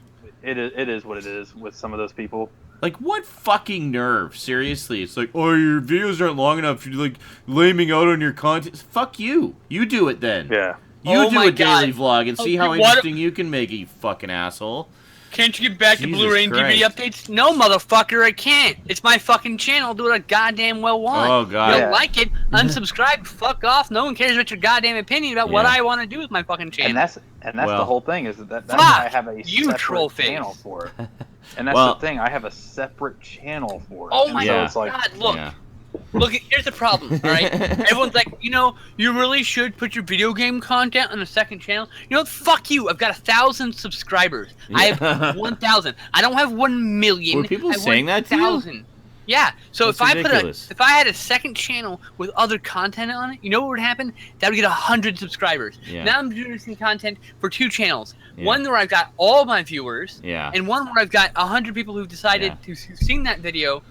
It is what it is with some of those people. Like, what fucking nerve? Seriously, it's like, oh, your videos aren't long enough. You're like laming out on your content. Fuck you. You do it then. Yeah. You Oh do my a daily God. vlog and see Oh, how what- interesting you can make it, you fucking asshole. Can't you get back to Jesus Blu-ray and DVD Christ. updates? No, motherfucker, I can't. It's my fucking channel. Do what I goddamn well want. Oh, You God. don't Yeah. like it? Unsubscribe. Fuck off. No one cares about your goddamn opinion about what Yeah. I want to do with my fucking channel. And that's Well- the whole thing is that's Fuck why I have a you, separate troll face. channel for it. And that's Well- the thing, I have a separate channel for it. Oh And my so Yeah. it's like, God, look. Yeah. Look, here's the problem, all right? Everyone's like, you really should put your video game content on a second channel. You know what? Fuck you. I've got 1,000 subscribers. I have 1,000. I don't have 1 million. Were people I have saying that to you? 1,000. Yeah. So That's if ridiculous. if I had a second channel with other content on it, you know what would happen? That would get 100 subscribers. Yeah. Now I'm producing content for 2 channels. Yeah. One where I've got all my viewers, Yeah. and one where I've got 100 people who've decided Yeah. who've seen that video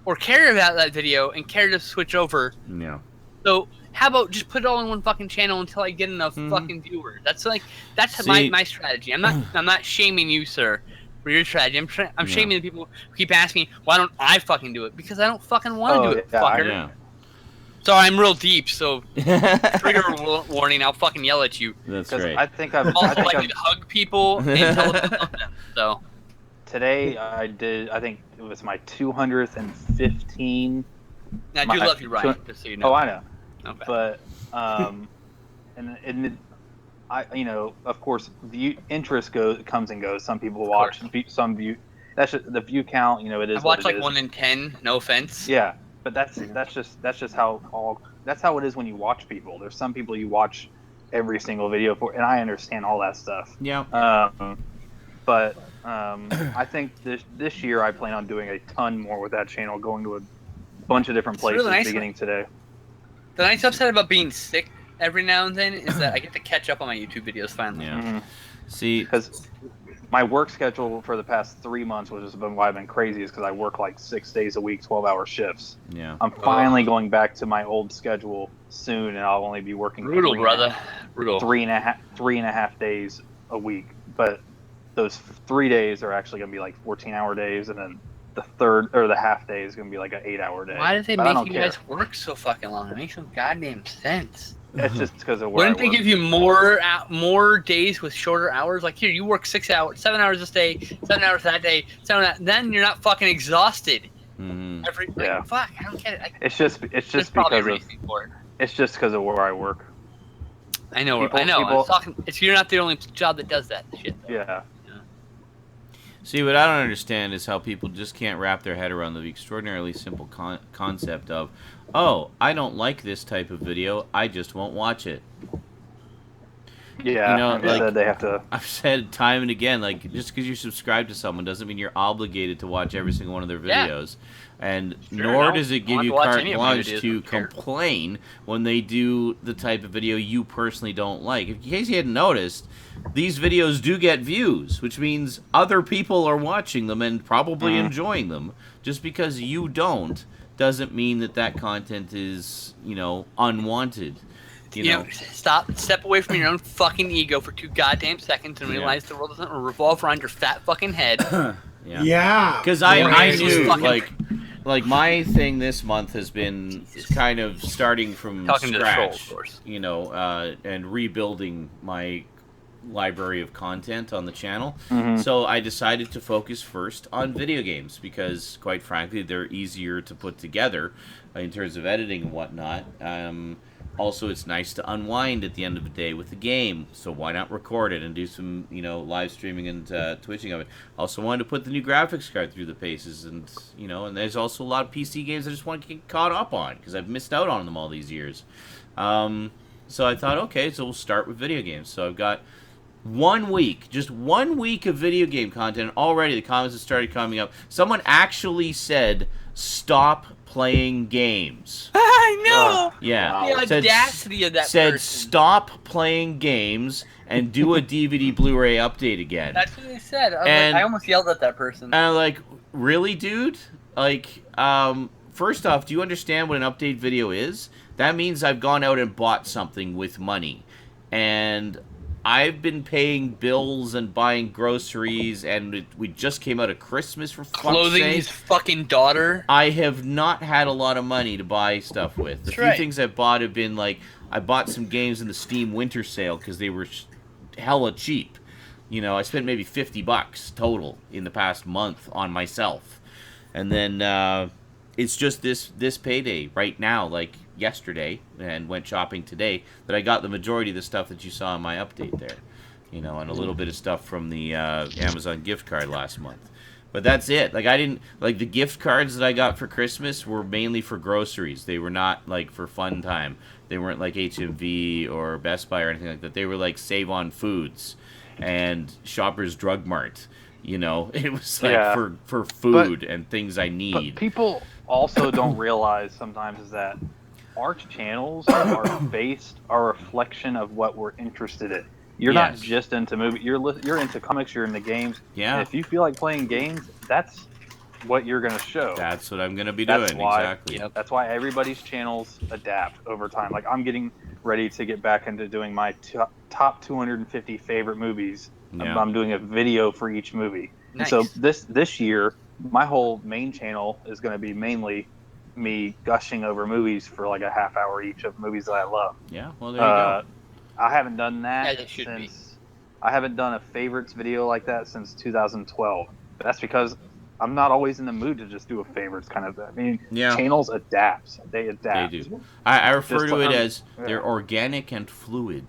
or care about that video and care to switch over. Yeah. So how about just put it all in one fucking channel until I get enough fucking viewers? That's See- my strategy. I'm not shaming you, sir, for your strategy. I'm shaming the people who keep asking me why don't I fucking do it, because I don't fucking want to do it, yeah, fucker. Yeah. Sorry, I'm real deep, so trigger warning. I'll fucking yell at you. That's because great. I think I've, Also, I think like I've to hug people and tell them I love them. So today I think it was my 215. I do My- love you, Ryan. Just so you know. Oh, I know. Okay. But and of course interest comes and goes. Some people watch, some view. That's just, the view count, it is I what watch it like is. 1 in 10. No offense. Yeah, but that's just how it is when you watch people. There's some people you watch every single video for, and I understand all that stuff. Yeah. But I think this year I plan on doing a ton more with that channel, going to a bunch of different It's really places nice. beginning today. The nice upside about being sick every now and then is that I get to catch up on my YouTube videos finally. Yeah. See, Because my work schedule for the past 3 months, which has been why I've been crazy, is because I work like 6 days a week, 12-hour shifts. yeah. I'm finally going back to my old schedule soon, and I'll only be working Brutal, three and a brother. half- Brutal. three and a half days a week. But those 3 days are actually going to be like 14-hour days, and then the third or the half day is going to be like an 8-hour day. Why did they But I make don't you care. guys work so fucking long? It makes no goddamn sense. It's just because of where Wouldn't I they work. give you more days with shorter hours? Like here, you work 6 hours, 7 hours this day, 7 hours that day, 7 hours. Then you're not fucking exhausted. Yeah. Fuck, I don't get it. It's just There's probably a because of reason for it. it's just because of where I work. I know. People- I know. people- I'm talking. You're not the only job that does that shit. Though. Yeah. See, what I don't understand is how people just can't wrap their head around the extraordinarily simple concept of, oh, I don't like this type of video, I just won't watch it. Yeah. You know, like, like- they have to. I've said time and again, like, just because you subscribe to someone doesn't mean you're obligated to watch every single one of their Yeah. videos. And Sure, nor no. does it give I'll you watch carte any of my blanche videos, to I don't care. complain when they do the type of video you personally don't like. In case you hadn't noticed, these videos do get views, which means other people are watching them and probably enjoying them. Just because you don't doesn't mean that that content is, unwanted. You know? Step away from your own fucking ego for 2 goddamn seconds and Yeah. realize the world doesn't revolve around your fat fucking head. Yeah. Because I Yeah. knew, Fucking- like my thing this month has been kind of starting from Talking to the troll, scratch, of course. and rebuilding my library of content on the channel. Mhm. So I decided to focus first on video games because, quite frankly, they're easier to put together in terms of editing and whatnot. Also, it's nice to unwind at the end of the day with the game, so why not record it and do some, live streaming and twitching of it. Also wanted to put the new graphics card through the paces, and, and there's also a lot of PC games I just want to get caught up on, because I've missed out on them all these years. So I thought, okay, so we'll start with video games. So I've got 1 week, just 1 week of video game content, and already the comments have started coming up. Someone actually said, stop playing games. I know. Yeah. The audacity of that said person. stop playing games and do a DVD Blu-ray update again. That's what they said. And- I almost yelled at that person. And I'm like, really, dude? Like, first off, do you understand what an update video is? That means I've gone out and bought something with money. And I've been paying bills and buying groceries, and we just came out of Christmas, for fuck's Clothing sake. his fucking daughter. I have not had a lot of money to buy stuff with. The That's few right. things I've bought have been like, I bought some games in the Steam Winter Sale because they were hella cheap. I spent maybe $50 total in the past month on myself. And then it's just this payday right now, like yesterday, and went shopping today, that I got the majority of the stuff that you saw in my update there. And a little bit of stuff from the Amazon gift card last month. But that's it. Like, I didn't, like, the gift cards that I got for Christmas were mainly for groceries. They were not, like, for fun time. They weren't like HMV or Best Buy or anything like that. They were like Save on Foods and Shoppers Drug Mart. It was like Yeah. for food and things I need. But people also don't realize sometimes is that our channels are a reflection of what we're interested in. You're not Yes. just into movies. You're into comics. You're into games. Yeah. And if you feel like playing games, that's what you're gonna show. That's what I'm going to be That's doing, why- exactly. That's why everybody's channels adapt over time. Like, I'm getting ready to get back into doing my top 250 favorite movies. Yeah. I'm doing a video for each movie. Nice. And so this year, my whole main channel is going to be mainly me gushing over movies for like a half hour each of movies that I love. Yeah, well, there you go. I haven't done that As it should be. since I haven't done a favorites video like that since 2012. But that's because I'm not always in the mood to just do a favorites kind of. I mean, Yeah. channels adapt. They adapt. They do. I refer Just to it like- as yeah. they're organic and fluid.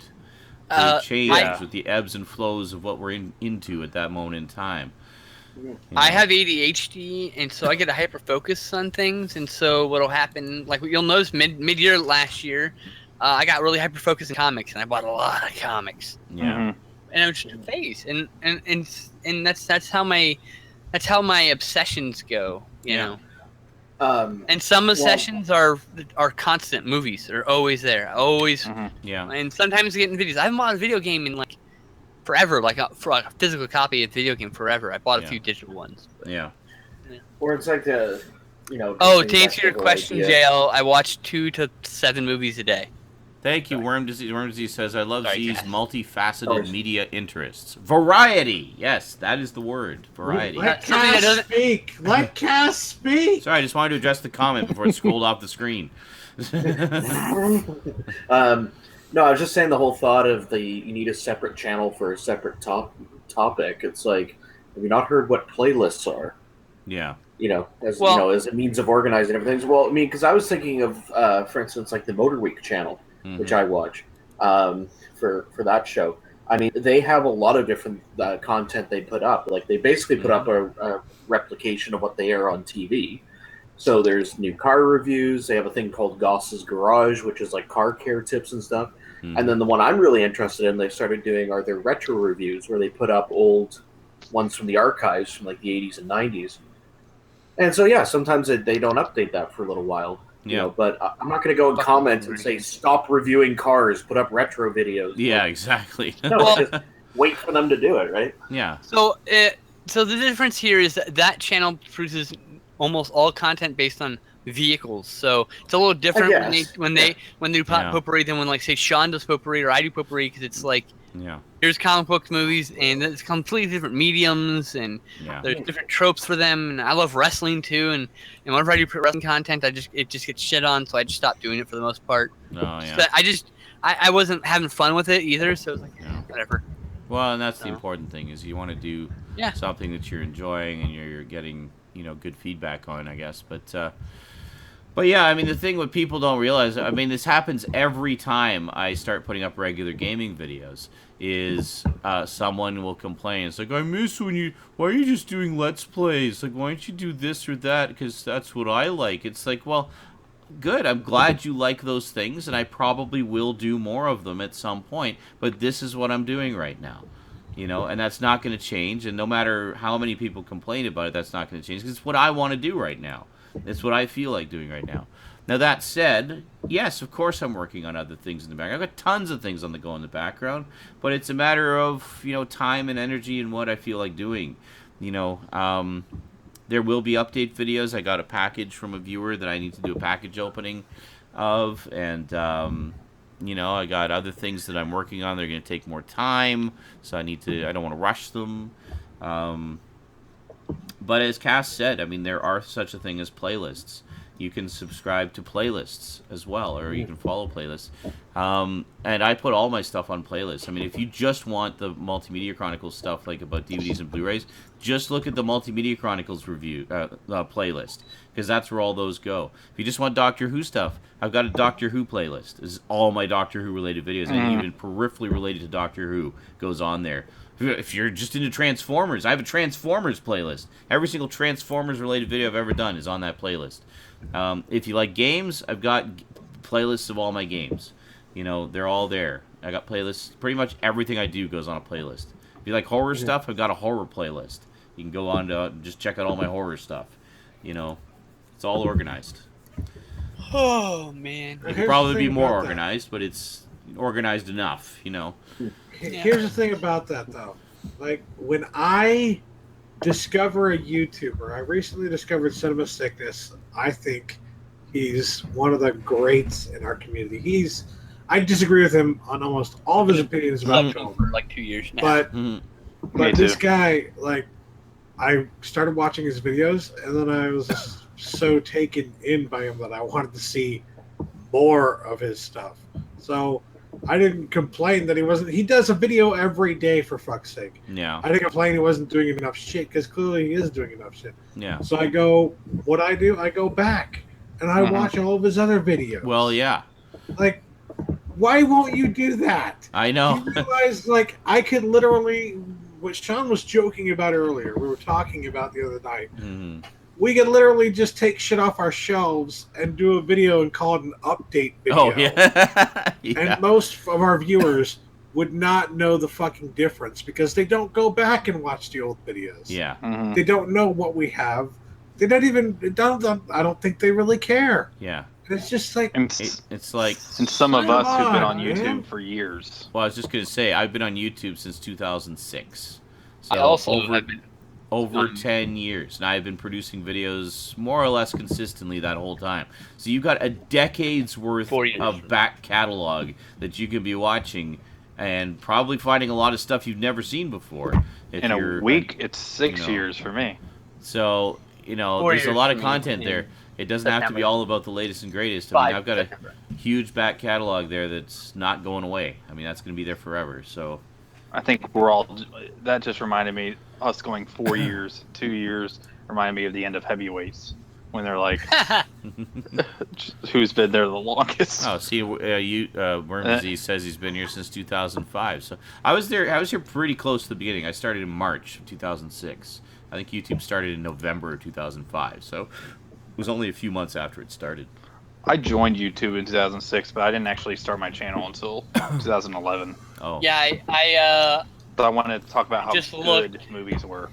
They Uh, change I- with the ebbs and flows of what we're into at that moment in time. I have ADHD, and so I get a hyper focus on things. And so what'll happen, like you'll notice mid year last year, I got really hyper focused in comics, and I bought a lot of comics. Yeah. Mhm. And it was just a phase, and that's how my obsessions go, you Yeah. know. Um, And some obsessions are constant movies. They're always there, always. Mhm. Yeah. And sometimes getting videos. I haven't bought a video game in like forever, like for a physical copy of the video game forever. I bought a Yeah. few digital ones. But. Yeah. or it's like the, Oh, just to the answer your whole question, idea. JL, I watch 2 to 7 movies a day. Thank you, Worm Disease. Worm Disease says, I love Sorry, Z's guys. multifaceted Always. media interests. Variety. Yes, that is the word. Variety. Let Something that Cass doesn't- speak. Let Cass speak. Sorry, I just wanted to address the comment before it scrolled off the screen. No, I was just saying the whole thought of you need a separate channel for a separate topic. It's like, have you not heard what playlists are? Yeah. As a means of organizing everything. Well, I mean, because I was thinking of, for instance, like the Motor Week channel, which I watch for that show. I mean, they have a lot of different content they put up. Like, they basically put up a replication of what they air on TV. So there's new car reviews. They have a thing called Goss's Garage, which is like car care tips and stuff. And then the one I'm really interested in, they started doing are their retro reviews, where they put up old ones from the archives from like the 80s and 90s. And so, yeah, sometimes they don't update that for a little while. But I'm not going to go and comment and say, stop reviewing cars, put up retro videos. Yeah, exactly. No, just wait for them to do it, right? Yeah. So the difference here is that channel produces almost all content based on vehicles. So it's a little different when they do potpourri than when, like, say, Sean does potpourri or I do potpourri, because it's like, here's comic books, movies, and it's completely different mediums, and there's different tropes for them. And I love wrestling too, and whenever I do wrestling content, it just gets shit on, so I just stopped doing it for the most part. Oh yeah. I wasn't having fun with it either, so it was like, whatever. Well, and that's the important thing, is you want to do something that you're enjoying and you're getting good feedback on, I guess. But yeah, I mean, the thing what people don't realize, I mean, this happens every time I start putting up regular gaming videos, is someone will complain. It's like, I miss why are you just doing Let's Plays? Like, why don't you do this or that? Because that's what I like. It's like, well, good. I'm glad you like those things, and I probably will do more of them at some point. But this is what I'm doing right now. And that's not going to change. And no matter how many people complain about it, that's not going to change, because it's what I want to do right now. It's what I feel like doing right now. Now, that said, yes, of course I'm working on other things in the background. I've got tons of things on the go in the background, but it's a matter of, time and energy and what I feel like doing. There will be update videos. I got a package from a viewer that I need to do a package opening of, and, I got other things that I'm working on. They're going to take more time, so I don't want to rush them. But as Cass said, I mean, there are such a thing as playlists. You can subscribe to playlists as well, or you can follow playlists. And I put all my stuff on playlists. I mean, if you just want the Multimedia Chronicles stuff, like about DVDs and Blu-rays, just look at the Multimedia Chronicles review playlist, because that's where all those go. If you just want Doctor Who stuff, I've got a Doctor Who playlist. This is all my Doctor Who related videos, and even peripherally related to Doctor Who goes on there. If you're just into Transformers, I have a Transformers playlist. Every single Transformers related video I've ever done is on that playlist. If you like games, I've got playlists of all my games. They're all there. I got playlists. Pretty much everything I do goes on a playlist. If you like horror stuff, I've got a horror playlist. You can go on to just check out all my horror stuff. It's all organized. Oh, man. It could probably be more organized, but it's organized enough, Here's the thing about that, though. Like, when I discover a YouTuber, I recently discovered Cinema Sickness. I think he's one of the greats in our community. I disagree with him on almost all of his opinions about film for like 2 years now. But this guy, like, I started watching his videos, and then I was just so taken in by him that I wanted to see more of his stuff. So I didn't complain that he wasn't. He does a video every day, for fuck's sake. Yeah. I didn't complain he wasn't doing enough shit, because clearly he is doing enough shit. Yeah. So I go back and I watch all of his other videos. Well, yeah. Like, why won't you do that? I know. You realize, like, I could literally, what Sean was joking about earlier, we were talking about the other night. Mm-hmm. We could literally just take shit off our shelves and do a video and call it an update video. Oh, yeah. And most of our viewers would not know the fucking difference, because they don't go back and watch the old videos. Yeah. Mm-hmm. They don't know what we have. They don't even, I don't think they really care. Yeah. And it's just like... It's like... And some of us who've been on man. YouTube for years. Well, I was just going to say, I've been on YouTube since 2006. So I also have been... Over 10 years, and I've been producing videos more or less consistently that whole time. So you've got a decade's worth of back catalog that you can be watching, and probably finding a lot of stuff you've never seen before. In a week, it's 6 years for me. So, there's a lot of content there. It doesn't have to be all about the latest and greatest. I mean, I've got a huge back catalog there that's not going away. I mean, that's going to be there forever. So I think we're all. That just reminded me us going 4 years, 2 years. Reminded me of the end of Heavyweights when they're like, who's been there the longest? Oh, see, Worm Disease says he's been here since 2005. So I was there. I was here pretty close to the beginning. I started in March of 2006. I think YouTube started in November of 2005. So it was only a few months after it started. I joined YouTube in 2006, but I didn't actually start my channel until 2011. Oh. Yeah, I But I wanted to talk about how just good movies were.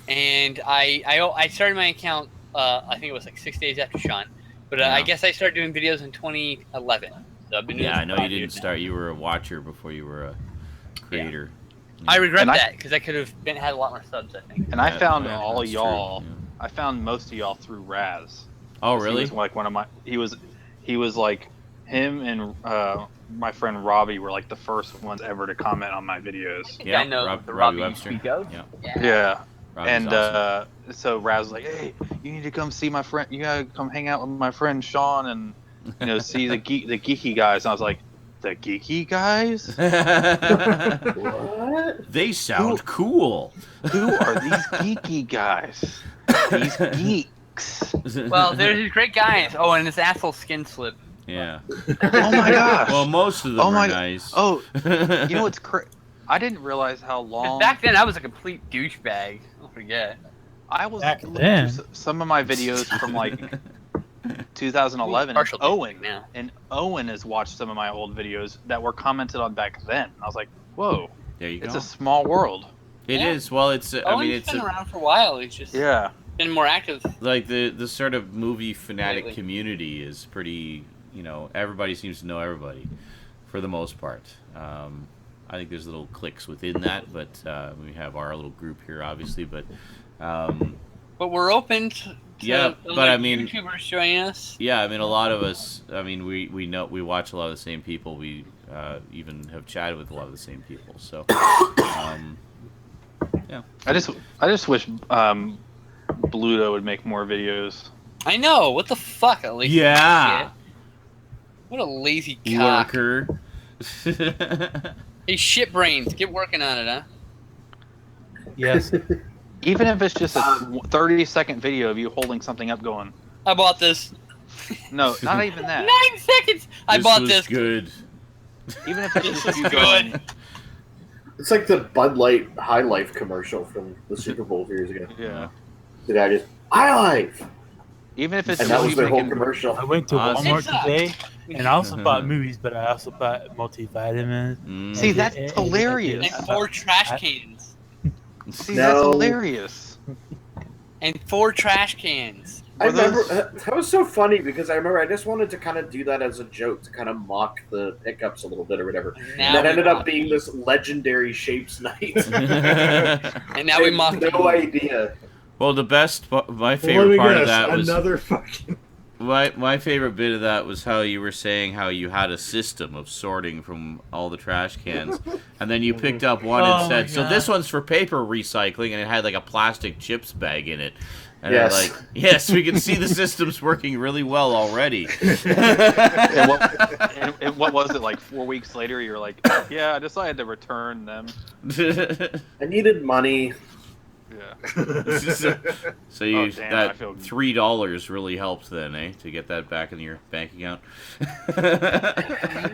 And I started my account. I think it was like 6 days after Sean, but I guess I started doing videos in 2011. So I've been doing I know you didn't years start. You were a watcher before you were a creator. Yeah. I regret that because I could have had a lot more subs. I think. And I found all y'all. Yeah. I found most of y'all through Raz. Oh, really? He was like one of my. He was like him and my friend Robbie were like the first ones ever to comment on my videos. Yeah, I know Robbie Webster. Yeah. Robbie's and awesome. So Raz was like, "Hey, you need to come see my friend. You gotta come hang out with my friend Sean and see the geeky guys." And I was like, "The geeky guys? What? They sound cool. Who are these geeky guys? These geeks." Well, there's these great guys. Oh, and this asshole skin slip. Yeah. Oh my gosh. Well, most of them are nice. Oh, you know what's crazy? I didn't realize how long. Back then, I was a complete douchebag. Don't forget. I was Back then. Some of my videos from like 2011. And Owen has watched some of my old videos that were commented on back then. I was like, whoa. There you go. It's a small world. It is. Well, it's. Owen's been around for a while. He's just been more active. Like the sort of movie fanatic community is pretty. Everybody seems to know everybody, for the most part. I think there's little cliques within that, but we have our little group here, obviously. But we're open to but I mean, YouTubers joining us. Yeah, I mean, a lot of us. I mean, we know we watch a lot of the same people. We even have chatted with a lot of the same people. So, yeah. I just wish Bluto would make more videos. I know. What the fuck, at least. Yeah. What a lazy cock. Lurker. Hey, shit brains, get working on it, huh? Yes. Even if it's just a 30-second video of you holding something up going, I bought this. No, not even that. 9 seconds! I bought this. Good. Even if it's just you good. going, It's like the Bud Light High Life commercial from the Super Bowl a few years ago. Yeah. The guy just, High Life! Even if it's And that was you their whole making, commercial. I went to Walmart today, and I also bought movies, but I also bought multivitamins. See, that's hilarious. And 4 trash cans. See, that's hilarious. And 4 trash cans. I remember, that was so funny because I remember I just wanted to kind of do that as a joke to kind of mock the hiccups a little bit or whatever. And that ended up being this legendary Shapes night. And now we mock no idea. Well, my favorite part of that was another fucking. My favorite bit of that was how you were saying how you had a system of sorting from all the trash cans, and then you picked up one and said, "So this one's for paper recycling," and it had like a plastic chips bag in it. And yes. Like, yes, we can see the system's working really well already. and what was it, like 4 weeks later? You're like, yeah, I decided to return them. I needed money. Yeah. So you that $3 really helped then, eh? To get that back in your bank account.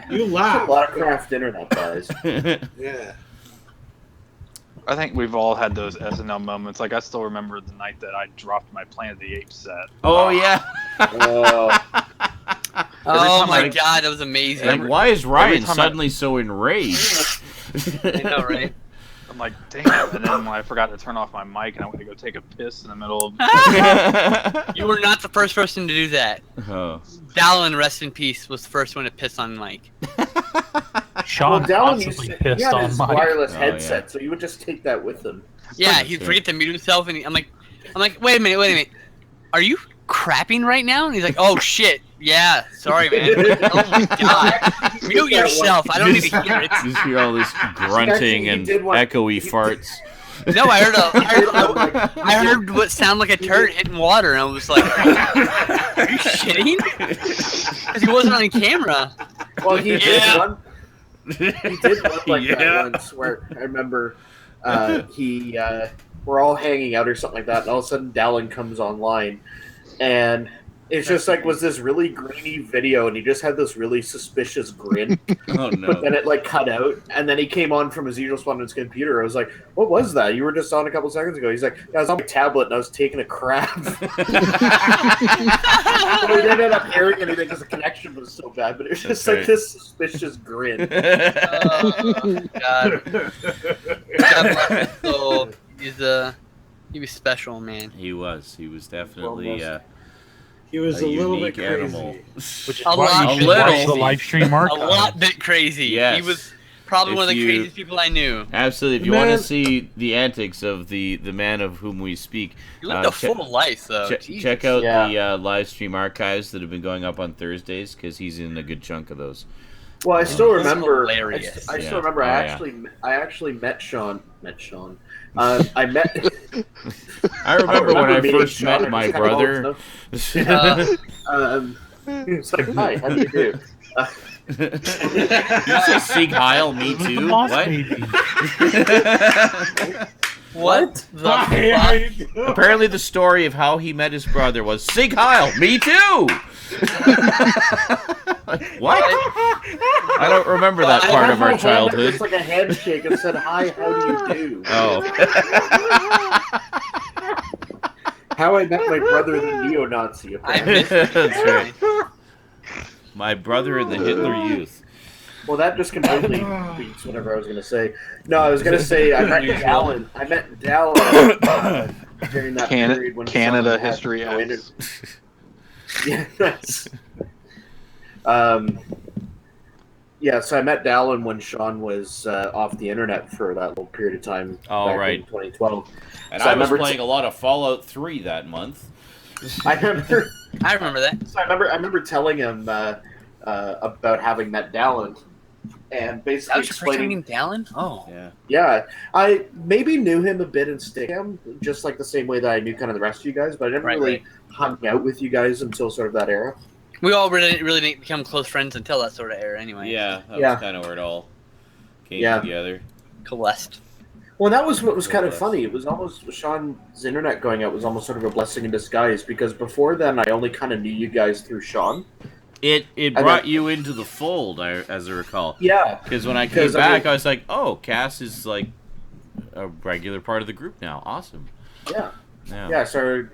You laugh. A lot of craft dinner that buys. Yeah. I think we've all had those SNL moments. Like, I still remember the night that I dropped my Planet of the Apes set. Oh, yeah. Oh my god, that was amazing. Like, why is Ryan suddenly so enraged? I know, right? I'm like, damn. And then I forgot to turn off my mic and I went to go take a piss in the middle of... You were not the first person to do that. Oh. Dallin, rest in peace, was the first one to piss on Mike. Sean Dallin possibly pissed had on his Mike. wireless headset, so you would just take that with him. Yeah, he'd forget to mute himself, and I'm like, wait a minute. Are you crapping right now? And he's like, oh shit, yeah, sorry man. Oh my god, mute yourself. I don't need to hear it. You just hear all this grunting and echoey farts. No, I heard what sounded like a turd hitting water, and I was like, "Are you shitting?" Because he wasn't on camera. Well, he did one. He did one like that once, where I remember we're all hanging out or something like that, and all of a sudden Dallin comes online, and it's just like was this really grainy video, and he just had this really suspicious grin. Oh no! But then it like cut out, and then he came on from his usual spot on his computer. I was like, "What was that? You were just on a couple seconds ago." He's like, "Yeah, I was on my tablet and I was taking a crap." We didn't end up hearing anything because the connection was so bad, but it was just like this suspicious grin. Oh God! So he was special, man. He was definitely. He was a little bit crazy. Animal. Which is A why lot you should little. watch the live stream A archive. lot bit crazy. Yes. He was probably one of the craziest people I knew. Absolutely. If you want to see the antics of the man of whom we speak, He lived a full life, though. check out the live stream archives that have been going up on Thursdays because he's in a good chunk of those. Well, I still remember. Hilarious. I still remember. I actually met Sean. I met. I remember when I first met my brother. It's like, hi, how do you do? You say Sieg Heil, me too? What? Apparently the story of how he met his brother was Sieg Heil, me too! What? I don't remember that part of our childhood. It's like a handshake and said, hi, how do you do? Oh. How I met my brother, the neo-Nazi. That's right. My brother in the Hitler Youth. Well, that just completely beats whatever I was going to say. No, I was going to say I met Dallin. During that period when Canada history. Yeah, that's. Yeah, so I met Dallin when Sean was off the internet for that little period of time back in 2012. And so I was playing a lot of Fallout 3 that month. I remember that. So I remember telling him about having met Dallin, and basically that was your first time meeting Dallin? Oh, yeah. I maybe knew him a bit in Stickam, just like the same way that I knew kind of the rest of you guys, but I never really hung out with you guys until sort of that era. We all really didn't become close friends until that sort of era, anyway. Yeah, that was kind of where it all came together. Coalesced. Well, that was what was kind of funny. It was almost Sean's internet going out was almost sort of a blessing in disguise because before then I only kind of knew you guys through Sean. It brought you into the fold, as I recall. Yeah. Because when I came back, I was like, oh, Cass is like a regular part of the group now. Awesome. Yeah, so,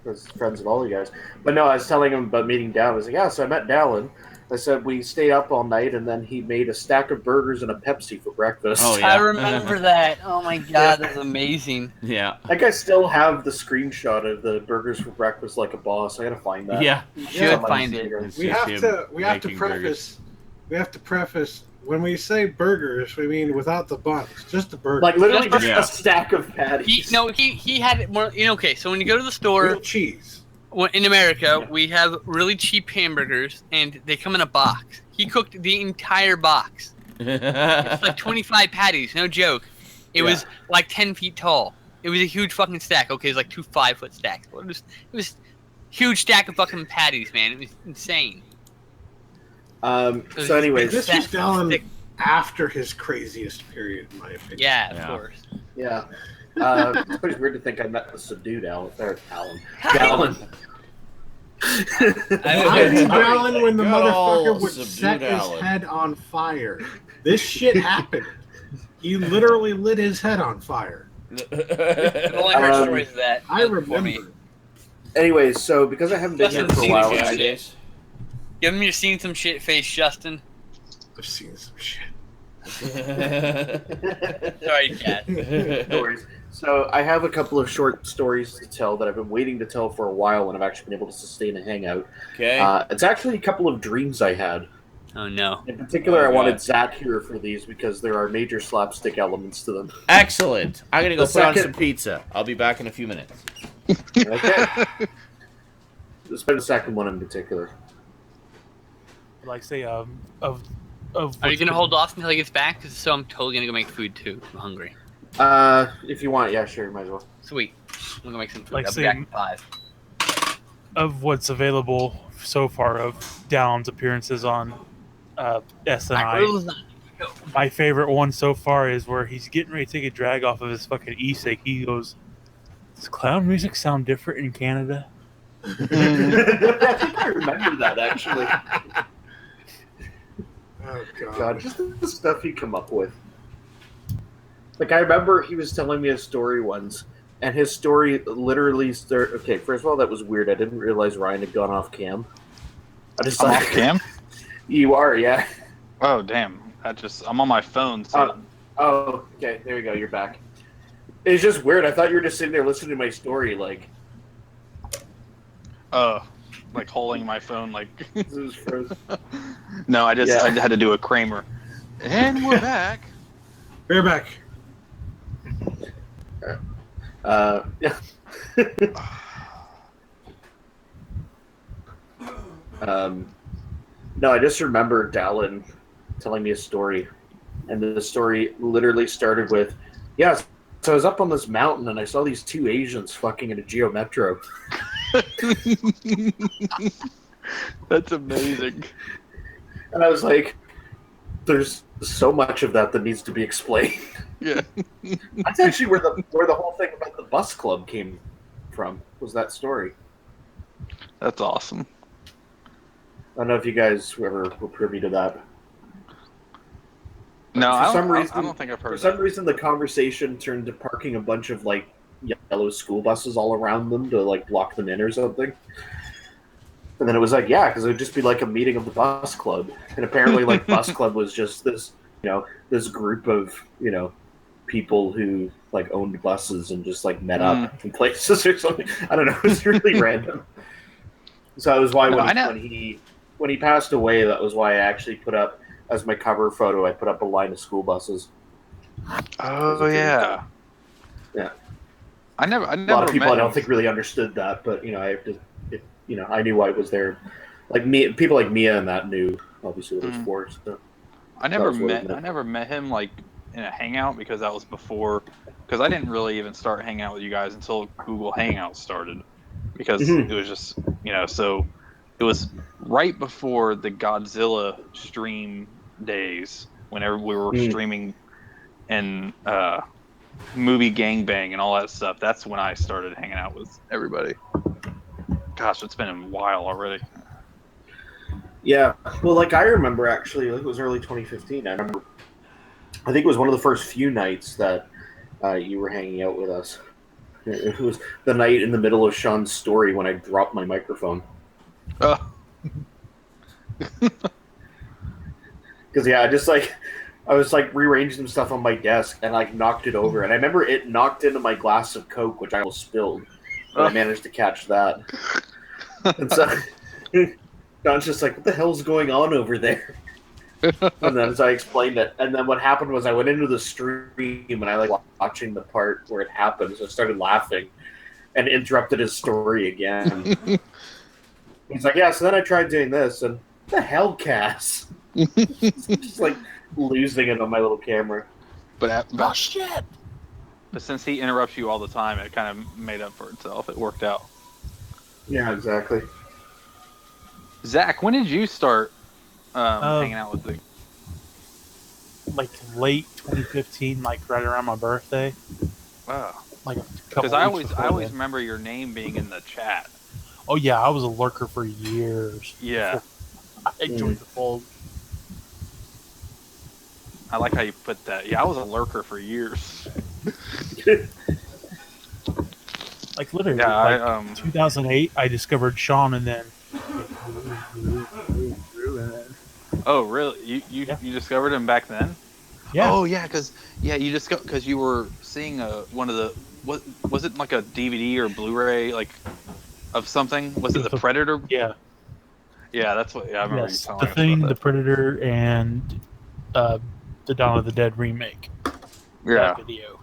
was friends with all you guys. But no, I was telling him about meeting Dallin. I was like, yeah, so I met Dallin. I said we stayed up all night, and then he made a stack of burgers and a Pepsi for breakfast. Oh, yeah. I remember that. Oh, my God, that's amazing. Yeah. I think I still have the screenshot of the burgers for breakfast like a boss. I gotta find that. Yeah. You should find it. We have to preface, when we say burgers, we mean without the buns, just the burgers. Like literally just a stack of patties. He had it more, okay, so when you go to the store... Real cheese. In America, we have really cheap hamburgers, and they come in a box. He cooked the entire box. It's like 25 patties, no joke. It was like 10 feet tall. It was a huge fucking stack. Okay, it was like 2 5-foot stacks. It was huge stack of fucking patties, man. It was insane. So anyways, this was Dallin after his craziest period, in my opinion. Yeah, of course. Yeah. It's pretty weird to think I met the subdued Dallin. I knew Dallin when the motherfucker would set his head on fire. This shit happened. He literally lit his head on fire. I've only heard stories of that. I remember. Anyways, so because I haven't been here for a while, Give him your seen some shit face, Justin. I've seen some shit. Sorry, Cat. No worries. So I have a couple of short stories to tell that I've been waiting to tell for a while, and I've actually been able to sustain a hangout. Okay. It's actually a couple of dreams I had. Oh no. In particular, I wanted Zach here for these because there are major slapstick elements to them. Excellent. I'm gonna go put on some pizza. I'll be back in a few minutes. Okay. Especially the second one in particular. Like say of Are you gonna hold off until he gets back? Because so I'm totally gonna go make food too. I'm hungry. If you want, yeah, sure, might as well. Sweet. I'm gonna make some food. Like, I'll be say, back in 5. of what's available so far of Dallon's appearances on SNI, my favorite one so far is where he's getting ready to take a drag off of his fucking e-cig. He goes, "Does clown music sound different in Canada?" I think I remember that, actually. Oh, God, just the stuff you come up with. Like, I remember he was telling me a story once, and his story literally started... Okay, first of all, that was weird. I didn't realize Ryan had gone off cam. I just I'm like... off cam? You are, yeah. Oh, damn. I'm on my phone, so... Oh, okay, there you go, you're back. It's just weird. I thought you were just sitting there listening to my story, like... like holding my phone, like... This was frozen. No, I had to do a Kramer. And we're back. We're back. Yeah. No, I just remember Dallin telling me a story, and the story literally started with, "Yeah, so I was up on this mountain and I saw these two Asians fucking in a Geo Metro." That's amazing. And I was like, "There's so much of that needs to be explained." Yeah. That's actually where the whole thing about the bus club came from. Was that story? That's awesome. I don't know if you guys ever were privy to that. No, I don't think I've heard For some reason, the conversation turned to parking a bunch of like yellow school buses all around them to like block them in or something. And then it was like, yeah, because it would just be like a meeting of the bus club, and apparently, like, bus club was just this, this group of people who like owned buses and just like met up in places or something. I don't know. It was really random. So that was why when he passed away, that was why I actually put up as my cover photo. I put up a line of school buses. Oh yeah. Yeah. I never. A lot of people I don't think really understood that, but I have to. I knew why it was there. Like me, people like Mia and that knew obviously what it was for. So I never met him like in a hangout because that was before. Because I didn't really even start hanging out with you guys until Google Hangouts started. Because it was just so it was right before the Godzilla stream days whenever we were streaming and movie gangbang and all that stuff. That's when I started hanging out with everybody. Gosh, it's been a while already. Yeah, well, like I remember actually, it was early 2015. I think it was one of the first few nights that you were hanging out with us. It was the night in the middle of Sean's story when I dropped my microphone. Because I was like rearranging some stuff on my desk and like knocked it over, and I remember it knocked into my glass of Coke, which I almost spilled. But I managed to catch that. And so John's just like, "What the hell's going on over there?" And then as I explained it, and then what happened was I went into the stream and I like watching the part where it happened, so I started laughing and interrupted his story again. He's like, "Yeah, so then I tried doing this, and what the hell, Cass?" Just like losing it on my little camera. But shit. But since he interrupts you all the time, it kind of made up for itself. It worked out. Yeah, exactly. Zach, when did you start hanging out with the... Like late 2015, like right around my birthday. Wow. Like a couple. Because I always remember your name being in the chat. Oh yeah, I was a lurker for years. Yeah. I joined the fold. I like how you put that. Yeah, I was a lurker for years. Like literally, yeah, 2008, I discovered Sean, and then. Oh really? You discovered him back then? Yeah. Oh yeah, because you discovered because you were seeing one of the was it like a DVD or Blu-ray like of something? Was it the Predator? Yeah. Yeah, that's what. Yeah, I remember you telling the us Thing, about that. the Predator, and the Dawn of the Dead remake. Yeah. Video.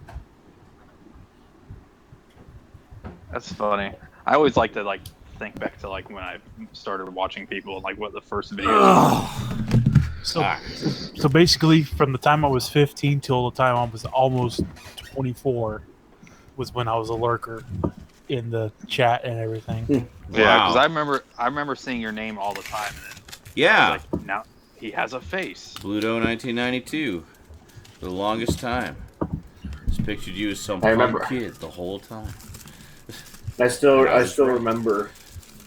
That's funny. I always like to think back to like when I started watching people and like what the first video was. So basically, from the time I was 15 till the time I was almost 24, was when I was a lurker in the chat and everything. Yeah, because Wow. I remember seeing your name all the time. And then I Yeah. was like, now he has a face. Bluto 1992. For the longest time. Just pictured you as some I punk remember. kid the whole time. I still remember.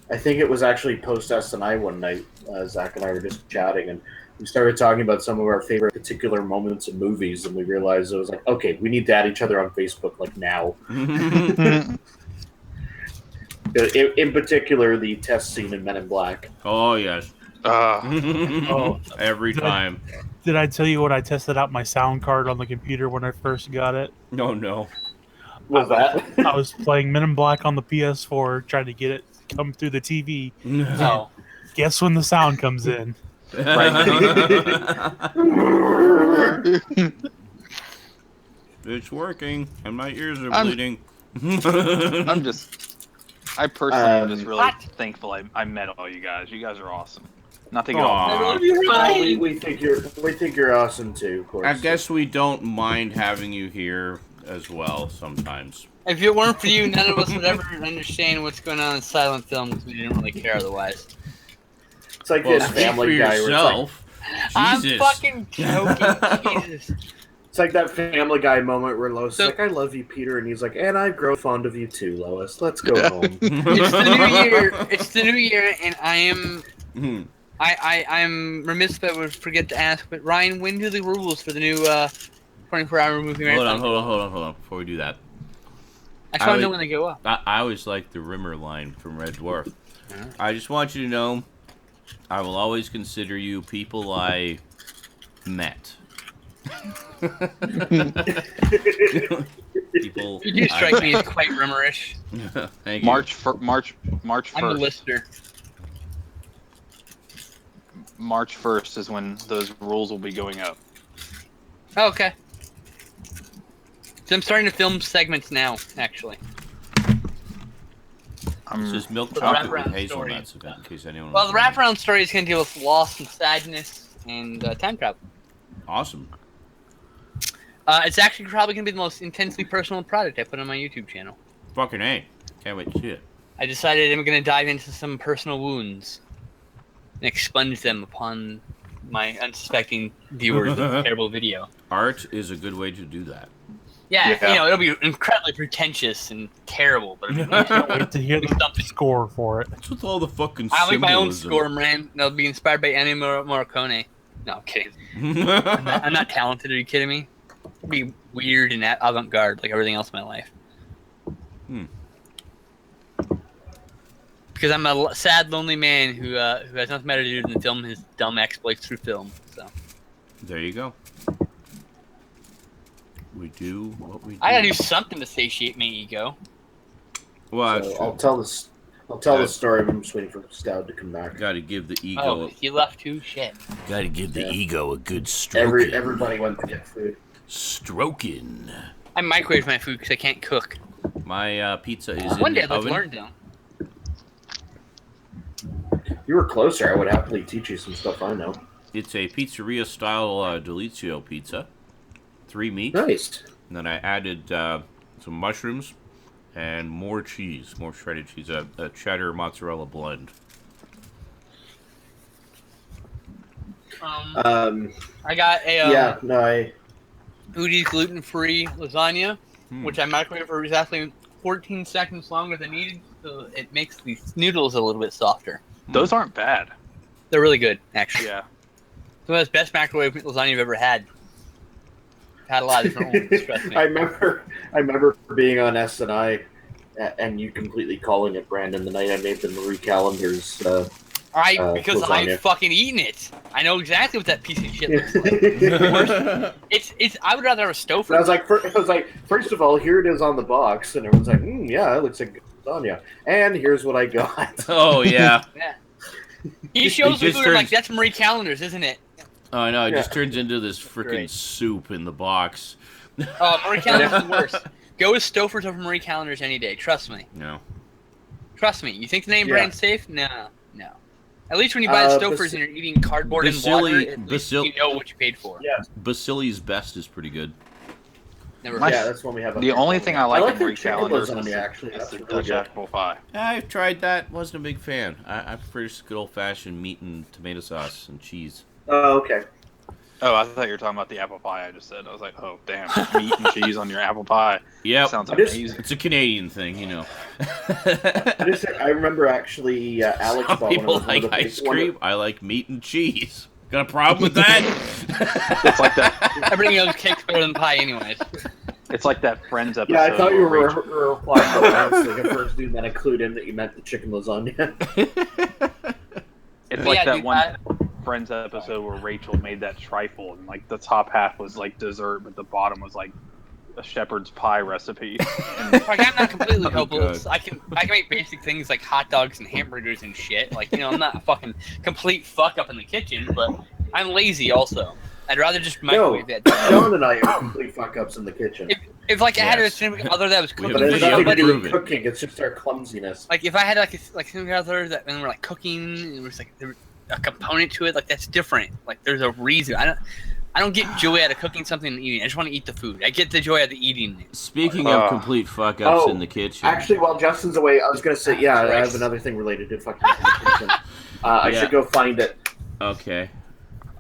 I think it was actually post SNI one night. Zach and I were just chatting, and we started talking about some of our favorite particular moments in movies, and we realized it was like, okay, we need to add each other on Facebook like now. In particular, the test scene in Men in Black. Oh, yes. Every time. Did I tell you when I tested out my sound card on the computer when I first got it? No. Was that? I was playing Men in Black on the PS4, trying to get it to come through the TV. No. Guess when the sound comes in? It's working, and my ears are bleeding. I personally am just really thankful I met all you guys. You guys are awesome. Not to get all we think you're awesome too, of course. I guess we don't mind having you here as well sometimes. If it weren't for you, none of us would ever understand what's going on in silent film because we didn't really care otherwise. It's like this Family Guy where it's like, I'm fucking joking. Jesus. It's like that Family Guy moment where Lois is like, I love you, Peter, and he's like, and I've grown fond of you too, Lois. Let's go home. It's the new year. It's the new year, and I am... I'm remiss if I would forget to ask, but Ryan, when do the rules for the new 24-hour movie marathon? Hold on. Before we do that, I just want to know when they go up. I always like the Rimmer line from Red Dwarf. I just want you to know, I will always consider you people I met. People. You do strike me as quite Rimmerish. Thank you. March 1st. I'm the listener. March 1st is when those rules will be going up. Oh, okay. So I'm starting to film segments now, actually. It's just milk chocolate with hazelnuts, in case anyone. Well, the wraparound story is going to deal with loss and sadness and time travel. Awesome. It's actually probably going to be the most intensely personal product I put on my YouTube channel. Fucking A. Can't wait to see it. I decided I'm going to dive into some personal wounds and expunge them upon my unsuspecting viewers of a terrible video. Art is a good way to do that. Yeah, you know, it'll be incredibly pretentious and terrible, but I can't wait to hear the score for it. What's with all the fucking I'll make my own symbolism? score, man. They'll be inspired by Ennio Morricone. No, I'm kidding. I'm not talented. Are you kidding me? It'll be weird and avant-garde like everything else in my life. Because I'm a sad, lonely man who has nothing better to do than film his dumb exploits through film. So there you go. We do what we do. I gotta do something to satiate my ego. Well, so I'll tell this. I'll tell the story. I'm just waiting for Stout to come back. Got to give the ego. Oh, he left too. Shit. Got to give the ego a good stroking. Everybody went to get food. Stroking. I microwave my food because I can't cook. My pizza is One in day the I'd like to oven. learn though. If you were closer, I would happily teach you some stuff I know. It's a pizzeria style Delizio pizza. 3 meat. Nice. And then I added some mushrooms and more cheese, more shredded cheese, a cheddar mozzarella blend. I got a Udi's gluten-free lasagna, which I microwaved for exactly 14 seconds longer than needed, so it makes these noodles a little bit softer. Those aren't bad. They're really good, actually. Yeah. Some of the best microwave lasagna I've ever had. Had a lot of different ones. Trust me. I remember being on SNI and you completely calling it Brandon the night I made the Marie Callender's. Because lasagna. I've fucking eaten it. I know exactly what that piece of shit looks like. It's. I would rather have a stove. I was like, first of all, here it is on the box, and everyone's like, yeah, it looks like lasagna. And here's what I got. Oh yeah. Yeah. He shows the food. I'm like, that's Marie Callender's, isn't it? Oh, I know. It just turns into this freaking soup in the box. Oh, Marie Callender's is the worst. Go with Stouffer's over Marie Callender's any day. Trust me. No. Trust me. You think the name brand's safe? No. At least when you buy the Stouffer's and you're eating cardboard and water, at least you know what you paid for. Yeah. Basili's Best is pretty good. Never Yeah, that's one we have. The only thing I like in the Greek chicken calendars lasagna, actually. is That's the really Dutch good. apple pie. I've tried that. Wasn't a big fan. I prefer just good old-fashioned meat and tomato sauce and cheese. Oh, okay. Oh, I thought you were talking about the apple pie I just said. I was like, oh, damn. Meat and cheese on your apple pie. Yep. Sounds amazing. It's a Canadian thing, you know. I remember actually Alex Some bought people one of like ice cream. I like meat and cheese. Got a problem with that? It's like that. Everything else cakes better than pie, anyways. It's like that Friends episode. Yeah, I thought you were where Rachel- replying to honestly. At first, dude, then I clued in that you meant the chicken lasagna. It's like Yeah, that dude, one Friends episode where Rachel made that trifle, and like the top half was like dessert, but the bottom was like a shepherd's pie recipe. Like, I'm not completely Oh, hopeless. God. I can make basic things like hot dogs and hamburgers and shit. Like, you know, I'm not a fucking complete fuck up in the kitchen, but I'm lazy also. I'd rather just microwave that. Sean and I are complete fuck ups in the kitchen. If like I had a Yes. significant other that was We cooking have But for it's nothing to somebody, do prove with it. cooking. It's just our clumsiness. like if I had like a significant other that and we're like cooking, and there was like a component to it, like that's different. Like there's a reason. I don't get joy out of cooking something and eating. I just want to eat the food. I get the joy out of eating it. Speaking of complete fuck-ups in the kitchen. Actually, while Justin's away, I was going to say, yeah, I have another thing related to fucking in the kitchen. I should go find it. Okay.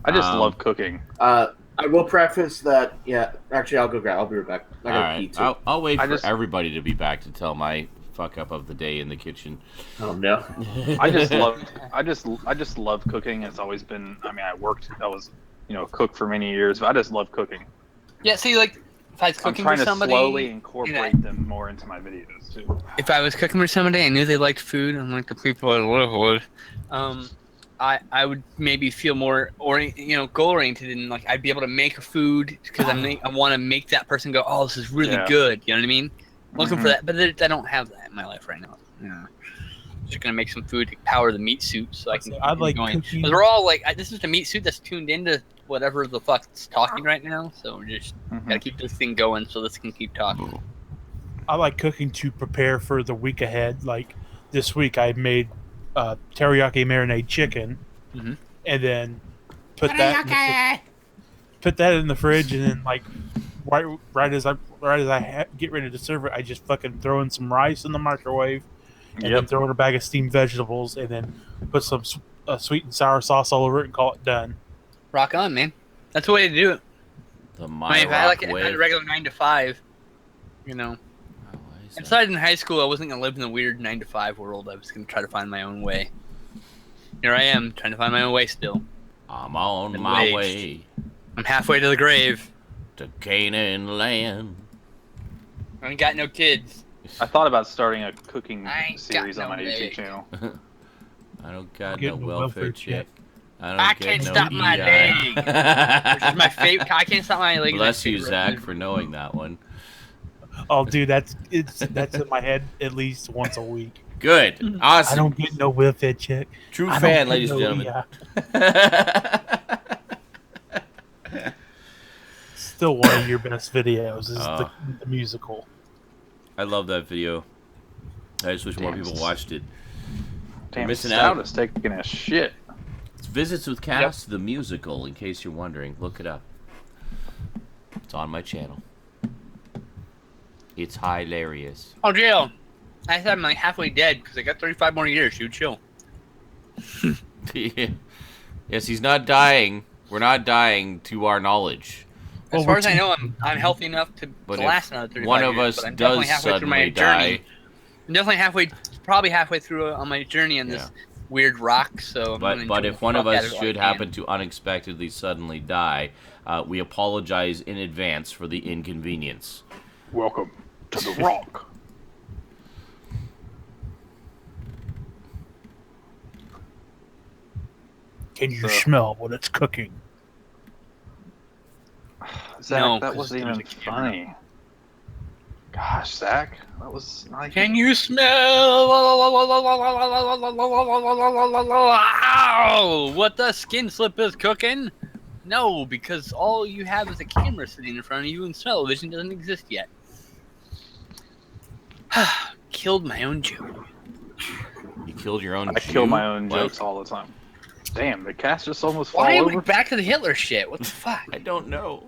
I just love cooking. I will preface that, yeah, actually, I'll go grab. I'll be right back. I gotta pee, too. I'll wait for everybody to be back to tell my fuck-up of the day in the kitchen. Oh, no. I just love cooking. It's always been, I was, a cook for many years, but I just love cooking. Yeah, see, like if I was I'm cooking trying for to somebody, slowly incorporate them more into my videos too. if I was cooking for somebody, I knew they liked food, and like the people I live with, I would maybe feel more goal oriented, and like I'd be able to make a food because I want to make that person go, oh, this is really good. You know what I mean? Looking for that, but I don't have that in my life right now. Yeah. Just gonna make some food to power the meat suit so I can keep like going. cooking. But we're all like, this is the meat suit that's tuned into whatever the fuck's talking right now. So we're just gotta keep this thing going so this can keep talking. I like cooking to prepare for the week ahead. Like this week, I made teriyaki marinade chicken, and then put that in the fridge, and then like right as I get ready to serve it, I just fucking throw in some rice in the microwave, and then throw in a bag of steamed vegetables, and then put some sweet and sour sauce all over it and call it done. Rock on, man. That's the way to do it. The if I had a regular 9 to 5, I decided in high school I wasn't gonna live in the weird 9 to 5 world. I was gonna try to find my own way. Here I am, trying to find my own way still. I'm on my way. I'm halfway to the grave. To Canaan land. I ain't got no kids. I thought about starting a cooking series on my YouTube channel. I don't got no welfare check. I can't stop my leg. Which is my favorite. I can't stop my leg. Bless you, Zach, for knowing that one. Oh, dude, that's in my head at least once a week. Good, awesome. I don't get no welfare check. True fan, ladies and gentlemen. Still one of your best videos is the musical. I love that video. I just wish more people watched it. Damn, missing Stout out. is taking a shit. It's Visits with Cass, the musical, in case you're wondering. Look it up. It's on my channel. It's hilarious. Oh, Jill. I said I'm like halfway dead because I got 35 more years. You chill. Yes, he's not dying. We're not dying to our knowledge. As far as I know, I'm healthy enough to last another 35 years. One of us but I'm does definitely halfway through suddenly my die. journey. I'm definitely probably halfway through on my journey on this weird rock. So, but if one of us should happen to unexpectedly suddenly die, we apologize in advance for the inconvenience. Welcome to the rock. Can you smell what it's cooking? Zach, No, that wasn't even funny. Gosh, Zach, that was not. Can you smell what the skin slip is cooking? No, because all you have is a camera sitting in front of you and smell-o-vision doesn't exist yet. Killed my own joke. You killed your own I kill my own jokes all the time. Damn, the cast just almost fall Why are we over. back to the Hitler shit? What the fuck? I don't know.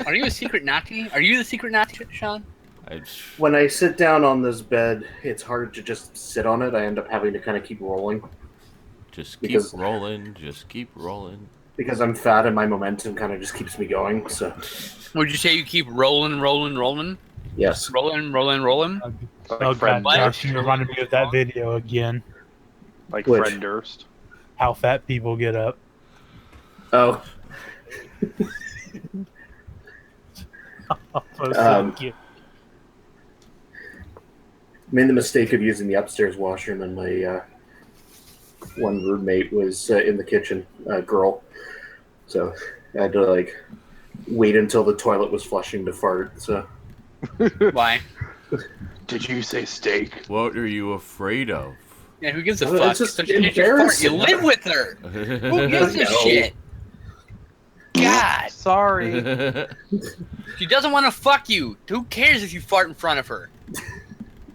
Are you a secret Nazi? Are you the secret Nazi, Sean? When I sit down on this bed, it's hard to just sit on it. I end up having to kind of keep rolling. Just keep rolling. Just keep rolling. Because I'm fat and my momentum kind of just keeps me going. So. Would you say you keep rolling? Yes. Rolling. Oh god, Josh, you reminded me of that video again. Like Which? Fred Durst. How fat people get up. Oh. Made the mistake of using the upstairs washroom, and my one roommate was in the kitchen, girl. So I had to wait until the toilet was flushing to fart. So Why? Did you say steak? What are you afraid of? Yeah, who gives a Well, fuck? it's just Such a fart. You embarrassing. live with her. Who gives a No. shit? God, Sorry. she doesn't want to fuck you. Who cares if you fart in front of her?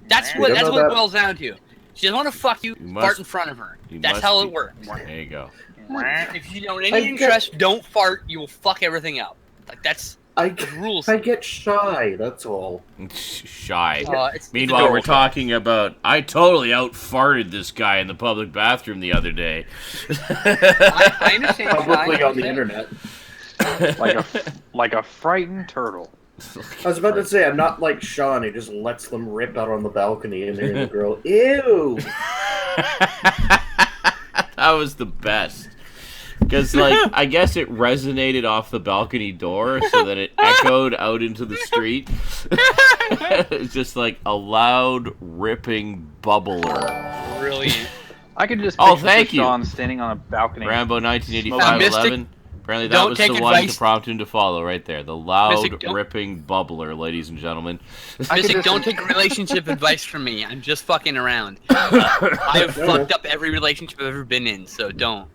That's You what don't know it that. boils down to. She doesn't want to fuck you. Fart in front of her. That's how it works. There you go. If you don't any interest, don't fart. You will fuck everything up. That's the rules. I get shy. That's all. Shy. It's Meanwhile, we're adorable. talking about I totally out-farted this guy in the public bathroom the other day. I understand. Publicly I on the understand. internet. like a frightened turtle. I was about to say, I'm not like Sean, who just lets them rip out on the balcony and hearing the girl, ew! That was the best. Because, I guess it resonated off the balcony door, so that it echoed out into the street. It's just like a loud, ripping bubbler. Brilliant. I could just Oh, picture thank you. Sean standing on a balcony. Rambo 1985 Mystic, 11. Apparently that don't was take the one to advice. prompt him to follow right there. The loud, Mystic, don't- ripping bubbler, ladies and gentlemen. Mystic, don't take relationship advice from me. I'm just fucking around. I have fucked up every relationship I've ever been in, so don't.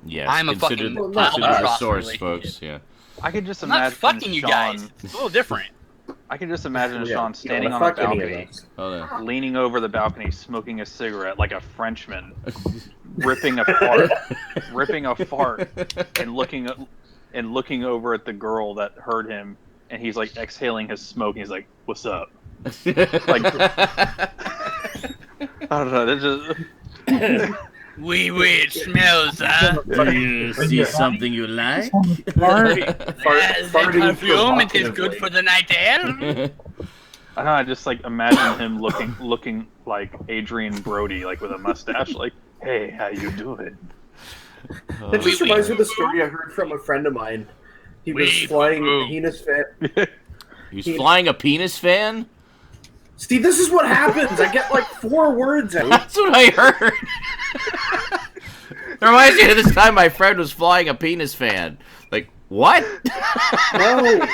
Yes, I'm a consider, fucking consider the albatross source, relationship. folks. Yeah. I could just I'm not imagine fucking you Sean. guys. It's a little different. I can just imagine Yeah, Sean you standing don't on a wanna fuck any of balcony, us. Oh, no. leaning over the balcony, smoking a cigarette like a Frenchman, ripping a fart, and looking over at the girl that heard him, and he's like exhaling his smoke, and he's like, "What's up?" Like, I don't know. They're just Wee, it smells, huh? You see something you like? Yes, the farting perfume, it is provocatively. good for the night air. I don't know. I just like imagine him looking like Adrian Brody, like with a mustache, like, "Hey, how you doing?" That just reminds me of the story I heard from a friend of mine. He was Wee, flying boo. a penis fan. He's flying a penis fan? Steve, this is what happens. I get 4 words out. That's what I heard. It reminds me of this time my friend was flying a penis fan. Like, what? No.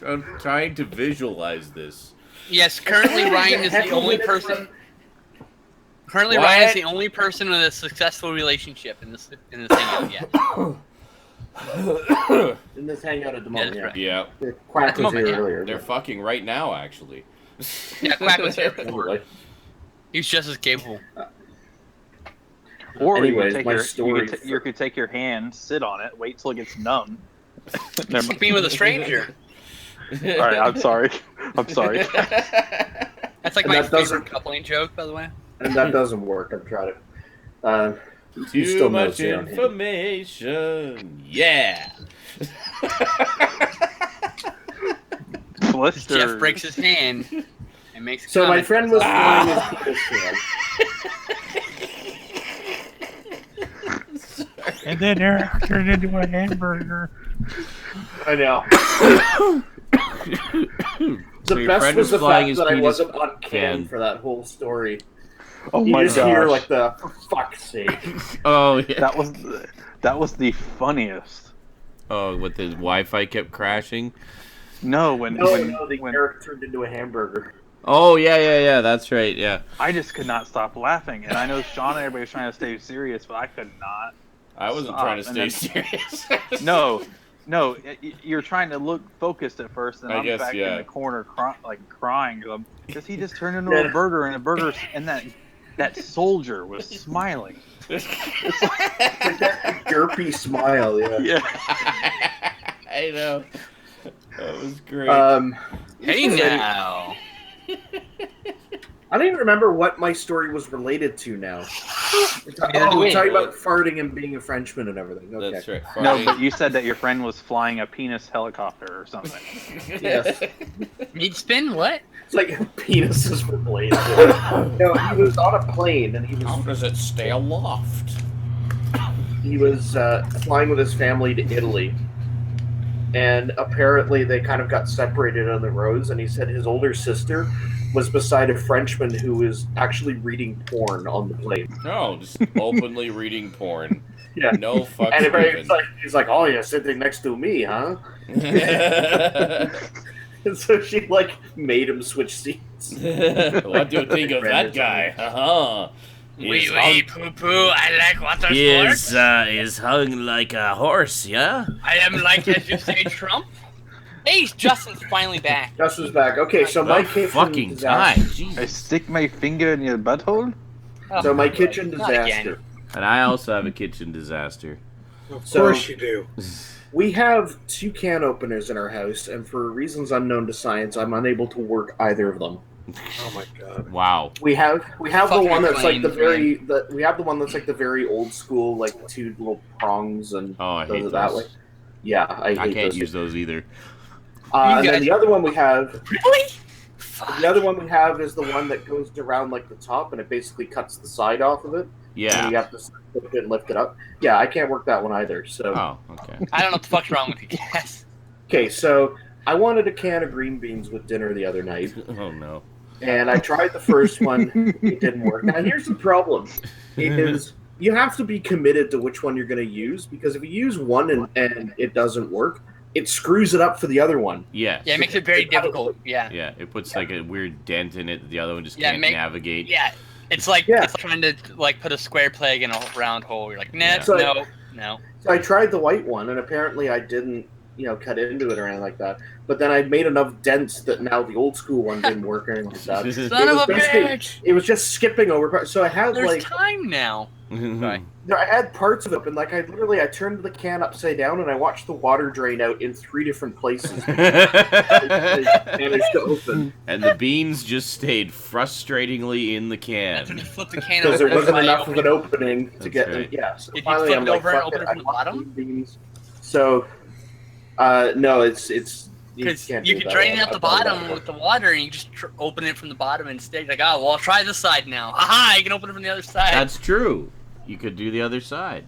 I'm trying to visualize this. Yes, currently Ryan is the only person. Currently, Ryan is the only person with a successful relationship in this hangout yet. In this hangout at the moment, that's right. Yeah. The Quack At the was moment, here yeah. earlier. They're fucking right now, actually. Yeah, Quack was here before. Anyway, He's just as capable. Or Anyways, you my could story- you could take your hand, sit on it, wait till it gets numb. Never mind. Being with a stranger. All right, I'm sorry. I'm sorry. That's like And my that doesn't- favorite coupling joke, by the way. and that doesn't work. I've tried it. You Too still know much Sarah Hand. information. Yeah. Blisters. Jeff breaks his hand and makes a So my comment. friend was flying his penis fan. And then Eric turned into a hamburger. I know. So The your best friend was the flying fact his that I penis wasn't on cam fan. for that whole story. Oh You my just hear gosh. for fuck's sake. Oh, yeah. That was the funniest. Oh, with his Wi-Fi kept crashing. No, when Eric turned into a hamburger. Oh, yeah. That's right. Yeah. I just could not stop laughing, and I know Sean and everybody was trying to stay serious, but I could not. I wasn't Stop. trying to And stay then- serious. No, No, you're trying to look focused at first, and I I'm guess, back yeah. in the corner crying. Does he just turn into a burger? And that soldier was smiling. It's like that derpy smile, yeah. Yeah. I know. That was great. Hey now. I don't even remember what my story was related to now. We're talking about farting and being a Frenchman and everything. Okay. That's right. No, Farting. but you said that your friend was flying a penis helicopter or something. Yes. Meat spin? What? It's like penises were related. No, he was on a plane and How does it stay aloft? he was flying with his family to Italy. And apparently they kind of got separated on the roads, and he said his older sister was beside a Frenchman who was actually reading porn on the plane. No, just openly reading porn. Yeah. No fucks And given. he's like, oh, you're sitting next to me, huh? And so she, like, made him switch seats. What do you think of that guy? Uh-huh. Wee poo-poo, I like water sports. Is hung like a horse, yeah? I am like, as you say, Trump. Hey, Justin's finally back. Justin's back. Okay, so my kitchen fucking disaster. time. Jesus. I stick my finger in your butthole? So my kitchen Not again. disaster. And I also have a kitchen disaster. Of So- course you do. We have 2 can openers in our house, and for reasons unknown to science, I'm unable to work either of them. Oh my god. Wow. We have the Fucking one that's like the planes, we have the one that's like the very old school, like 2 little prongs and Oh, I does hate it that those. way. Yeah, I I hate can't those. use those either. And You then guys- the other one we have, Really? Fuck. the other one we have is the one that goes around like the top, and it basically cuts the side off of it. And Yeah. you have to flip it and lift it up. Yeah, I can't work that one either. So Oh, okay. I don't know what the fuck's wrong with you guys. okay, so I wanted a can of green beans with dinner the other night. Oh, no. And I tried the first one. It didn't work. Now, here's the problem. Is you have to be committed to which one you're going to use, because if you use one and it doesn't work, it screws it up for the other one. Yes. Yeah, it makes it very difficult. Yeah. Yeah, it puts like a weird dent in it that the other one just Yeah, can't navigate. Yeah. It's like Yeah. it's trying to like put a square peg in a round hole. You're like, nah, Yeah. So- no. So I tried the white one, and apparently I didn't, cut into it or anything like that. But then I made enough dents that now the old school one didn't work or anything like that. Son was of a basically- bitch! It was just skipping over parts. So I had There's like time now. Sorry. I had parts of it, and like I turned the can upside down and I watched the water drain out in 3 different places. It managed to open And the beans just stayed frustratingly in the That's when can. you flip the can because over. there wasn't that's why enough of an opening to That's get right. Yeah, so Did you finally flip I'm it like, over and fuck open it I from the want bottom? green beans. So, no, it's Because can't you do can that. drain it out the I've done that bottom before. with the water, and you just open it from the bottom instead. You're like, oh, well, I'll try this side now. Haha, you can open it from the other side. That's true. You could do the other side.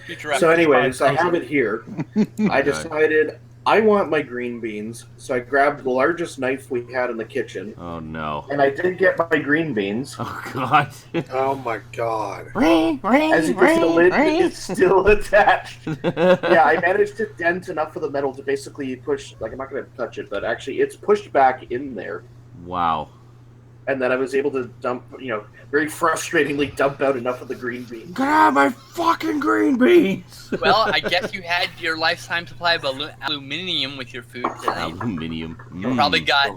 Future reference. So, anyways, I have it here. I Okay. decided I want my green beans, so I grabbed the largest knife we had in the kitchen, Oh, no. and I did get my green beans. Oh, God. Oh my god. As you can see, the lid is still attached. Yeah, I managed to dent enough of the metal to basically push, like, I'm not going to touch it, but actually it's pushed back in there. Wow. And then I was able to dump, very frustratingly dump out enough of the green beans. Grab my fucking green beans! Well, I guess you had your lifetime supply of aluminium with your food tonight. Aluminium. You probably got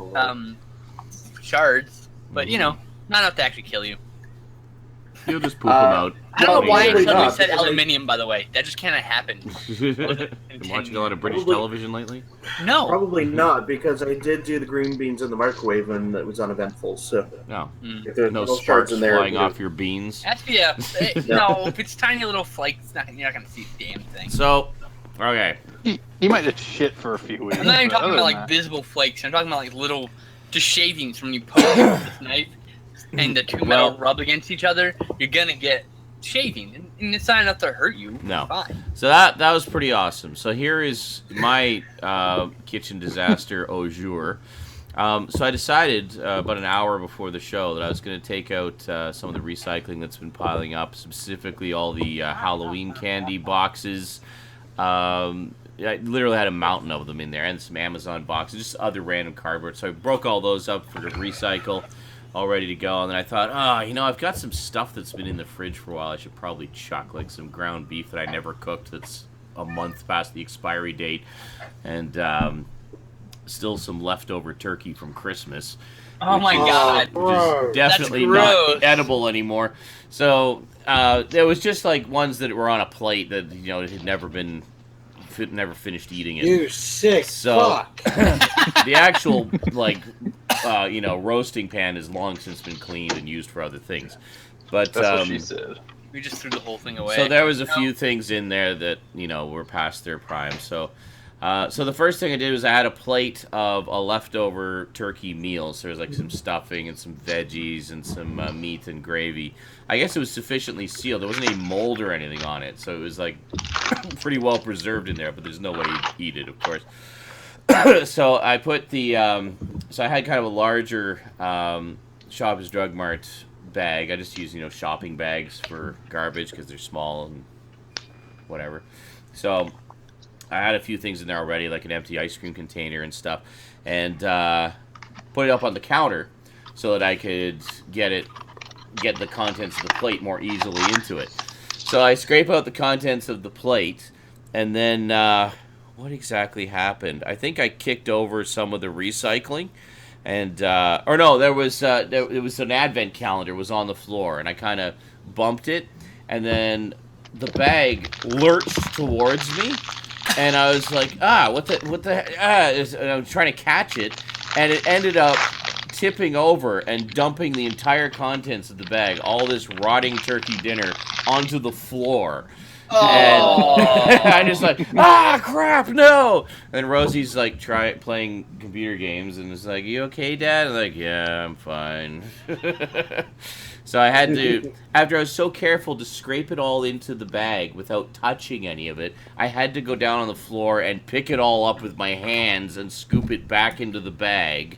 shards, but not enough to actually kill you. You'll just poop them out. I don't know why I Probably suddenly not, said because I- aluminium, by the way. That just kind of happened. Been watching a lot of British Probably- television lately? No. Probably not, because I did do the green beans in the microwave and it was uneventful. So No. if there's No little sparks shards in there, flying off your beans. That's no. If it's tiny little flakes, you're not gonna see a damn thing. So, okay. He might just shit for a few weeks. I'm not even but talking other about than like that- visible flakes. I'm talking about like little, just shavings when you poke it with this knife, and the two metal rub against each other. You're gonna get shaving, and it's not enough to hurt you. No. Fine. So that was pretty awesome. So here is my kitchen disaster au jour. So I decided about an hour before the show that I was going to take out some of the recycling that's been piling up, specifically all the Halloween candy boxes. I literally had a mountain of them in there, and some Amazon boxes, just other random cardboard. So I broke all those up for the recycle, all ready to go. And then I thought, I've got some stuff that's been in the fridge for a while I should probably chuck, like some ground beef that I never cooked that's a month past the expiry date, and still some leftover turkey from Christmas. Oh my god. Which is definitely not edible anymore. So there was just like ones that were on a plate that had never finished eating it. You sick fuck. The actual roasting pan has long since been cleaned and used for other things. But That's what she said. We just threw the whole thing away. So there was a few things in there that were past their prime. So the first thing I did was I had a plate of a leftover turkey meal. So there was like some stuffing and some veggies and some meat and gravy. I guess it was sufficiently sealed. There wasn't any mold or anything on it, so it was like pretty well preserved in there. But there's no way you'd eat it, of course. So I put the so I had kind of a larger Shoppers Drug Mart bag. I just use shopping bags for garbage because they're small and whatever. So I had a few things in there already, like an empty ice cream container and stuff, and put it up on the counter so that I could get the contents of the plate more easily into it. So I scrape out the contents of the plate, and then what exactly happened? I think I kicked over some of the recycling, and or no, it was an advent calendar was on the floor, and I kind of bumped it, and then the bag lurched towards me. And I was like, what the and I was trying to catch it, and it ended up tipping over and dumping the entire contents of the bag, all this rotting turkey dinner, onto the floor. Oh. And I'm just like, crap, no! And Rosie's like playing computer games, and is like, you okay, Dad? I'm like, yeah, I'm fine. So I had to, after I was so careful to scrape it all into the bag without touching any of it, I had to go down on the floor and pick it all up with my hands and scoop it back into the bag.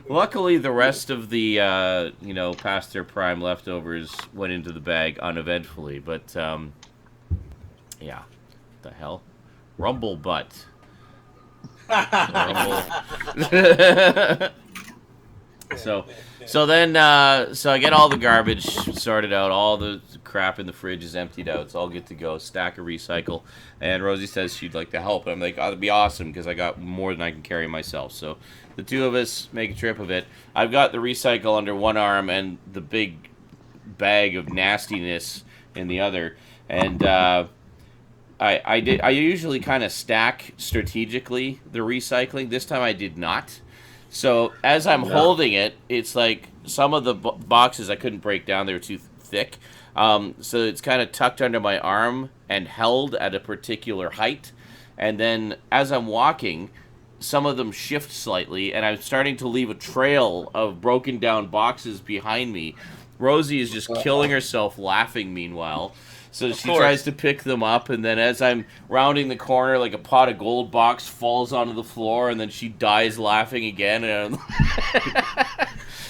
Luckily, the rest of the, past their prime leftovers went into the bag uneventfully, but, yeah. What the hell? Rumble butt. So then I get all the garbage sorted out, all the crap in the fridge is emptied out, it's all good to go, stack of recycle, and Rosie says she'd like to help, and I'm like, that'd be awesome, because I got more than I can carry myself. So the two of us make a trip of it. I've got the recycle under one arm and the big bag of nastiness in the other, and I usually kind of stack strategically the recycling. This time I did not. So as I'm holding it, it's like some of the boxes I couldn't break down. They were too thick. So it's kind of tucked under my arm and held at a particular height. And then as I'm walking, some of them shift slightly, and I'm starting to leave a trail of broken down boxes behind me. Rosie is just killing herself laughing meanwhile. So she tries to pick them up, and then as I'm rounding the corner, like a pot of gold box falls onto the floor, and then she dies laughing again. And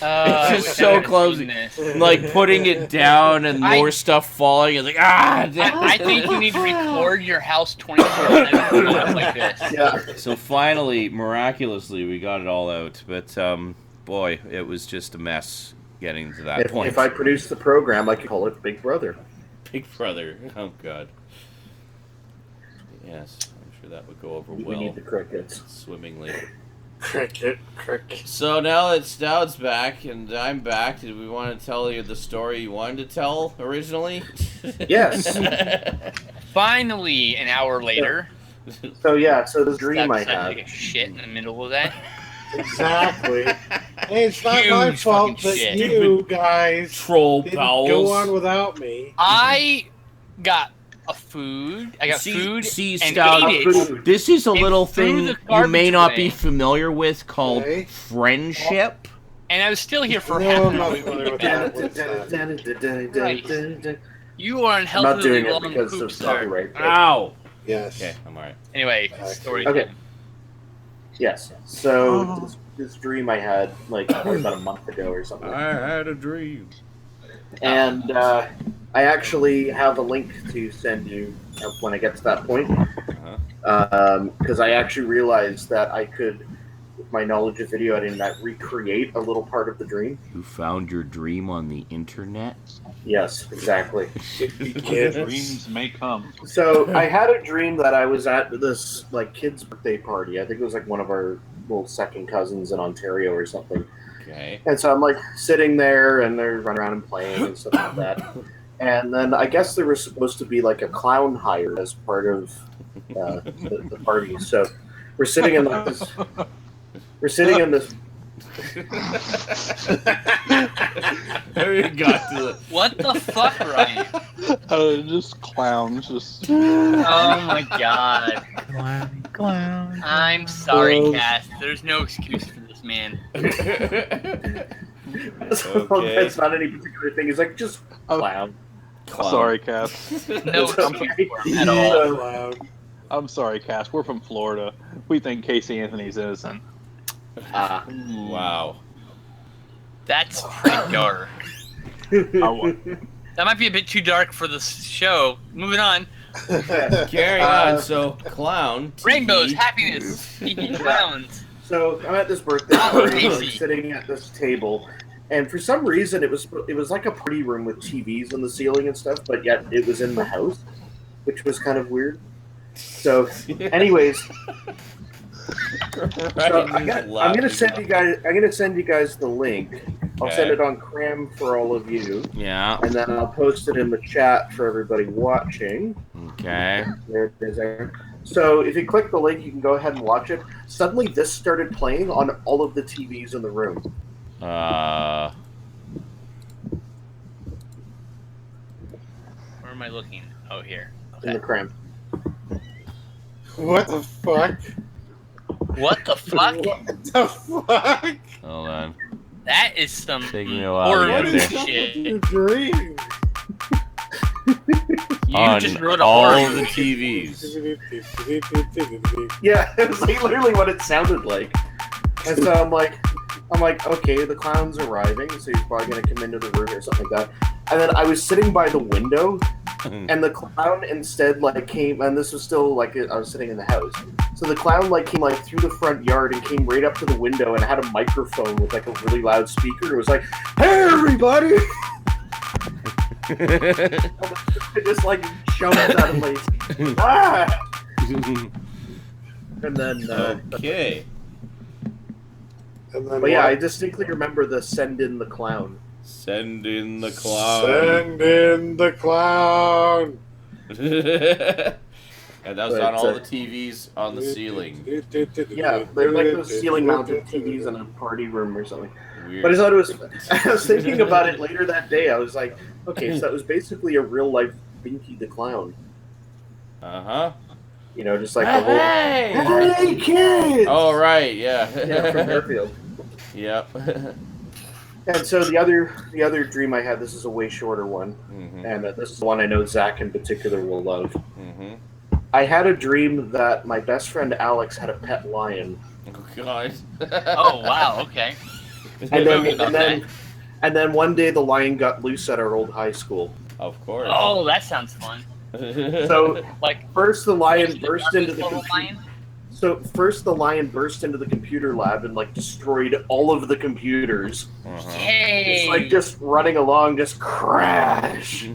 it's just so clumsy. Like putting it down and more stuff falling. It's like, I think you need to record your house 24/7 like this. Yeah. So finally, miraculously, we got it all out. But boy, it was just a mess getting to that point. If I produced the program, I could call it Big Brother. Big Brother. Oh, God. Yes, I'm sure that would go over well. We need the crickets. Swimmingly. Cricket. So now it's back, and I'm back. Did we want to tell you the story you wanted to tell originally? Yes. Finally, an hour later. So the dream I had. Like a shit in the middle of that. Exactly. Hey, it's not my fault that shit. you guys Troll didn't bowels. go on without me. I got food. I got food and Stout, ate it. this is a little thing the you may not garbage be familiar with called friendship. And I was still here for No, half I'm an not hour. familiar with that. You are I'm unhealthily not doing it long because poop, of sir. copyright. Ow! Yes. Okay, I'm alright. Anyway, story Okay. time. Yes. So this dream I had probably about a month ago or something. I had a dream. And I actually have a link to send you when I get to that point. Because I actually realized that I could with my knowledge of video editing, that recreate a little part of the dream. You found your dream on the internet? Yes, exactly. Dreams may come. So I had a dream that I was at this like kid's birthday party. I think it was like one of our little second cousins in Ontario or something. Okay. And so I'm like sitting there, and they're running around and playing and stuff like that. And then I guess there was supposed to be like a clown hired as part of the party. So we're sitting in like this. We're sitting in this. There you got to it. What the fuck, Ryan? Just clowns, just. Oh my god. Clown. I'm sorry, Cass. There's no excuse for this man. So Okay. It's not any particular thing. It's like just clown. Sorry, Cass. No excuse for him at So all. loud. I'm sorry, Cass. We're from Florida. We think Casey Anthony's innocent. Wow. That's pretty dark. That might be a bit too dark for the show. Moving on. Carry on. So, clown. TV. Rainbows, happiness, TV clowns. So I'm at this birthday party, Casey. like, sitting at this table, and for some reason it was like a party room with TVs on the ceiling and stuff, but yet it was in the house, which was kind of weird. So, anyways, so I'm gonna send you guys the link. I'll send it on Cram for all of you. Yeah. And then I'll post it in the chat for everybody watching. Okay. There it is there. So if you click the link, you can go ahead and watch it. Suddenly, this started playing on all of the TVs in the room. Where am I looking? Oh, here. In the Cram. What the fuck? What the fuck? What the fuck? Hold on. That is some Taking me a while horror to What get is there. up shit. with your dream? You On just wrote a all horror the movie. TVs. Yeah, it was like literally what it sounded like. And so I'm like, okay, the clown's arriving, so he's probably gonna come into the room or something like that. And then I was sitting by the window, and the clown instead like came, and this was still like I was sitting in the house. So the clown like came like through the front yard and came right up to the window and had a microphone with like a really loud speaker. It was like, "Hey everybody!" It just like jumped out of place. Ah! And then, Okay. And then but yeah, what? I distinctly remember the "Send in the clown." Send in the clown. Send in the clown. And that was on all the TVs on the ceiling. Yeah, they're like those ceiling-mounted TVs in a party room or something. Weird. But I thought it was. I was thinking about it later that day. I was like, okay, so that was basically a real-life Binky the Clown. Uh-huh. You know, just like the whole. Hey! Hey, kids! Oh, right, yeah. Yeah, from Fairfield. Yep. And so the other dream I had. This is a way shorter one, and this is the one I know Zach in particular will love. Mm-hmm. I had a dream that my best friend Alex had a pet lion. Oh, God. Oh, wow, okay. And then one day the lion got loose at our old high school. Of course. Oh, that sounds fun. So Like, first the lion burst into the little computer. lion? So first the lion burst into the computer lab and like destroyed all of the computers. Hey! It's like just running along, just crash.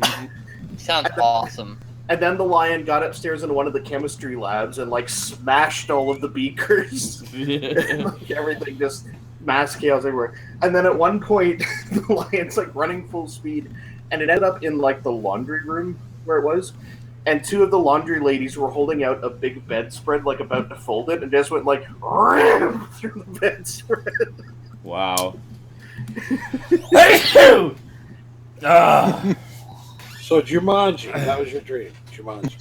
Sounds awesome. And then the lion got upstairs in one of the chemistry labs and like smashed all of the beakers. Like, everything just mass chaos everywhere. And then at one point, the lion's like running full speed, and it ended up in like the laundry room where it was. And two of the laundry ladies were holding out a big bedspread, like about to fold it, and just went like through the bedspread. Wow. So Jumanji, that was your dream. Jumanji.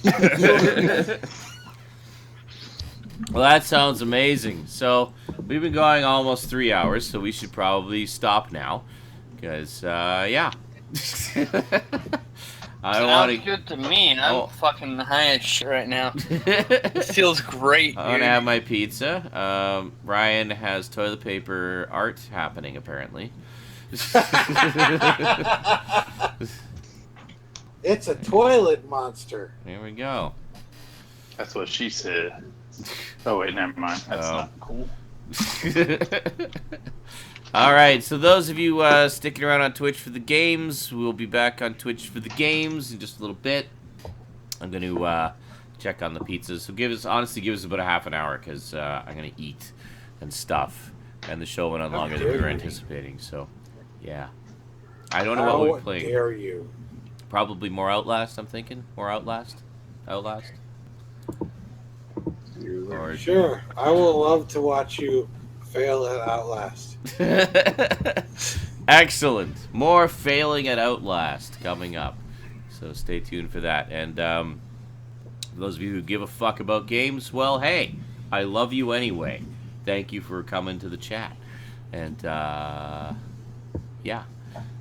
Well, that sounds amazing. So, we've been going almost 3 hours, so we should probably stop now. Because, yeah. I want Sounds good to me. I'm fucking high as shit right now. to. It feels great, I want dude. to have my pizza. Ryan has toilet paper art happening, apparently. It's a toilet monster. Here we go. That's what she said. Oh wait, never mind. That's Oh. not cool. All right, so those of you sticking around on Twitch for the games, we'll be back on Twitch for the games in just a little bit. I'm going to check on the pizzas. So honestly, give us about a half an hour because I'm going to eat and stuff. And the show went on longer than we were anticipating. So, yeah. I don't know what we're playing. How dare you? Probably more Outlast, I'm thinking. More Outlast? Outlast? Or... Sure. I will love to watch you fail at Outlast. Excellent. More failing at Outlast coming up. So stay tuned for that. And for those of you who give a fuck about games, well, hey, I love you anyway. Thank you for coming to the chat. And, yeah.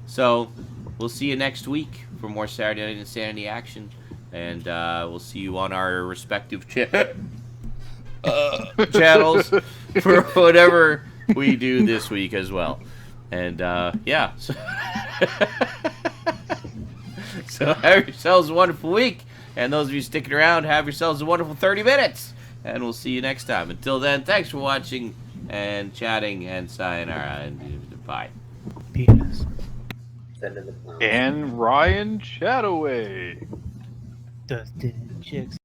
So, we'll see you next week for more Saturday Night Insanity action. And we'll see you on our respective channels for whatever we do this week as well. And, yeah. So have yourselves a wonderful week. And those of you sticking around, have yourselves a wonderful 30 minutes. And we'll see you next time. Until then, thanks for watching and chatting and sayonara. And bye. Penis. And Ryan Chataway. Dustin Chicks.